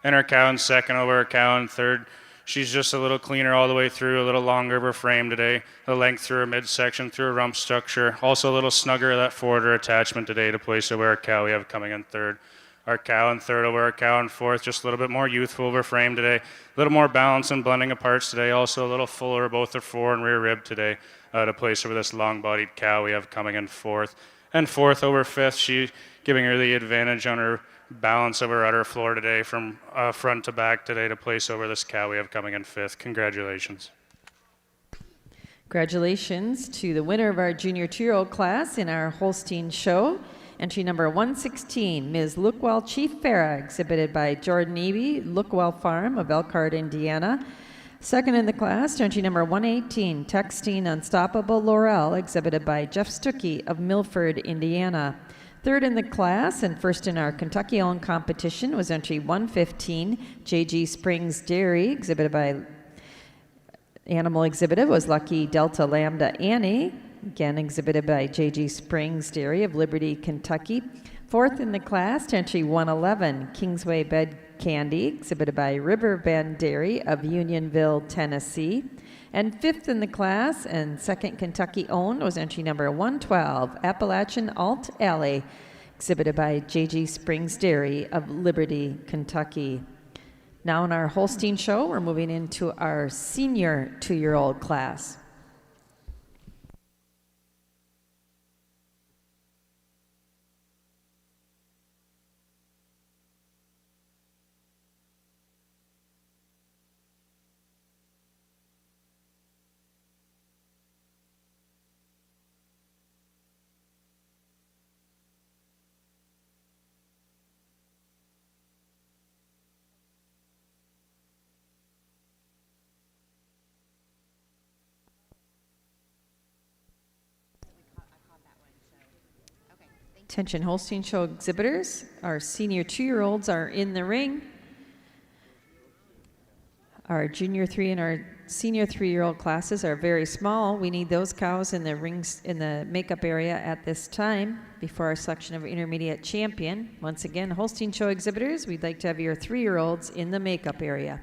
And our cow in second over our cow in third. She's just a little cleaner all the way through, a little longer of her frame today, the length through her midsection, through her rump structure, also a little snugger of that forwarder attachment today to place over our cow we have coming in third. Our cow in third over our cow in fourth, just a little bit more youthful of her frame today, a little more balance and blending of parts today, also a little fuller both her fore and rear rib today to place over this long-bodied cow we have coming in fourth. And fourth over fifth, she giving her the advantage on her balance of her udder floor today from front to back today to place over this cow we have coming in fifth. Congratulations. Congratulations to the winner of our junior 2-year-old class in our Holstein show. Entry number 116, Ms. Lookwell Chief Farah, exhibited by Jordan Eby, Lookwell Farm of Elkhart, Indiana. Second in the class, entry number 118, Texting Unstoppable Laurel, exhibited by Jeff Stuckey of Milford, Indiana. Third in the class and first in our Kentucky-owned competition was entry 115, J.G. Springs Dairy, exhibited by Animal exhibited was Lucky Delta Lambda Annie, again exhibited by J.G. Springs Dairy of Liberty, Kentucky. Fourth in the class, entry 111, Kingsway Bed Candy, exhibited by Riverbend Dairy of Unionville, Tennessee. And fifth in the class and second Kentucky owned was entry number 112, Appalachian Alt Alley, exhibited by J.G. Springs Dairy of Liberty, Kentucky. Now in our Holstein show, we're moving into our senior 2-year-old class. Attention Holstein show exhibitors, our senior 2-year-olds are in the ring. Our junior 3 and our senior 3-year-old classes are very small. We need those cows in the rings in the makeup area at this time before our selection of intermediate champion. Once again, Holstein show exhibitors, we'd like to have your 3-year-olds in the makeup area.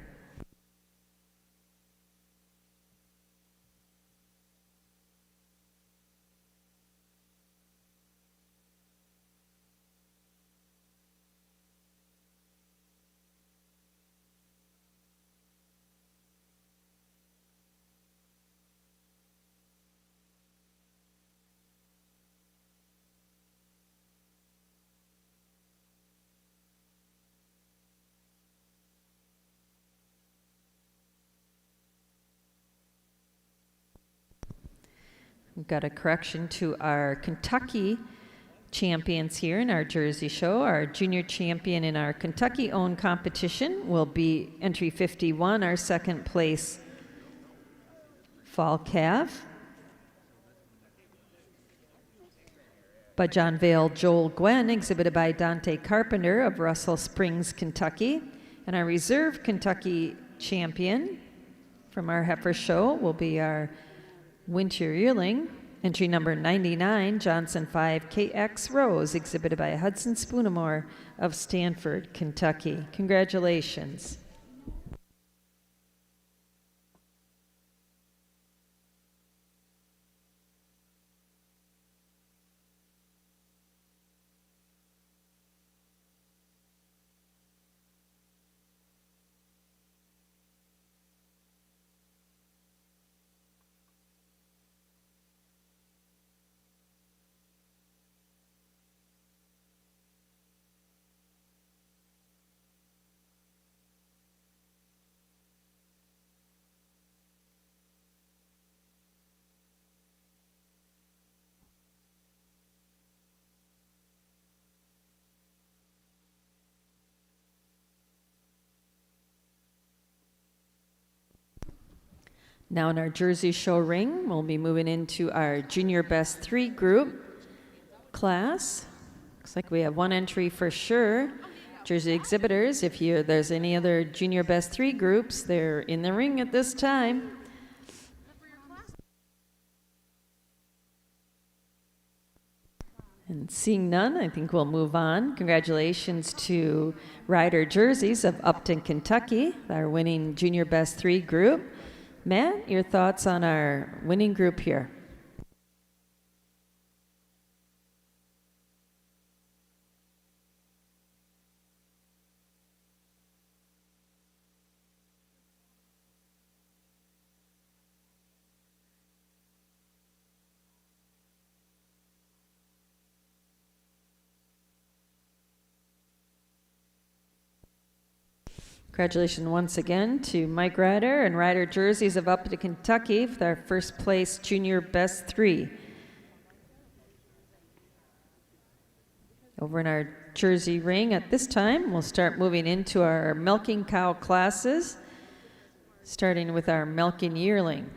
We've got a correction to our Kentucky champions here in our Jersey show. Our junior champion in our Kentucky-owned competition will be entry 51, our second place fall calf. By John Vale Joel Gwen, exhibited by Dante Carpenter of Russell Springs, Kentucky. And our reserve Kentucky champion from our heifer show will be our winter yearling, Entry number 99, Johnson 5 KX Rose, exhibited by Hudson Spoonamore of Stanford, Kentucky. Congratulations. Now in our Jersey Show ring, we'll be moving into our Junior Best 3 group class. Looks like we have one entry for sure. Jersey exhibitors, if there's any other Junior Best 3 groups, they're in the ring at this time. And seeing none, I think we'll move on. Congratulations to Rider Jerseys of Upton, Kentucky, our winning Junior Best 3 group. Matt, your thoughts on our winning group here? Congratulations once again to Mike Ryder and Ryder Jerseys of Upton, Kentucky for their first place Junior Best 3. Over in our Jersey ring at this time, we'll start moving into our milking cow classes, starting with our milking yearling.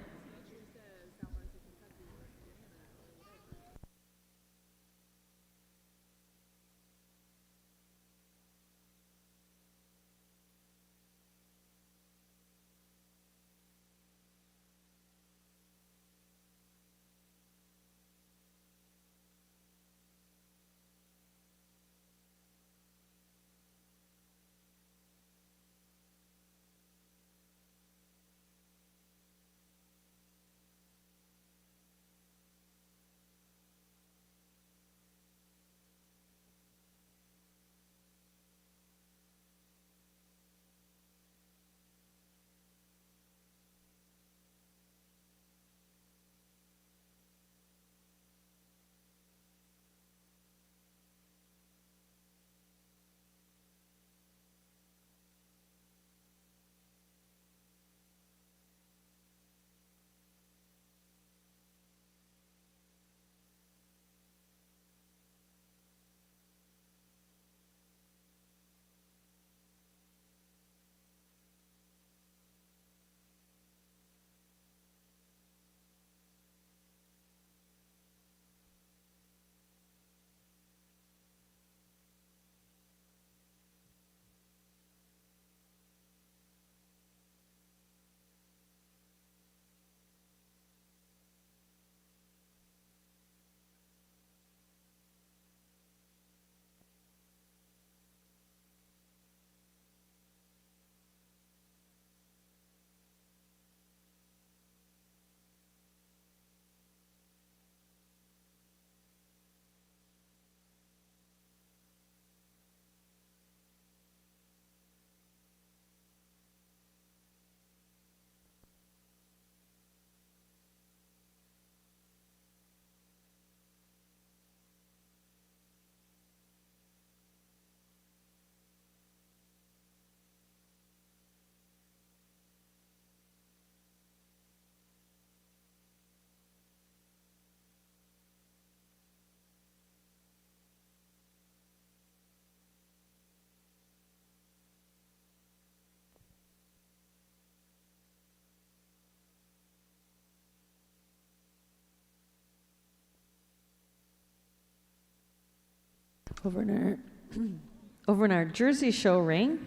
Over in our Jersey Show ring,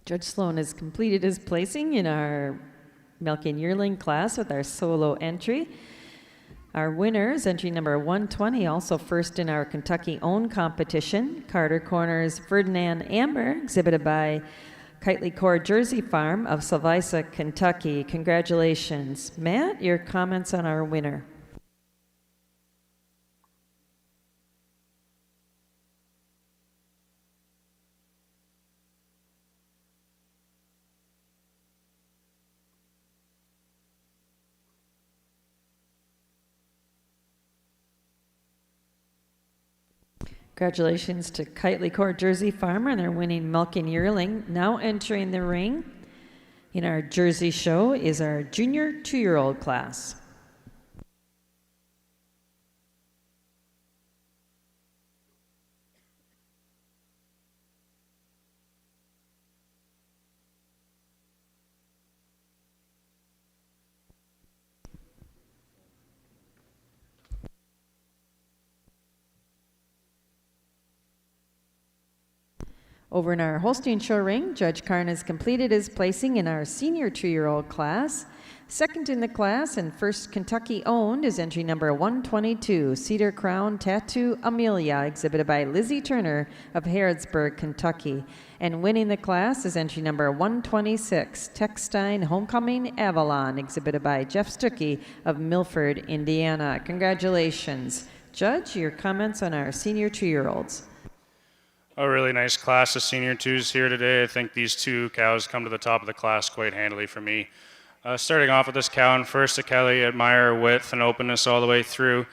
Judge Sloan has completed his placing in our milking yearling class with our solo entry. Our winners, entry number 120, also first in our Kentucky Own competition, Carter Corners Ferdinand Amber, exhibited by Kitely Core Jersey Farm of Salvisa, Kentucky. Congratulations. Matt, your comments on our winner. Congratulations to Kitely Core Jersey Farmer and their winning milking yearling. Now entering the ring in our Jersey show is our junior 2-year-old class. Over in our Holstein show ring, Judge Karn has completed his placing in our senior 2-year-old class. Second in the class and first Kentucky owned is entry number 122, Cedar Crown Tattoo Amelia, exhibited by Lizzie Turner of Harrodsburg, Kentucky. And winning the class is entry number 126, Techstein Homecoming Avalon, exhibited by Jeff Stuckey of Milford, Indiana. Congratulations. Judge, your comments on our senior 2-year-olds. A really nice class of senior 2s here today. I think these 2 cows come to the top of the class quite handily for me. Starting off with this cow in first, Kelly, admire her width and openness all the way through.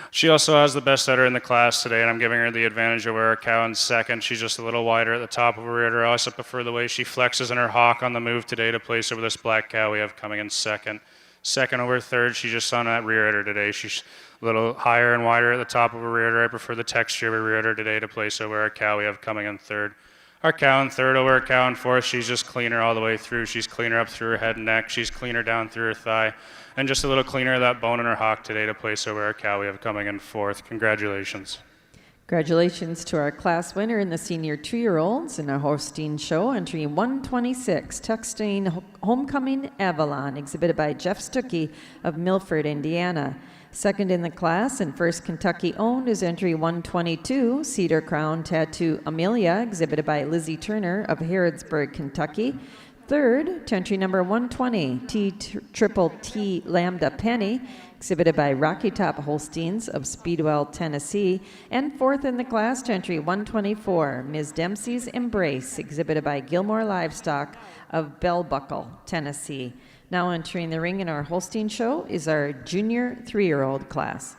She also has the best udder in the class today, and I'm giving her the advantage over our cow in second. She's just a little wider at the top of her rear udder. I also prefer the way she flexes in her hock on the move today to place over this black cow we have coming in second. Second over third, she's just on that rear udder today. She's a little higher and wider at the top of her rear udder. I prefer the texture of her rear udder today to place over our cow we have coming in third. Our cow in third over our cow in fourth, she's just cleaner all the way through. She's cleaner up through her head and neck. She's cleaner down through her thigh. And just a little cleaner of that bone in her hock today to place over our cow we have coming in fourth. Congratulations. Congratulations to our class winner in the senior 2-year-olds in our Holstein show, entry 126, Techstein Homecoming Avalon, exhibited by Jeff Stuckey of Milford, Indiana. Second in the class and first Kentucky owned is entry 122, Cedar Crown Tattoo Amelia, exhibited by Lizzie Turner of Harrodsburg, Kentucky. Third, to entry number 120, Triple T Lambda Penny, exhibited by Rocky Top Holsteins of Speedwell, Tennessee. And fourth in the class, to entry 124, Ms. Dempsey's Embrace, exhibited by Gilmore Livestock of Bell Buckle, Tennessee. Now entering the ring in our Holstein show is our junior 3-year-old class.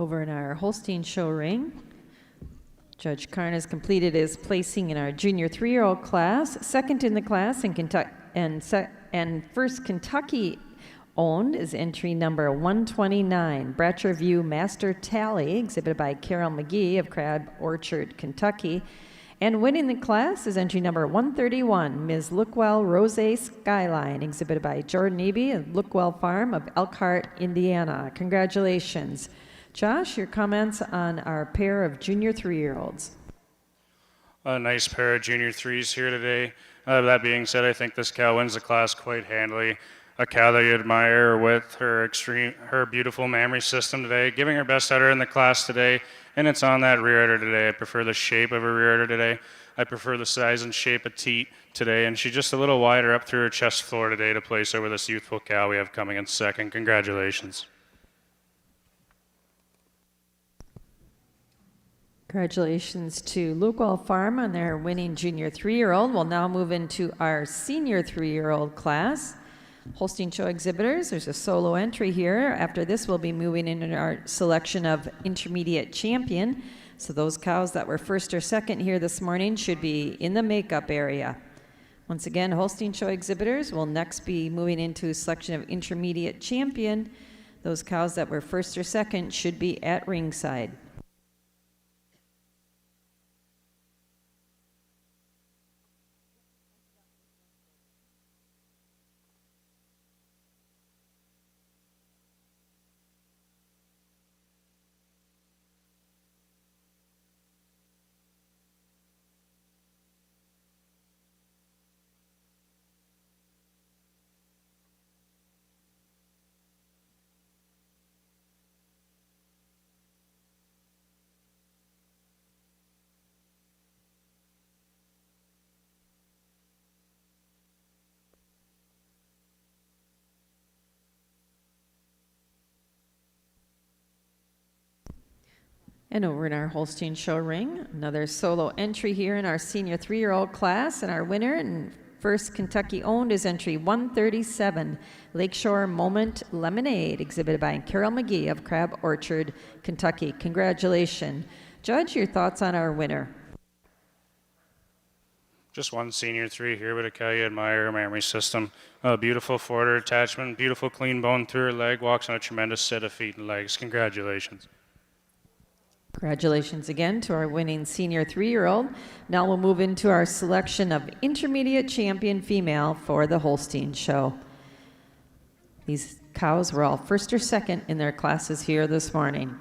Over in our Holstein show ring, Judge Karn has completed his placing in our junior 3-year-old class, second in the class in Kentucky, and first Kentucky owned is entry number 129, Bratcher View Master Tally, exhibited by Carol McGee of Crab Orchard, Kentucky. And winning the class is entry number 131, Ms. Lookwell Rose Skyline, exhibited by Jordan Eby of Lookwell Farm of Elkhart, Indiana. Congratulations. Josh, your comments on our pair of junior 3-year-olds. A nice pair of junior 3s here today. That being said, I think this cow wins the class quite handily. A cow that you admire with her beautiful mammary system today, giving her best udder in the class today, and it's on that rear udder today. I prefer the shape of her rear udder today. I prefer the size and shape of teat today, and she's just a little wider up through her chest floor today to place over this youthful cow we have coming in second. Congratulations. Congratulations to Lookwell Farm on their winning junior 3-year-old. We'll now move into our senior 3-year-old class. Holstein Show exhibitors, there's a solo entry here. After this, we'll be moving into our selection of intermediate champion. So those cows that were first or second here this morning should be in the makeup area. Once again, Holstein Show exhibitors will next be moving into selection of intermediate champion. Those cows that were first or second should be at ringside. And over in our Holstein show ring, another solo entry here in our senior 3-year-old class. And our winner and first Kentucky owned is entry 137, Lakeshore Moment Lemonade, exhibited by Carol McGee of Crab Orchard, Kentucky. Congratulations. Judge, your thoughts on our winner? Just one senior 3 here, but a cow you admire her mammary system. A beautiful forward attachment, beautiful clean bone through her leg, walks on a tremendous set of feet and legs. Congratulations. Congratulations again to our winning senior 3-year-old. Now we'll move into our selection of intermediate champion female for the Holstein show. These cows were all first or second in their classes here this morning.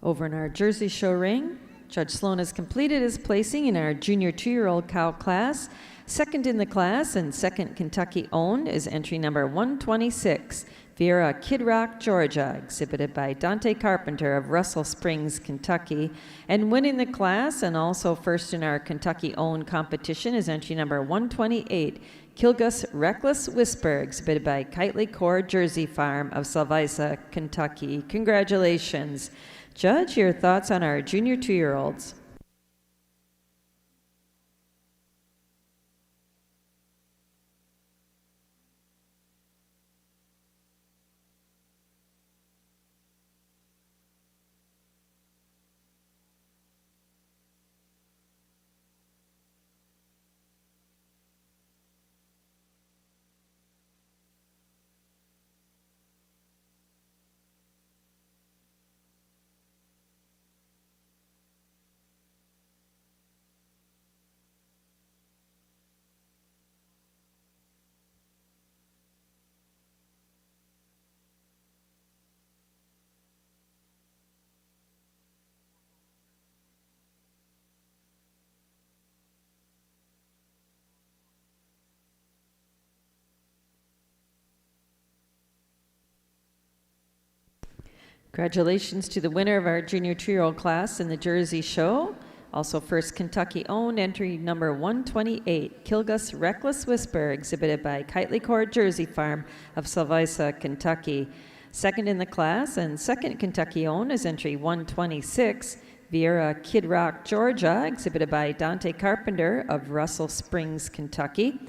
Over in our Jersey Show ring, Judge Sloan has completed his placing in our junior 2-year-old cow class. Second in the class and second Kentucky owned is entry number 126, Vieira Kid Rock, Georgia, exhibited by Dante Carpenter of Russell Springs, Kentucky. And winning the class and also first in our Kentucky owned competition is entry number 128, Kilgus Reckless Whisper, exhibited by Kitely Core Jersey Farm of Salvisa, Kentucky. Congratulations. Judge, your thoughts on our junior 2-year-olds? Congratulations to the winner of our junior 2-year-old class in the Jersey Show. Also first Kentucky owned, entry number 128, Kilgus Reckless Whisper, exhibited by Kitely Core Jersey Farm of Salvisa, Kentucky. Second in the class and second Kentucky owned is entry 126, Vieira Kid Rock, Georgia, exhibited by Dante Carpenter of Russell Springs, Kentucky.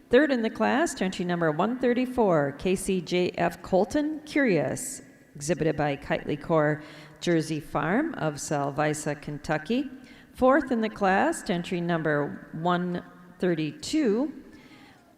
Third in the class, entry number 134, KCJF Colton Curious, exhibited by Kitely Core Jersey Farm of Salvisa, Kentucky. Fourth in the class, entry number 132,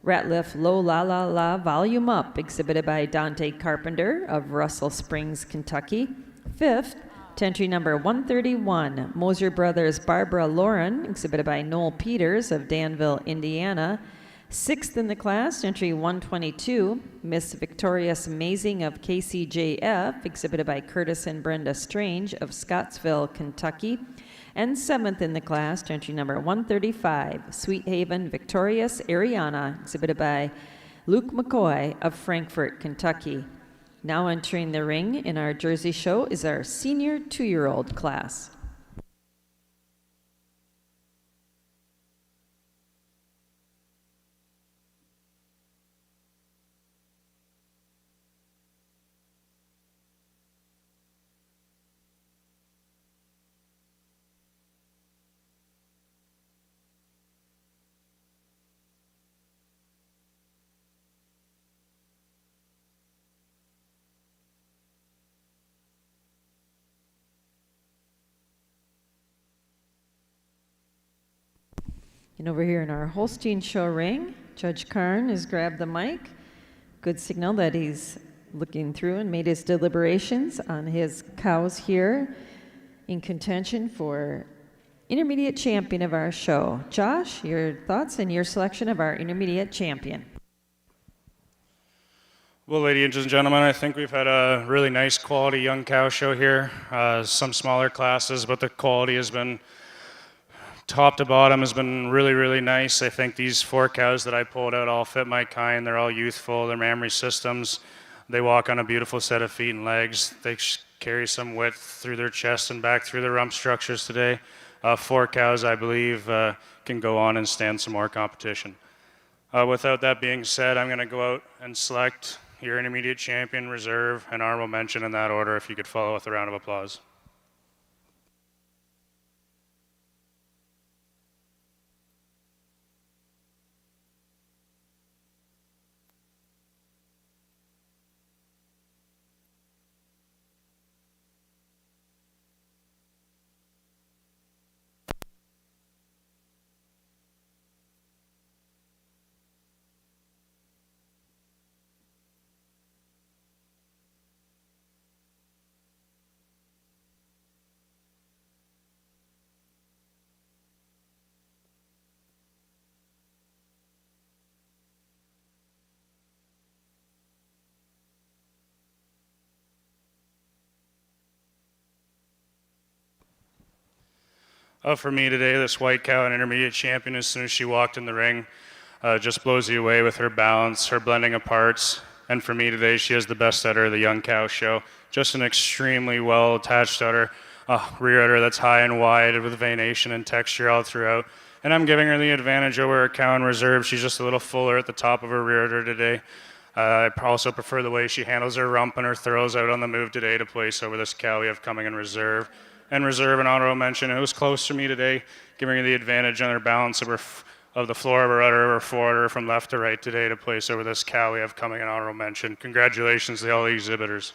Ratliff Lo La La La Volume Up, exhibited by Dante Carpenter of Russell Springs, Kentucky. Fifth, entry number 131, Moser Brothers Barbara Lauren, exhibited by Noel Peters of Danville, Indiana. Sixth in the class, entry 122, Miss Victorious Amazing of KCJF, exhibited by Curtis and Brenda Strange of Scottsville, Kentucky. And seventh in the class, entry number 135, Sweet Haven Victorious Ariana, exhibited by Luke McCoy of Frankfort, Kentucky. Now entering the ring in our Jersey Show is our senior 2-year-old class. And over here in our Holstein show ring, Judge Karn has grabbed the mic. Good signal that he's looking through and made his deliberations on his cows here in contention for intermediate champion of our show. Josh, your thoughts and your selection of our intermediate champion. Well, ladies and gentlemen, I think we've had a really nice quality young cow show here. Some smaller classes, but the quality has been top to bottom has been really, really nice. I think these 4 cows that I pulled out all fit my kind. They're all youthful. They're mammary systems. They walk on a beautiful set of feet and legs. They carry some width through their chest and back through their rump structures today. 4 cows, I believe, can go on and stand some more competition. Without that being said, I'm going to go out and select your intermediate champion, reserve, and honorable mention in that order, if you could follow with a round of applause. For me today, this white cow, an intermediate champion, as soon as she walked in the ring, just blows you away with her balance, her blending of parts. And for me today, she has the best udder of the young cow show. Just an extremely well-attached udder, rear udder that's high and wide with venation and texture all throughout. And I'm giving her the advantage over a cow in reserve. She's just a little fuller at the top of her rear udder today. I also prefer the way she handles her rump and her throws out on the move today to place over this cow we have coming in reserve. And reserve, an honorable mention, it was close to me today, giving her the advantage on her balance of the floor of her udder, her forudder from left to right today to place over this cow we have coming in honorable mention. Congratulations to all the exhibitors.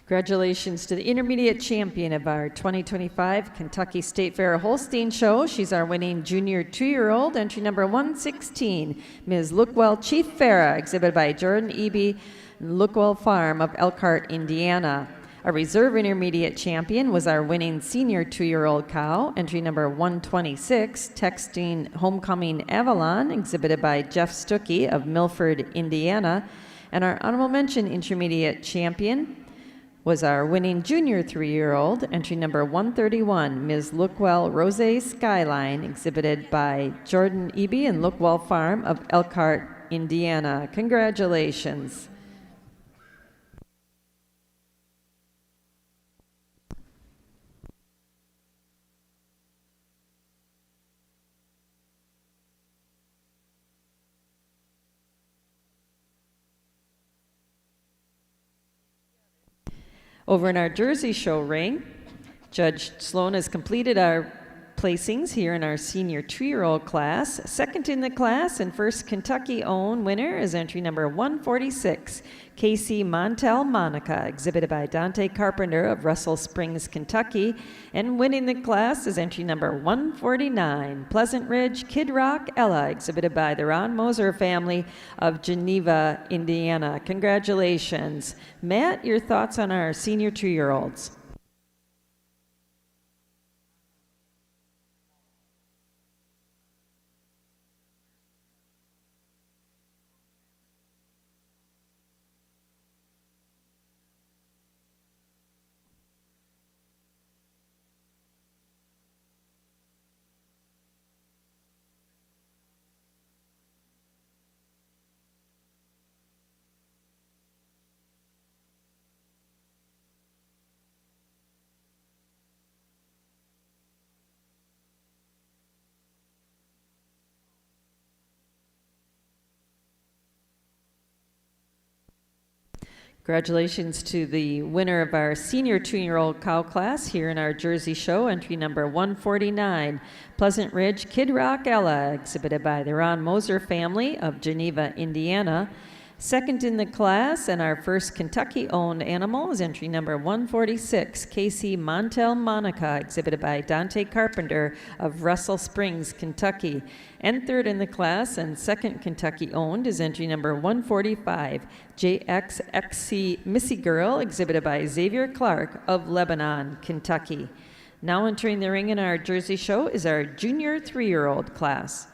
Congratulations to the intermediate champion of our 2025 Kentucky State Fair Holstein show. She's our winning junior 2-year-old, entry number 116, Ms. Lookwell Chief Farah, exhibited by Jordan Eby, Lookwell Farm of Elkhart, Indiana. Our reserve intermediate champion was our winning senior 2-year-old cow, entry number 126, Texting Homecoming Avalon, exhibited by Jeff Stuckey of Milford, Indiana. And our honorable mention intermediate champion was our winning junior 3-year-old, entry number 131, Ms. Lookwell Rose Skyline, exhibited by Jordan Eby and Lookwell Farm of Elkhart, Indiana. Congratulations. Over in our Jersey show ring, Judge Sloan has completed our placings here in our senior 2-year-old class. Second in the class and first Kentucky-owned winner is entry number 146, Casey Montel Monica, exhibited by Dante Carpenter of Russell Springs, Kentucky. And winning the class is entry number 149, Pleasant Ridge Kid Rock Ella, exhibited by the Ron Moser family of Geneva, Indiana. Congratulations. Matt, your thoughts on our senior 2-year-olds? Congratulations to the winner of our senior 2-year-old cow class here in our Jersey show, entry number 149, Pleasant Ridge Kid Rock Ella, exhibited by the Ron Moser family of Geneva, Indiana. Second in the class and our first Kentucky-owned animal is entry number 146, Casey Montel Monica, exhibited by Dante Carpenter of Russell Springs, Kentucky. And third in the class and second Kentucky-owned is entry number 145, JXXC Missy Girl, exhibited by Xavier Clark of Lebanon, Kentucky. Now entering the ring in our Jersey show is our junior 3-year-old class.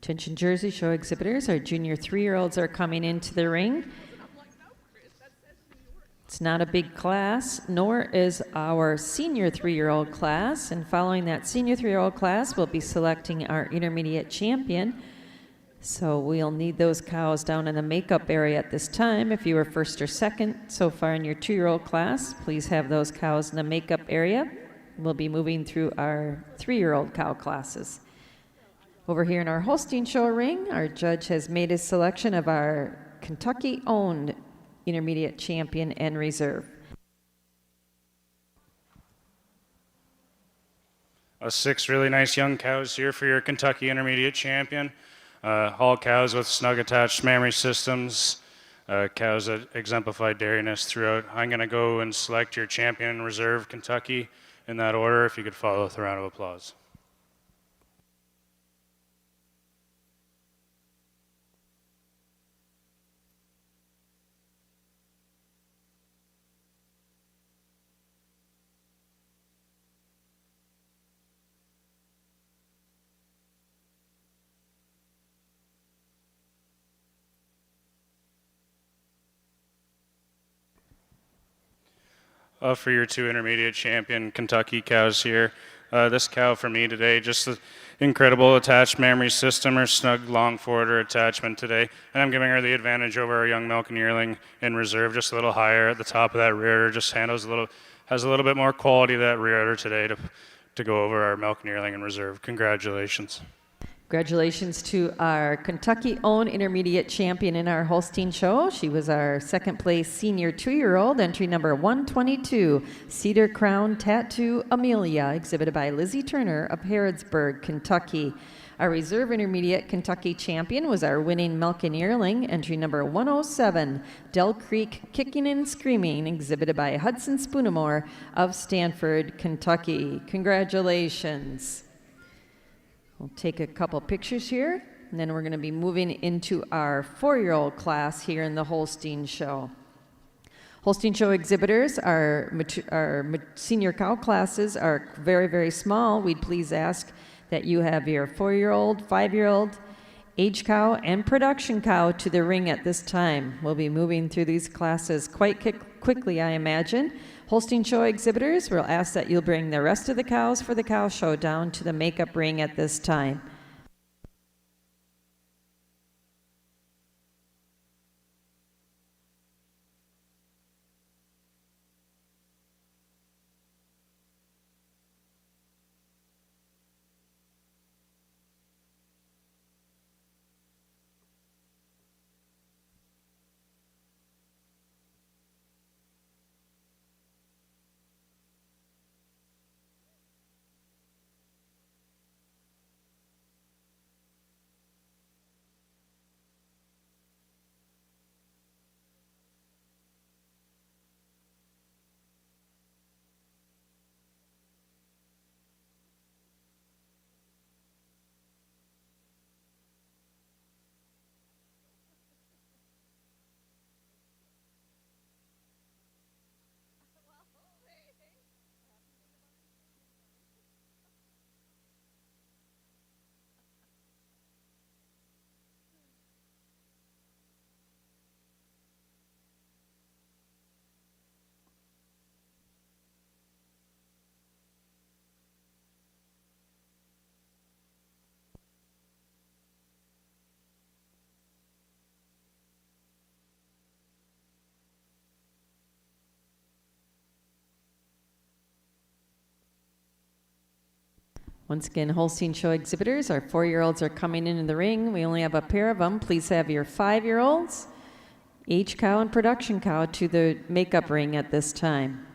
Attention Jersey show exhibitors, our junior 3-year-olds are coming into the ring. It's not a big class, nor is our senior 3-year-old class. And following that senior 3-year-old class, we'll be selecting our intermediate champion. So we'll need those cows down in the makeup area at this time. If you were first or second so far in your 2-year-old class, please have those cows in the makeup area. We'll be moving through our 3-year-old cow classes. Over here in our Holstein show ring, our judge has made his selection of our Kentucky-owned intermediate champion and reserve. 6 really nice young cows here for your Kentucky Intermediate Champion. All cows with snug attached mammary systems, cows that exemplify dairiness throughout. I'm going to go and select your champion and reserve Kentucky in that order, if you could follow with a round of applause. For your 2 intermediate champion Kentucky cows here. This cow for me today, just the incredible attached mammary system or snug long forwarder attachment today. And I'm giving her the advantage over our young milk and yearling in reserve, just a little higher at the top of that rear udder, just has a little bit more quality, that rear udder today to go over our milk and yearling in reserve. Congratulations. Congratulations to our Kentucky-owned intermediate champion in our Holstein show. She was our second-place senior 2-year-old, entry number 122, Cedar Crown Tattoo Amelia, exhibited by Lizzie Turner of Harrodsburg, Kentucky. Our reserve intermediate Kentucky champion was our winning milk and yearling, entry number 107, Dell Creek Kicking and Screaming, exhibited by Hudson Spoonamore of Stanford, Kentucky. Congratulations. We'll take a couple pictures here, and then we're going to be moving into our 4-year-old class here in the Holstein show. Holstein show exhibitors, our senior cow classes are very, very small. We'd please ask that you have your 4-year-old, 5-year-old, age cow, and production cow to the ring at this time. We'll be moving through these classes quite quickly, I imagine. Holstein show exhibitors will ask that you'll bring the rest of the cows for the cow show down to the makeup ring at this time. Once again, Holstein show exhibitors, our 4-year-olds are coming into the ring. We only have a pair of them. Please have your 5-year-olds, age cow and production cow to the makeup ring at this time.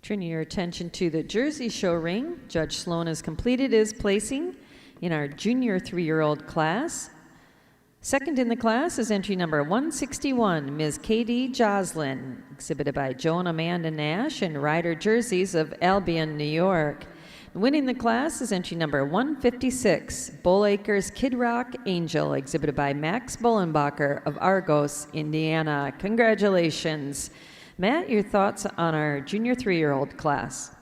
Turning your attention to the Jersey show ring, Judge Sloan has completed his placing in our junior 3-year-old class. Second in the class is entry number 161, Ms. Katie Joslin, exhibited by Joe and Amanda Nash in rider jerseys of Albion, New York. Winning the class is entry number 156, Bull Acres Kid Rock Angel, exhibited by Max Bullenbacher of Argos, Indiana. Congratulations. Matt, your thoughts on our junior 3-year-old class?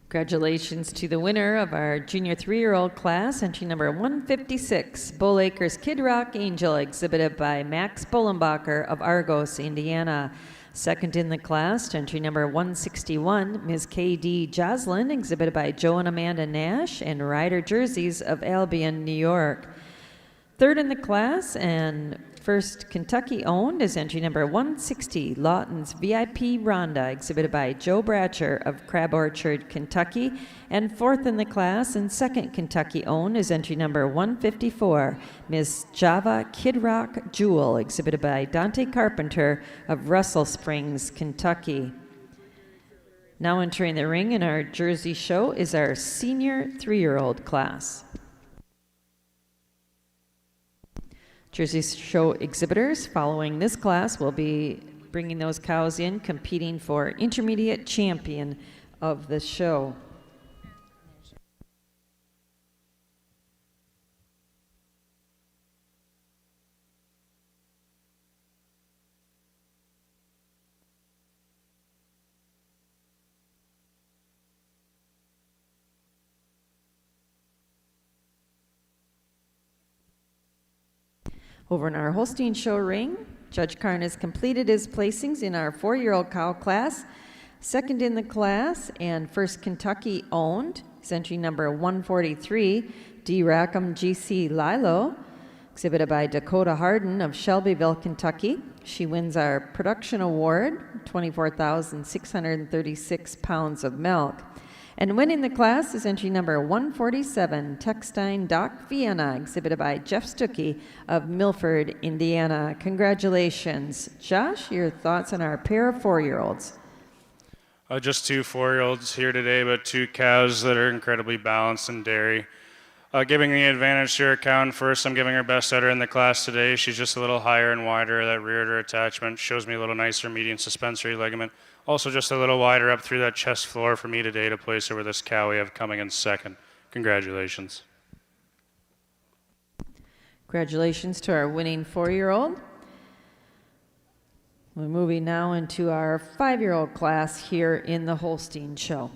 Congratulations to the winner of our junior 3-year-old class, entry number 156, Bull Acres Kid Rock Angel, exhibited by Max Bullenbacher of Argos, Indiana. Second in the class, entry number 161, Ms. K.D. Joslin, exhibited by Joe and Amanda Nash and rider jerseys of Albion, New York. Third in the class and first Kentucky owned is entry number 160, Lawton's VIP Ronda, exhibited by Joe Bratcher of Crab Orchard, Kentucky. And fourth in the class and second Kentucky owned is entry number 154, Miss Java Kid Rock Jewel, exhibited by Dante Carpenter of Russell Springs, Kentucky. Now entering the ring in our jersey show is our senior 3-year-old class. Jersey show exhibitors following this class will be bringing those cows in, competing for intermediate champion of the show. Over in our Holstein show ring, Judge Karn has completed his placings in our 4-year-old cow class. Second in the class and first Kentucky owned is entry number 143, D. Rackham GC Lilo, exhibited by Dakota Harden of Shelbyville, Kentucky. She wins our production award, 24,636 pounds of milk. And winning the class is entry number 147, Techstein Doc Vienna, exhibited by Jeff Stuckey of Milford, Indiana. Congratulations. Josh, your thoughts on our pair of 4-year-olds? Just 2 4-year-olds here today, but 2 cows that are incredibly balanced in dairy. Giving the advantage to her cow in first, I'm giving her best udder in the class today. She's just a little higher and wider. That rear udder attachment shows me a little nicer median suspensory ligament. Also just a little wider up through that chest floor for me today to place her with this cow we have coming in second. Congratulations. Congratulations to our winning 4-year-old. We're moving now into our 5-year-old class here in the Holstein show.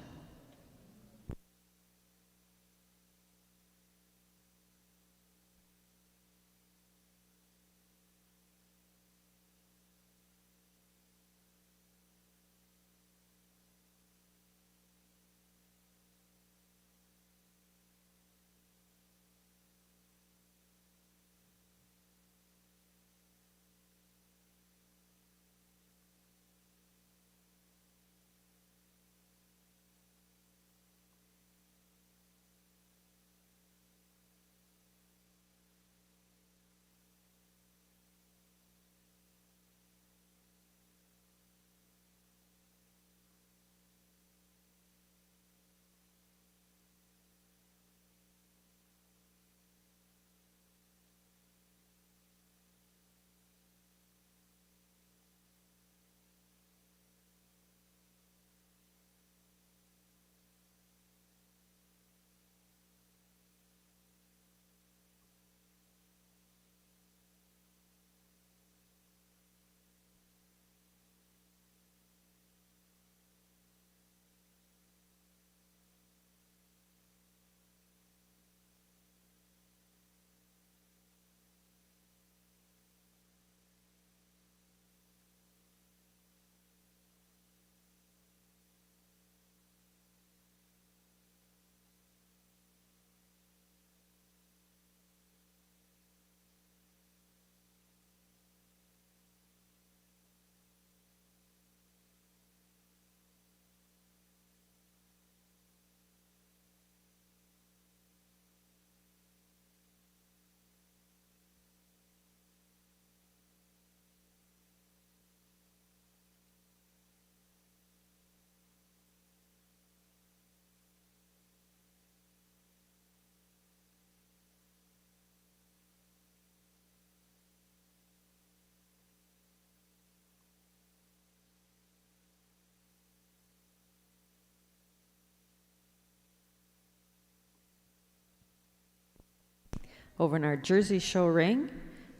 Over in our Jersey Show ring,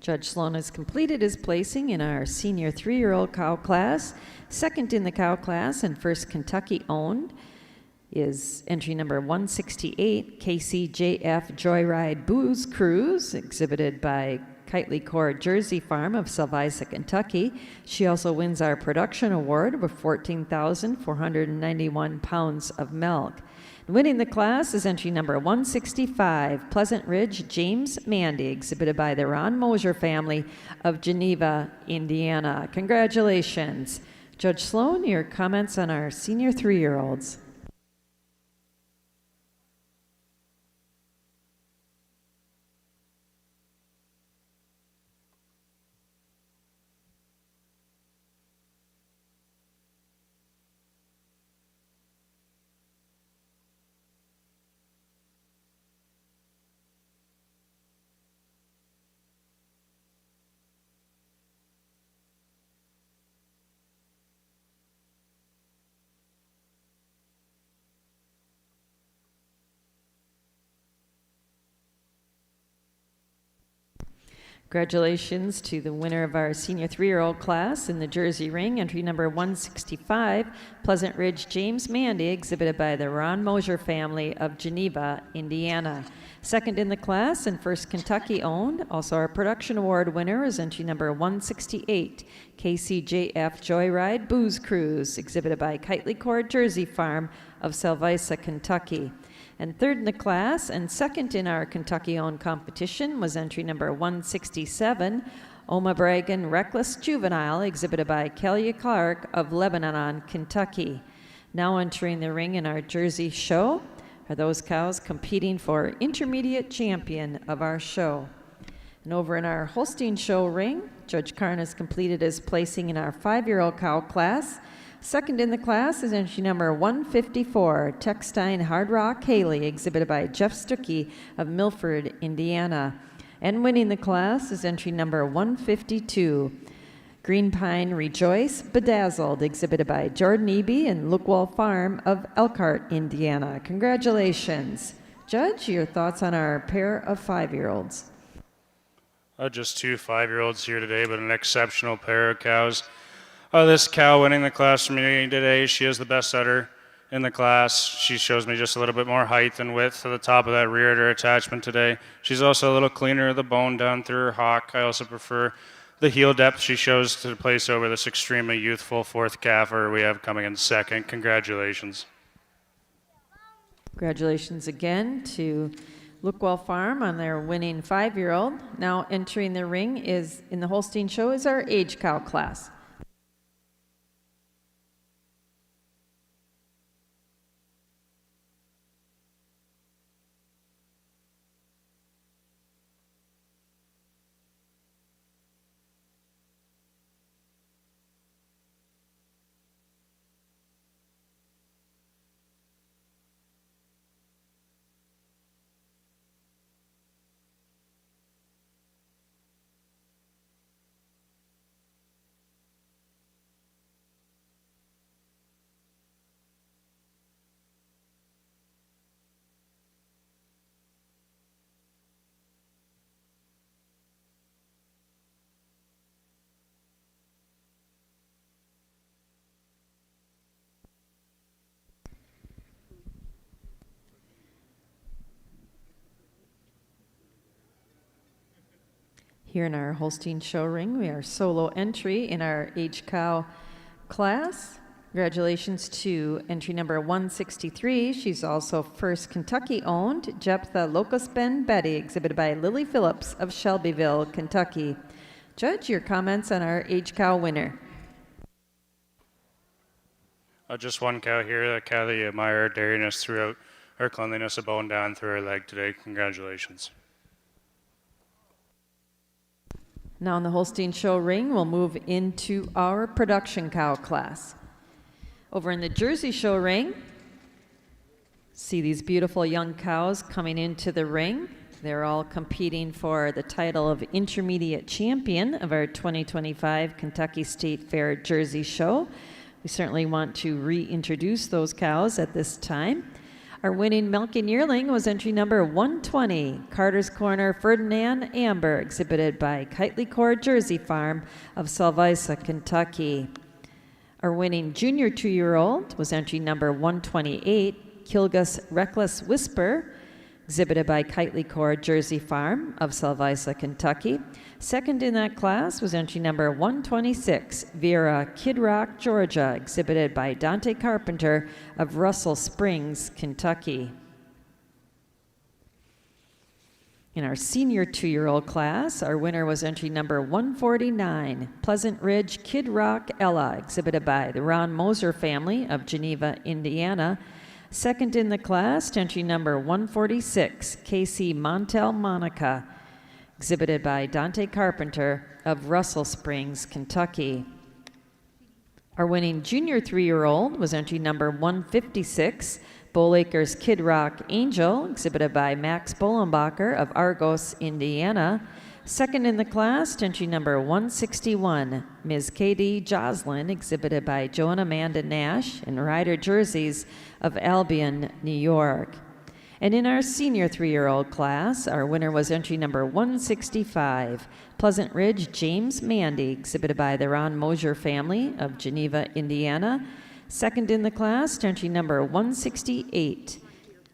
Judge Sloan has completed his placing in our senior 3-year-old cow class. Second in the cow class and first Kentucky owned is entry number 168, KCJF Joyride Booze Cruise, exhibited by Kitely Cord Jersey Farm of Salvisa, Kentucky. She also wins our production award with 14,491 pounds of milk. Winning the class is entry number 165, Pleasant Ridge James Mandy, exhibited by the Ron Mosier family of Geneva, Indiana. Congratulations. Judge Sloan, your comments on our senior 3-year-olds. Congratulations to the winner of our senior 3-year-old class in the Jersey ring, entry number 165, Pleasant Ridge James Mandy, exhibited by the Ron Mosier family of Geneva, Indiana. Second in the class and first Kentucky owned, also our production award winner, is entry number 168, KCJF Joyride Booze Cruise, exhibited by Kitely Cord Jersey Farm of Salvisa, Kentucky. And third in the class and second in our Kentucky-owned competition was entry number 167, Oma Bragan Reckless Juvenile, exhibited by Kelly Clark of Lebanon, Kentucky. Now entering the ring in our Jersey show are those cows competing for intermediate champion of our show. And over in our Holstein show ring, Judge Karn has completed his placing in our 5-year-old cow class. Second in the class is entry number 154, Techstein Hard Rock Haley, exhibited by Jeff Stuckey of Milford, Indiana. And winning the class is entry number 152, Green Pine Rejoice Bedazzled, exhibited by Jordan Eby and Lookwall Farm of Elkhart, Indiana. Congratulations. Judge, your thoughts on our pair of 5-year-olds? Just 2 5-year-olds here today, but an exceptional pair of cows. This cow winning the class for me today, she is the best udder in the class. She shows me just a little bit more height and width to the top of that rear udder attachment today. She's also a little cleaner of the bone down through her hock. I also prefer the heel depth she shows to place over this extremely youthful 4th calfer we have coming in second. Congratulations. Congratulations again to Lookwell Farm on their winning 5-year-old. Now entering the ring is in the Holstein show is our age cow class. Here in our Holstein show ring, we are solo entry in our age cow class. Congratulations to entry number 163. She's also first Kentucky owned, Jephthah Locust Ben Betty, exhibited by Lily Phillips of Shelbyville, Kentucky. Judge, your comments on our age cow winner. Just one cow here, the cow that you admire her dairiness throughout her cleanliness of bone down through her leg today. Congratulations. Now in the Holstein show ring, we'll move into our production cow class. Over in the Jersey show ring, see these beautiful young cows coming into the ring. They're all competing for the title of intermediate champion of our 2025 Kentucky State Fair Jersey show. We certainly want to reintroduce those cows at this time. Our winning milking yearling was entry number 120, Carter's Corner Ferdinand Amber, exhibited by Kitely Core Jersey Farm of Salvisa, Kentucky. Our winning junior 2-year-old was entry number 128, Kilgus Reckless Whisper, exhibited by Kitely Core Jersey Farm of Salvisa, Kentucky. Second in that class was entry number 126, Vera Kid Rock, Georgia, exhibited by Dante Carpenter of Russell Springs, Kentucky. In our senior 2-year-old class, our winner was entry number 149, Pleasant Ridge Kid Rock Ella, exhibited by the Ron Moser family of Geneva, Indiana. Second in the class, entry number 146, Casey Montel Monica, exhibited by Dante Carpenter of Russell Springs, Kentucky. Our winning junior 3-year-old was entry number 156, Bull Acres Kid Rock Angel, exhibited by Max Bollenbacher of Argos, Indiana. Second in the class, entry number 161, Ms. K.D. Joslin, exhibited by Joe and Amanda Nash in Rider Jerseys of Albion, New York. And in our senior 3-year-old class, our winner was entry number 165, Pleasant Ridge James Mandy, exhibited by the Ron Mosier family of Geneva, Indiana. Second in the class, entry number 168,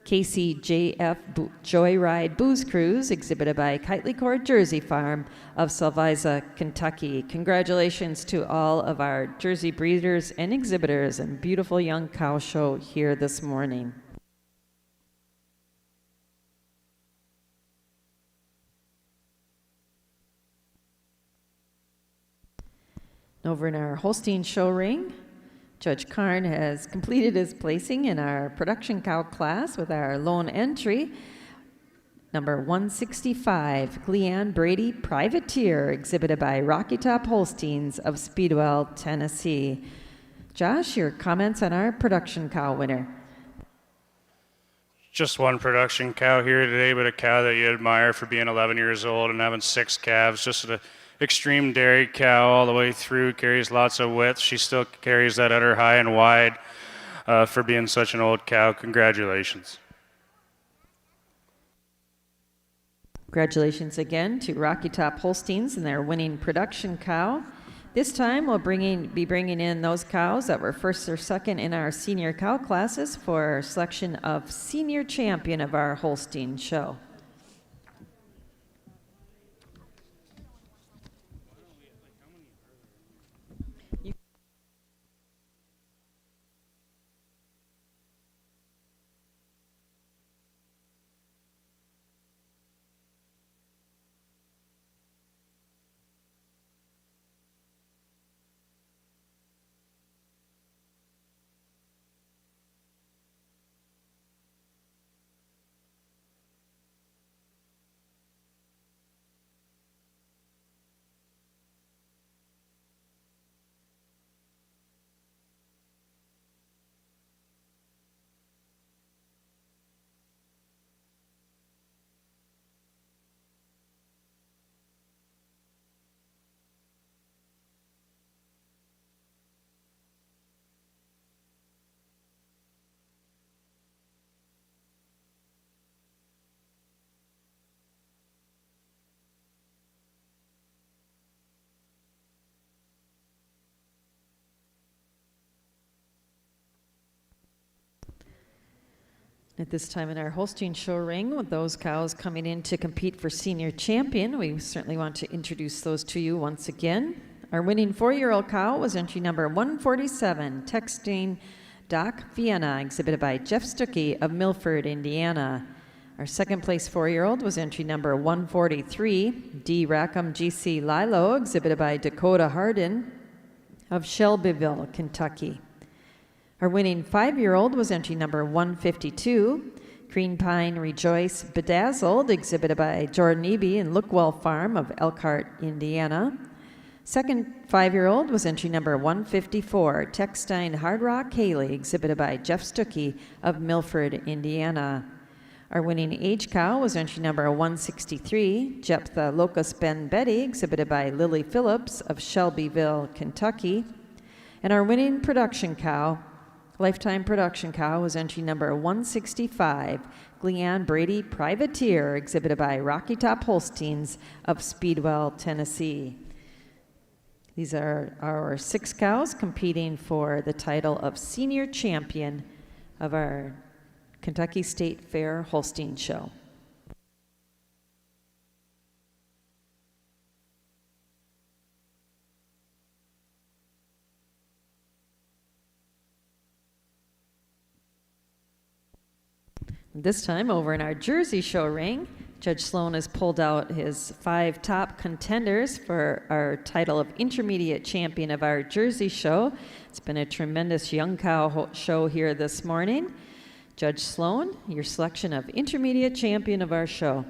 Casey J.F. Joyride Booze Cruise, exhibited by Kitely Core Jersey Farm of Salvisa, Kentucky. Congratulations to all of our Jersey breeders and exhibitors and beautiful young cow show here this morning. Over in our Holstein show ring, Judge Karn has completed his placing in our production cow class with our lone entry, number 165, Cleanne Brady Privateer, exhibited by Rocky Top Holsteins of Speedwell, Tennessee. Josh, your comments on our production cow winner. Just one production cow here today, but a cow that you admire for being 11 years old and having 6 calves. Just an extreme dairy cow all the way through, carries lots of width. She still carries that udder high and wide for being such an old cow. Congratulations. Congratulations again to Rocky Top Holsteins and their winning production cow. This time we'll be bringing in those cows that were first or second in our senior cow classes for selection of senior champion of our Holstein show. At this time in our Holstein show ring, with those cows coming in to compete for senior champion, we certainly want to introduce those to you once again. Our winning 4-year-old cow was entry number 147, Texting Doc Vienna, exhibited by Jeff Stuckey of Milford, Indiana. Our second place 4-year-old was entry number 143, D. Rackham GC Lilo, exhibited by Dakota Hardin of Shelbyville, Kentucky. Our winning 5-year-old was entry number 152, Green Pine Rejoice Bedazzled, exhibited by Jordan Eby and Lookwell Farm of Elkhart, Indiana. Second 5-year-old was entry number 154, Techstein Hard Rock Haley, exhibited by Jeff Stuckey of Milford, Indiana. Our winning age cow was entry number 163, Jephthah Locust Ben Betty, exhibited by Lily Phillips of Shelbyville, Kentucky. And our winning production cow Lifetime production cow was entry number 165, Gleanne Brady Privateer, exhibited by Rocky Top Holsteins of Speedwell, Tennessee. These are our 6 cows competing for the title of senior champion of our Kentucky State Fair Holstein Show. This time over in our Jersey show ring, Judge Sloan has pulled out his 5 top contenders for our title of intermediate champion of our Jersey show. It's been a tremendous young cow show here this morning. Judge Sloan, your selection of intermediate champion of our show.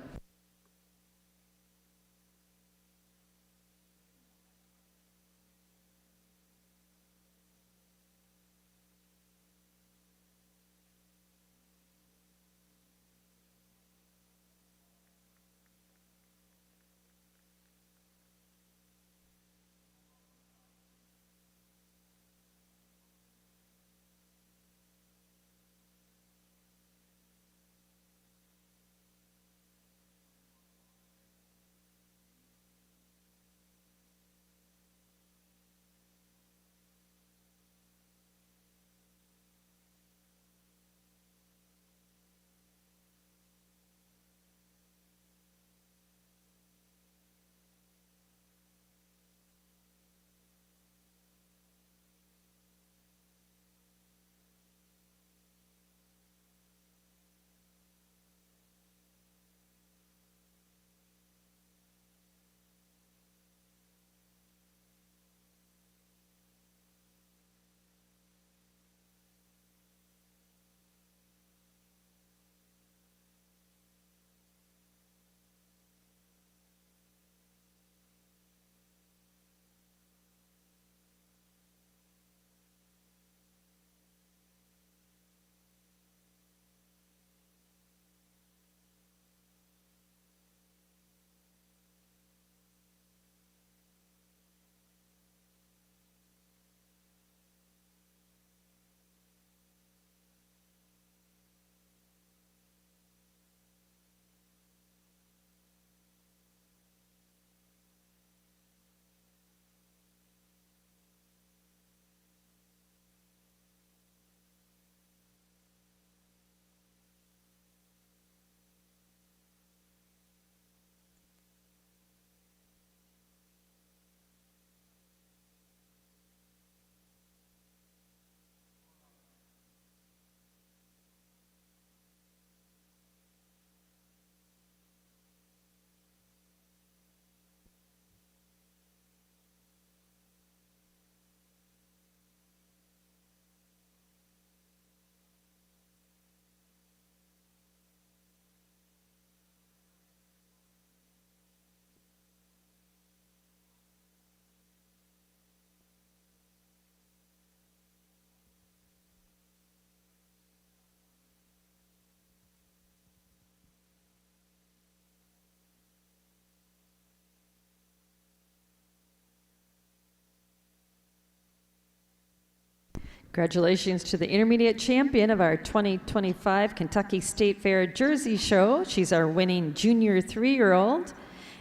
Congratulations to the intermediate champion of our 2025 Kentucky State Fair Jersey show. She's our winning junior 3-year-old.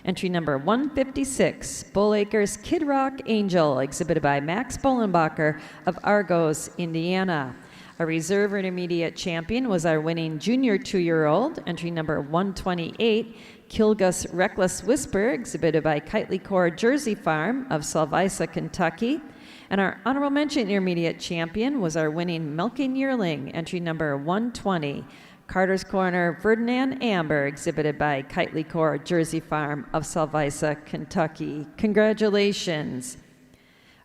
Entry number 156, Bull Acres Kid Rock Angel, exhibited by Max Bollenbacher of Argos, Indiana. Our reserve intermediate champion was our winning junior 2-year-old. Entry number 128, Kilgus Reckless Whisper, exhibited by Kitely Core Jersey Farm of Salvisa, Kentucky. And our honorable mention intermediate champion was our winning milking yearling, entry number 120, Carter's Corner Ferdinand Amber, exhibited by Kitely Core Jersey Farm of Salvisa, Kentucky. Congratulations.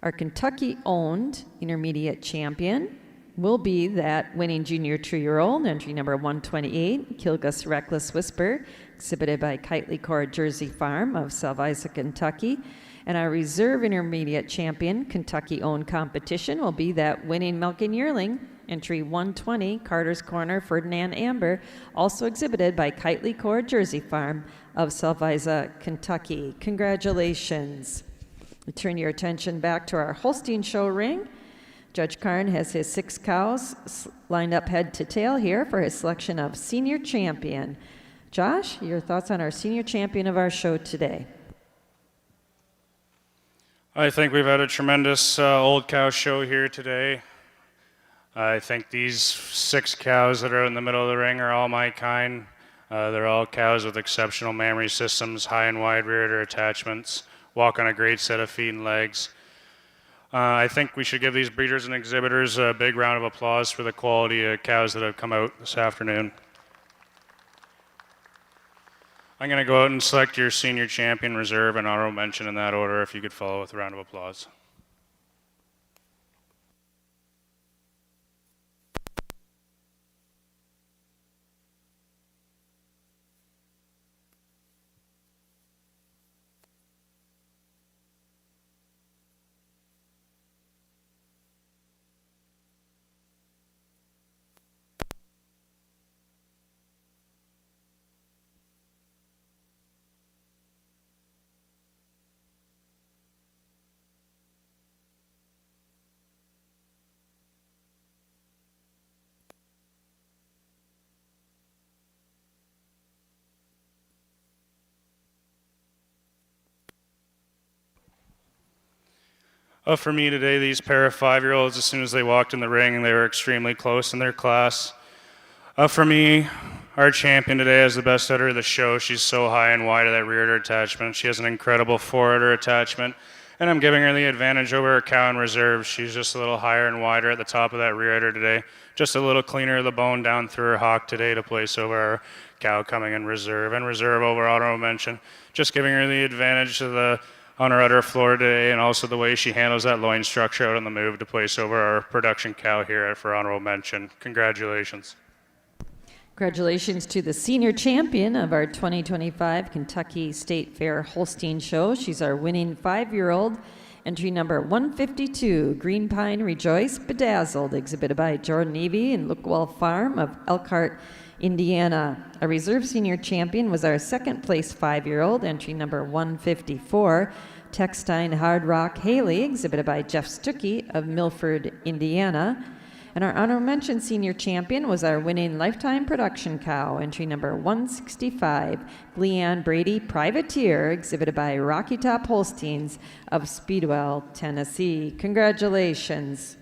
Our Kentucky-owned intermediate champion will be that winning junior 2-year-old, entry number 128, Kilgus Reckless Whisper, exhibited by Kitely Core Jersey Farm of Salvisa, Kentucky. And our reserve intermediate champion, Kentucky-owned competition, will be that winning milking yearling, entry 120, Carter's Corner Ferdinand Amber, also exhibited by Kitely Core Jersey Farm of Salvisa, Kentucky. Congratulations. We turn your attention back to our Holstein show ring. Judge Karn has his 6 cows lined up head to tail here for his selection of senior champion. Josh, your thoughts on our senior champion of our show today? I think we've had a tremendous old cow show here today. I think these 6 cows that are in the middle of the ring are all my kind. They're all cows with exceptional mammary systems, high and wide rear udder attachments, walk on a great set of feet and legs. I think we should give these breeders and exhibitors a big round of applause for the quality of cows that have come out this afternoon. I'm going to go out and select your senior champion, reserve, and honorable mention in that order, if you could follow with a round of applause. For me today, these pair of 5-year-olds, as soon as they walked in the ring, they were extremely close in their class. For me, our champion today has the best udder of the show. She's so high and wide of that rear udder attachment. She has an incredible fore udder attachment, and I'm giving her the advantage over her cow in reserve. She's just a little higher and wider at the top of that rear udder today. Just a little cleaner of the bone down through her hock today to place over our cow coming in reserve, and reserve over honorable mention. Just giving her the advantage of on her udder floor today, and also the way she handles that loin structure out on the move to place over our production cow here for honorable mention. Congratulations. Congratulations to the senior champion of our 2025 Kentucky State Fair Holstein show. She's our winning 5-year-old, entry number 152, Green Pine Rejoice Bedazzled, exhibited by Jordan Evie and Lookwell Farm of Elkhart, Indiana. A reserve senior champion was our second place 5-year-old, entry number 154, Textine Hard Rock Haley, exhibited by Jeff Stuckey of Milford, Indiana. And our honor mention senior champion was our winning lifetime production cow, entry number 165, Leanne Brady Privateer, exhibited by Rocky Top Holsteins of Speedwell, Tennessee. Congratulations.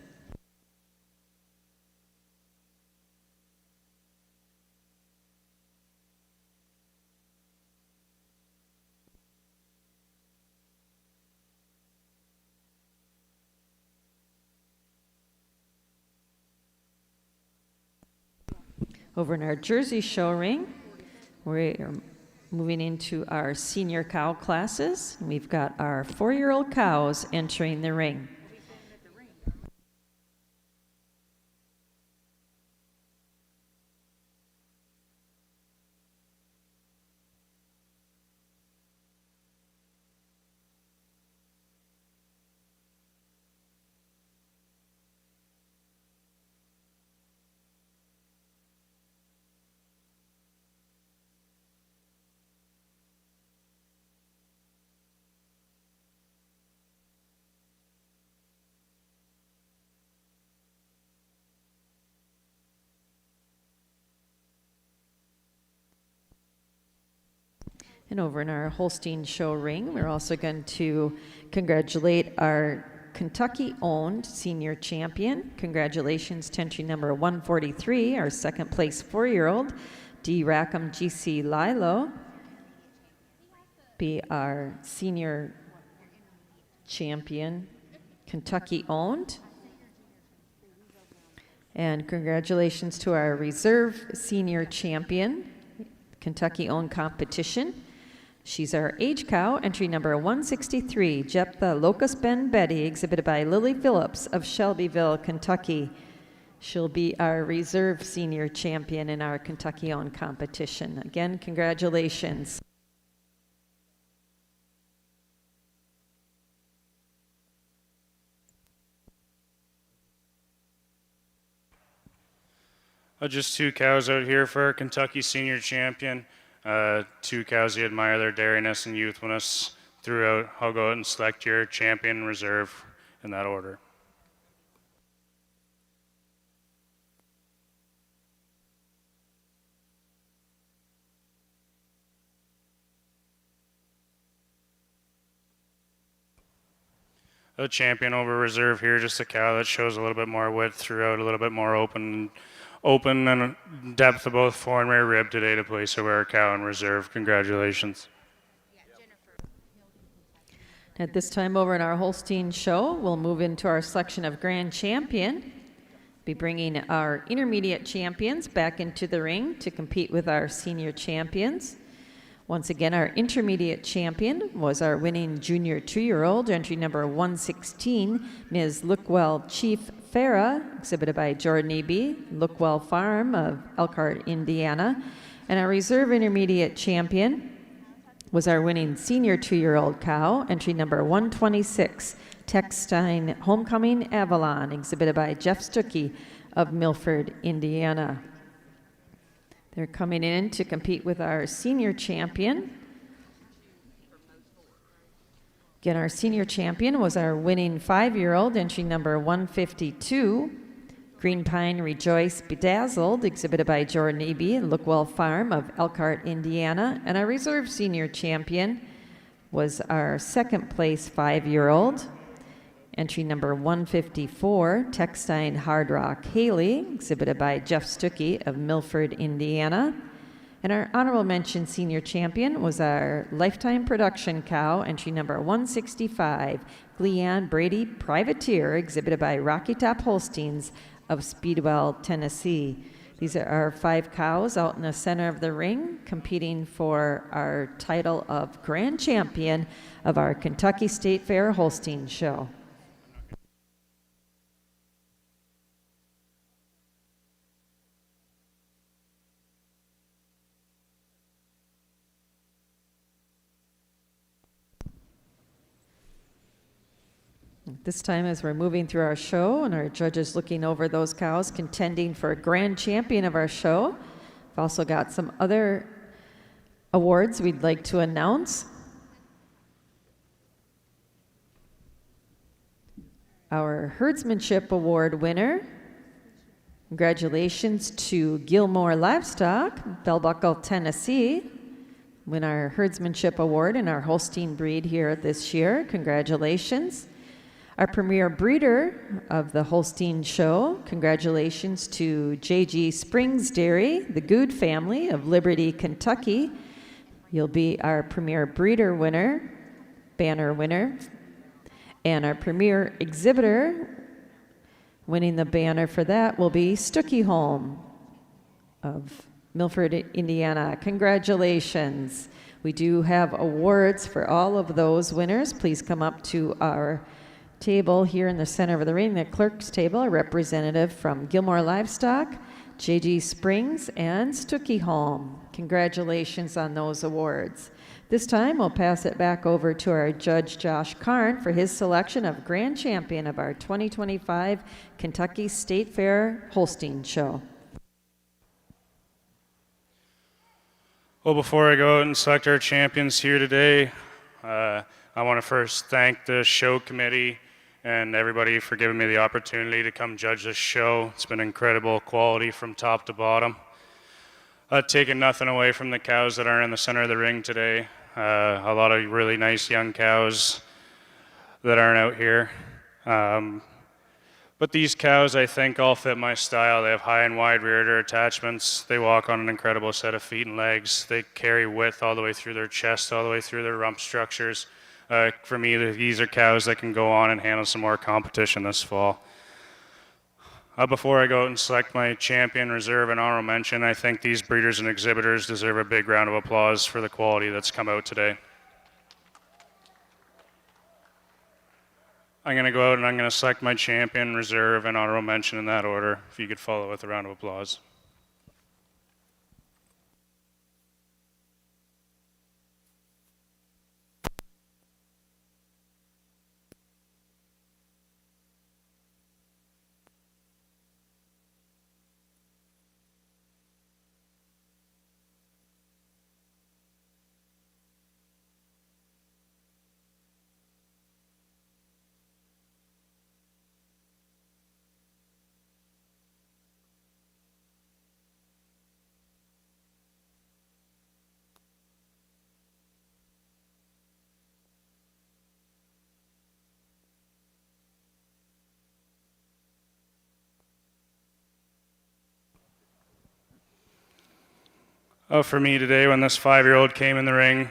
Over in our Jersey show ring, we're moving into our senior cow classes. We've got our 4-year-old cows entering the ring. And over in our Holstein show ring, we're also going to congratulate our Kentucky-owned senior champion. Congratulations to entry number 143, our second place 4-year-old, D. Rackham GC Lilo, be our senior champion, Kentucky-owned. And congratulations to our reserve senior champion, Kentucky-owned competition. She's our age cow, entry number 163, Jephthah Locust Bend Betty, exhibited by Lily Phillips of Shelbyville, Kentucky. She'll be our reserve senior champion in our Kentucky-owned competition. Again, congratulations. Just 2 cows out here for our Kentucky senior champion. 2 cows you admire their dariness and youthfulness throughout. I'll go out and select your champion reserve in that order. a champion over reserve here, just a cow that shows a little bit more width throughout, a little bit more open and depth of both fore and rear rib today to place her where a cow in reserve. Congratulations. At this time over in our Holstein show, we'll move into our selection of grand champion. Be bringing our intermediate champions back into the ring to compete with our senior champions. Once again, our intermediate champion was our winning junior 2-year-old, entry number 116, Ms. Lookwell Chief Farah, exhibited by Jordan Eby, Lookwell Farm of Elkhart, Indiana. And our reserve intermediate champion was our winning senior 2-year-old cow, entry number 126, Techstein Homecoming Avalon, exhibited by Jeff Stuckey of Milford, Indiana. They're coming in to compete with our senior champion. Again, our senior champion was our winning 5-year-old, entry number 152, Green Pine Rejoice Bedazzled, exhibited by Jordan Eby and Lookwell Farm of Elkhart, Indiana. And our reserve senior champion was our second place 5-year-old, entry number 154, Techstein Hard Rock Haley, exhibited by Jeff Stuckey of Milford, Indiana. And our honorable mention senior champion was our lifetime production cow, entry number 165, Gleanne Brady Privateer, exhibited by Rocky Top Holsteins of Speedwell, Tennessee. These are our 5 cows out in the center of the ring, competing for our title of grand champion of our Kentucky State Fair Holstein show. This time, as we're moving through our show and our judges looking over those cows contending for a grand champion of our show, we've also got some other awards we'd like to announce. Our Herdsmanship Award winner, congratulations to Gilmore Livestock, Bell Buckle, Tennessee, win our Herdsmanship Award in our Holstein breed here this year. Congratulations. Our premier breeder of the Holstein show, congratulations to J.G. Springs Dairy, the Good family of Liberty, Kentucky. You'll be our premier breeder winner, banner winner. And our premier exhibitor, winning the banner for that, will be Stuckey Home of Milford, Indiana. Congratulations. We do have awards for all of those winners. Please come up to our table here in the center of the ring, the clerk's table, a representative from Gilmore Livestock, J.G. Springs, and Stuckey Home. Congratulations on those awards. This time, we'll pass it back over to our judge, Josh Karn, for his selection of grand champion of our 2025 Kentucky State Fair Holstein show. Well, before I go out and select our champions here today, I want to first thank the show committee and everybody for giving me the opportunity to come judge this show. It's been incredible quality from top to bottom. Taking nothing away from the cows that are in the center of the ring today. A lot of really nice young cows that aren't out here. But these cows, I think, all fit my style. They have high and wide rear udder attachments. They walk on an incredible set of feet and legs. They carry width all the way through their chest, all the way through their rump structures. For me, these are cows that can go on and handle some more competition this fall. Before I go out and select my champion, reserve, and honorable mention, I think these breeders and exhibitors deserve a big round of applause for the quality that's come out today. I'm going to go out and I'm going to select my champion, reserve, and honorable mention in that order. If you could follow with a round of applause. For me today, when this 5-year-old came in the ring,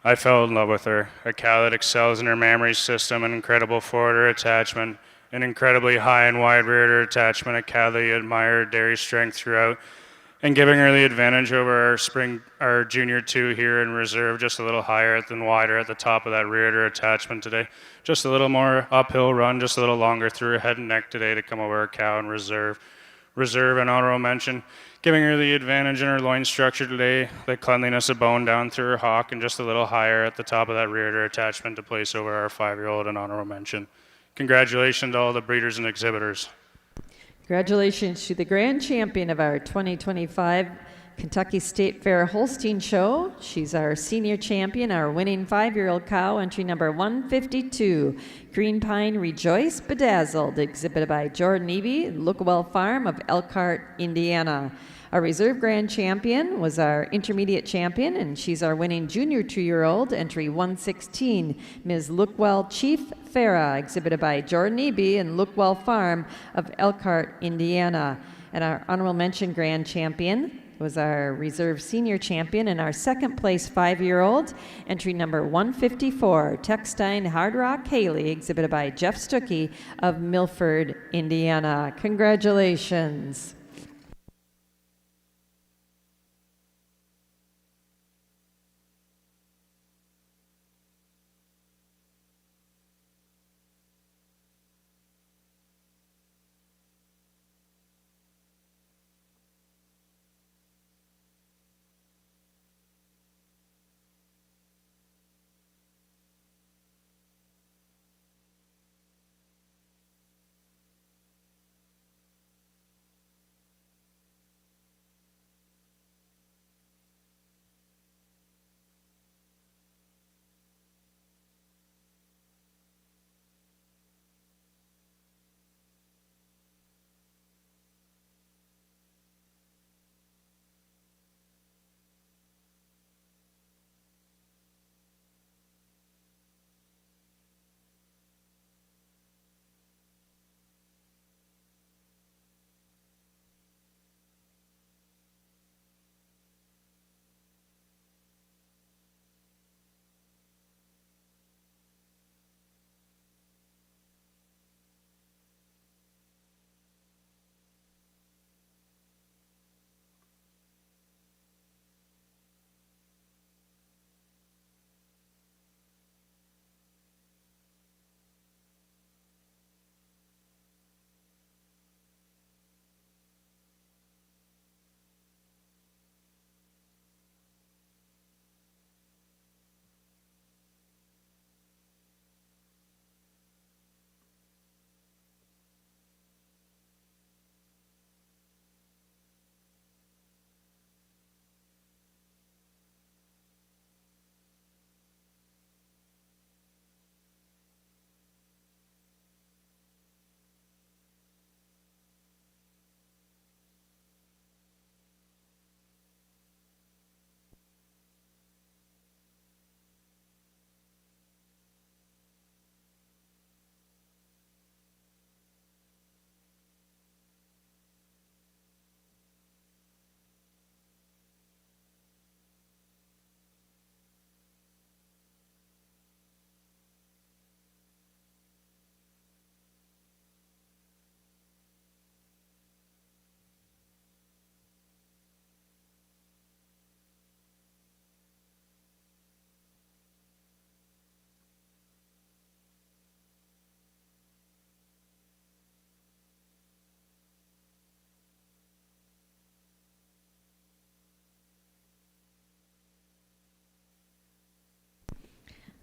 I fell in love with her. A cow that excels in her mammary system, an incredible forwarder attachment, an incredibly high and wide rear attachment, a cow that you admire her dairy strength throughout, and giving her the advantage over our junior 2 here in reserve, just a little higher than wider at the top of that rear attachment today. Just a little more uphill run, just a little longer through her head and neck today to come over a cow in reserve. Reserve and honorable mention, giving her the advantage in her loin structure today, the cleanliness of bone down through her hock, and just a little higher at the top of that rear attachment to place over our 5-year-old and honorable mention. Congratulations to all the breeders and exhibitors. Congratulations to the grand champion of our 2025 Kentucky State Fair Holstein Show. She's our senior champion, our winning 5-year-old cow, entry number 152, Green Pine Rejoice Bedazzled, exhibited by Jordan Eby, Lookawell Farm of Elkhart, Indiana. Our reserve grand champion was our intermediate champion, and she's our winning junior 2-year-old, entry 116, Ms. Lookwell Chief Farah, exhibited by Jordan Eby and Lookwell Farm of Elkhart, Indiana. And our honorable mention grand champion was our reserve senior champion and our second place 5-year-old, entry number 154, Techstein Hard Rock Haley, exhibited by Jeff Stuckey of Milford, Indiana. Congratulations.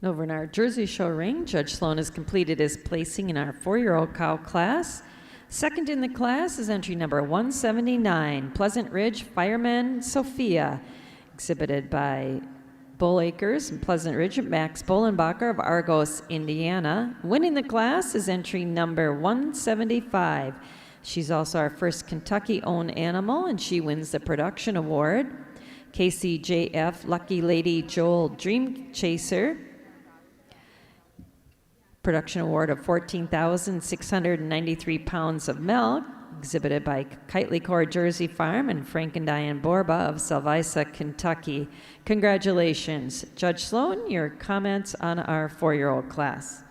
Over in our Jersey Show ring, Judge Sloan has completed his placing in our 4-year-old cow class. Second in the class is entry number 179, Pleasant Ridge Fireman Sophia, exhibited by Bull Acres and Pleasant Ridge, Max Bollenbacher of Argos, Indiana. Winning the class is entry number 175. She's also our first Kentucky-owned animal, and she wins the production award. KCJF Lucky Lady Joel Dream Chaser, production award of 14,693 pounds of milk. exhibited by Kitely Core Jersey Farm and Frank and Diane Borba of Salvisa, Kentucky. Congratulations. Judge Sloan, your comments on our 4-year-old class.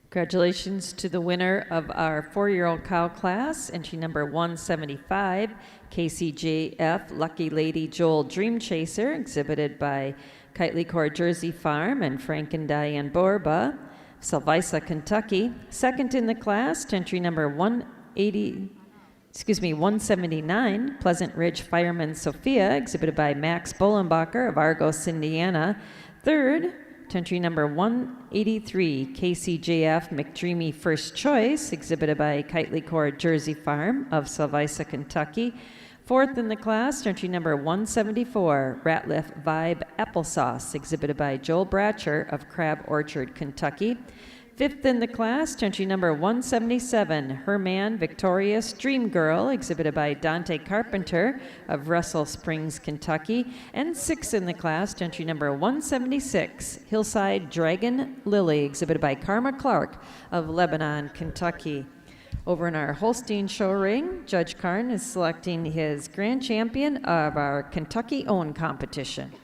Congratulations to the winner of our 4-year-old cow class, entry number 175, KCJF Lucky Lady Joel Dream Chaser, exhibited by Kitely Core Jersey Farm and Frank and Diane Borba, Salvisa, Kentucky. Second in the class, entry number 179, Pleasant Ridge Fireman Sophia, exhibited by Max Bollenbacher of Argos, Indiana. Third, entry number 183, KCJF McDreamy First Choice, exhibited by Kitely Core Jersey Farm of Salvisa, Kentucky. Fourth in the class, entry number 174, Ratliff Vibe Applesauce, exhibited by Joel Bratcher of Crab Orchard, Kentucky. Fifth in the class, entry number 177, Herman Victorious Dream Girl, exhibited by Dante Carpenter of Russell Springs, Kentucky. And sixth in the class, entry number 176, Hillside Dragon Lily, exhibited by Karma Clark of Lebanon, Kentucky. Over in our Holstein show ring, Judge Karn is selecting his grand champion of our Kentucky-owned competition.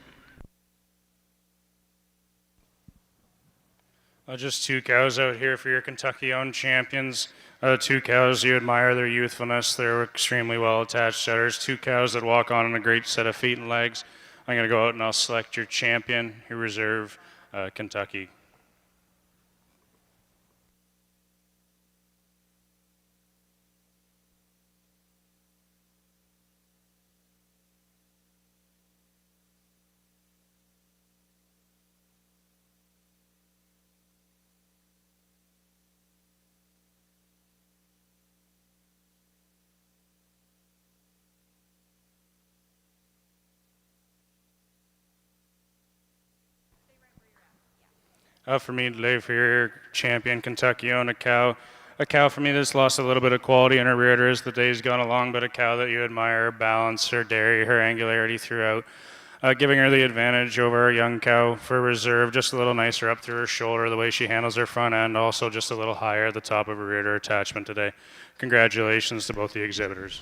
Just 2 cows out here for your Kentucky-owned champions. 2 cows, you admire their youthfulness. They're extremely well-attached setters. 2 cows that walk on a great set of feet and legs. I'm going to go out and I'll select your champion, your reserve, Kentucky. For me today, for your champion, Kentucky owned a cow. A cow for me that's lost a little bit of quality in her rear as the day's gone along, but a cow that you admire, her balance, her dairy, her angularity throughout. Giving her the advantage over a young cow for reserve, just a little nicer up through her shoulder, the way she handles her front end, also just a little higher at the top of her rear attachment today. Congratulations to both the exhibitors.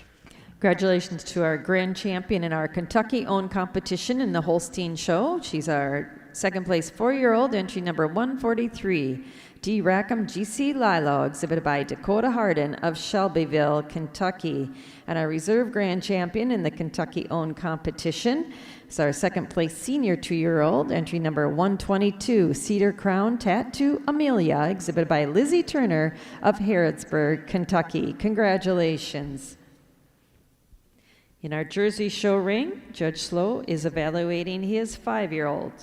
Congratulations to our grand champion in our Kentucky-owned competition in the Holstein show. She's our second place 4-year-old, entry number 143, D. Rackham GC Lilo, exhibited by Dakota Harden of Shelbyville, Kentucky. And our reserve grand champion in the Kentucky-owned competition is our second place senior 2-year-old, entry number 122, Cedar Crown Tattoo Amelia, exhibited by Lizzie Turner of Harrodsburg, Kentucky. Congratulations. In our Jersey show ring, Judge Slow is evaluating his 5-year-old.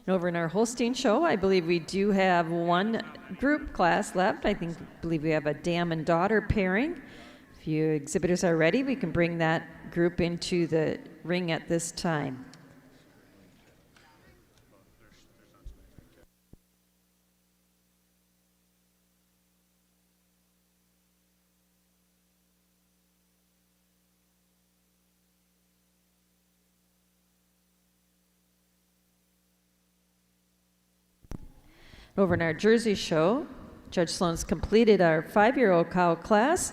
And over in our Holstein show, I believe we do have one group class left. I believe we have a dam and daughter pairing. If you exhibitors are ready, we can bring that group into the ring at this time. Over in our Jersey show, Judge Sloan's completed our 5-year-old cow class.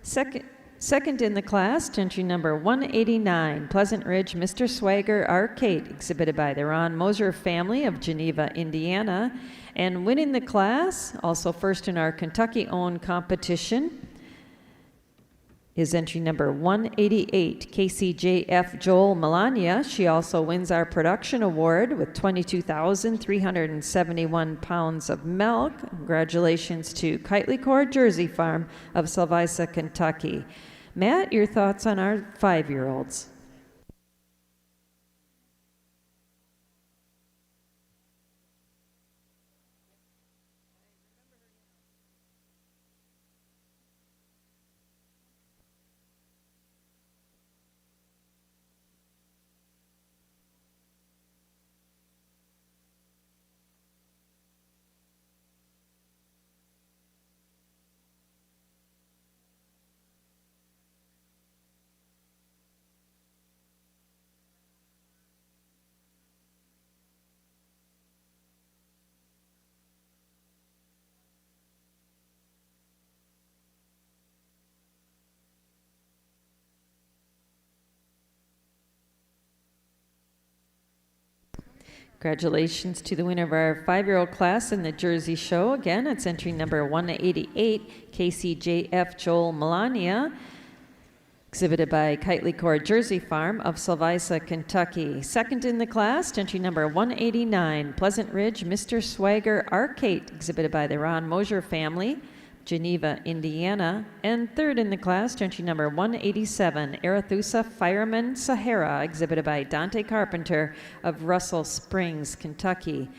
Second in the class, entry number 189, Pleasant Ridge Mr. Swagger R. exhibited by the Ron Moser family of Geneva, Indiana. And winning the class, also first in our Kentucky-owned competition, is entry number 188, KCJF Joel Melania. She also wins our production award with 22,371 pounds of milk. Congratulations to Kitely Core Jersey Farm of Salvisa, Kentucky. Matt, your thoughts on our 5-year-olds? Congratulations to the winner of our 5-year-old class in the Jersey show. Again, it's entry number 188, KCJF Joel Melania, exhibited by Kitely Core Jersey Farm of Salvisa, Kentucky. Second in the class, entry number 189, Pleasant Ridge Mr. Swagger R. exhibited by the Ron Moser family, Geneva, Indiana. And third in the class, entry number 187, Arethusa Fireman Sahara, exhibited by Dante Carpenter of Russell Springs, Kentucky.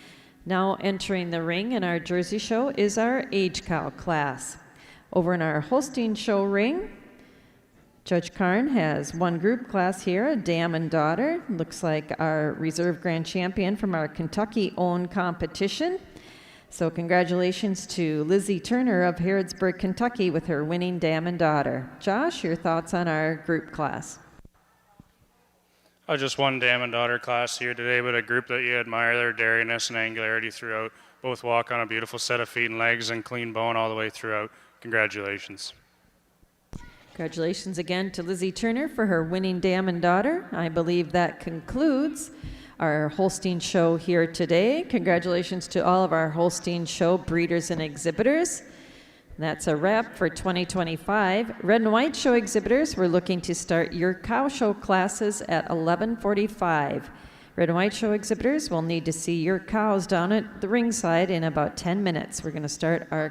Now entering the ring in our Jersey show is our age cow class. Over in our Holstein show ring, Judge Karn has one group class here, a dam and daughter. Looks like our reserve grand champion from our Kentucky-owned competition. So congratulations to Lizzie Turner of Harrodsburg, Kentucky with her winning dam and daughter. Josh, your thoughts on our group class? Just one dam and daughter class here today, but a group that you admire their dariness and angularity throughout. Both walk on a beautiful set of feet and legs and clean bone all the way throughout. Congratulations. Congratulations again to Lizzie Turner for her winning dam and daughter. I believe that concludes our Holstein show here today. Congratulations to all of our Holstein show breeders and exhibitors. That's a wrap for 2025. Red and white show exhibitors, we're looking to start your cow show classes at 11:45. Red and white show exhibitors will need to see your cows down at the ringside in about 10 minutes. We're going to start our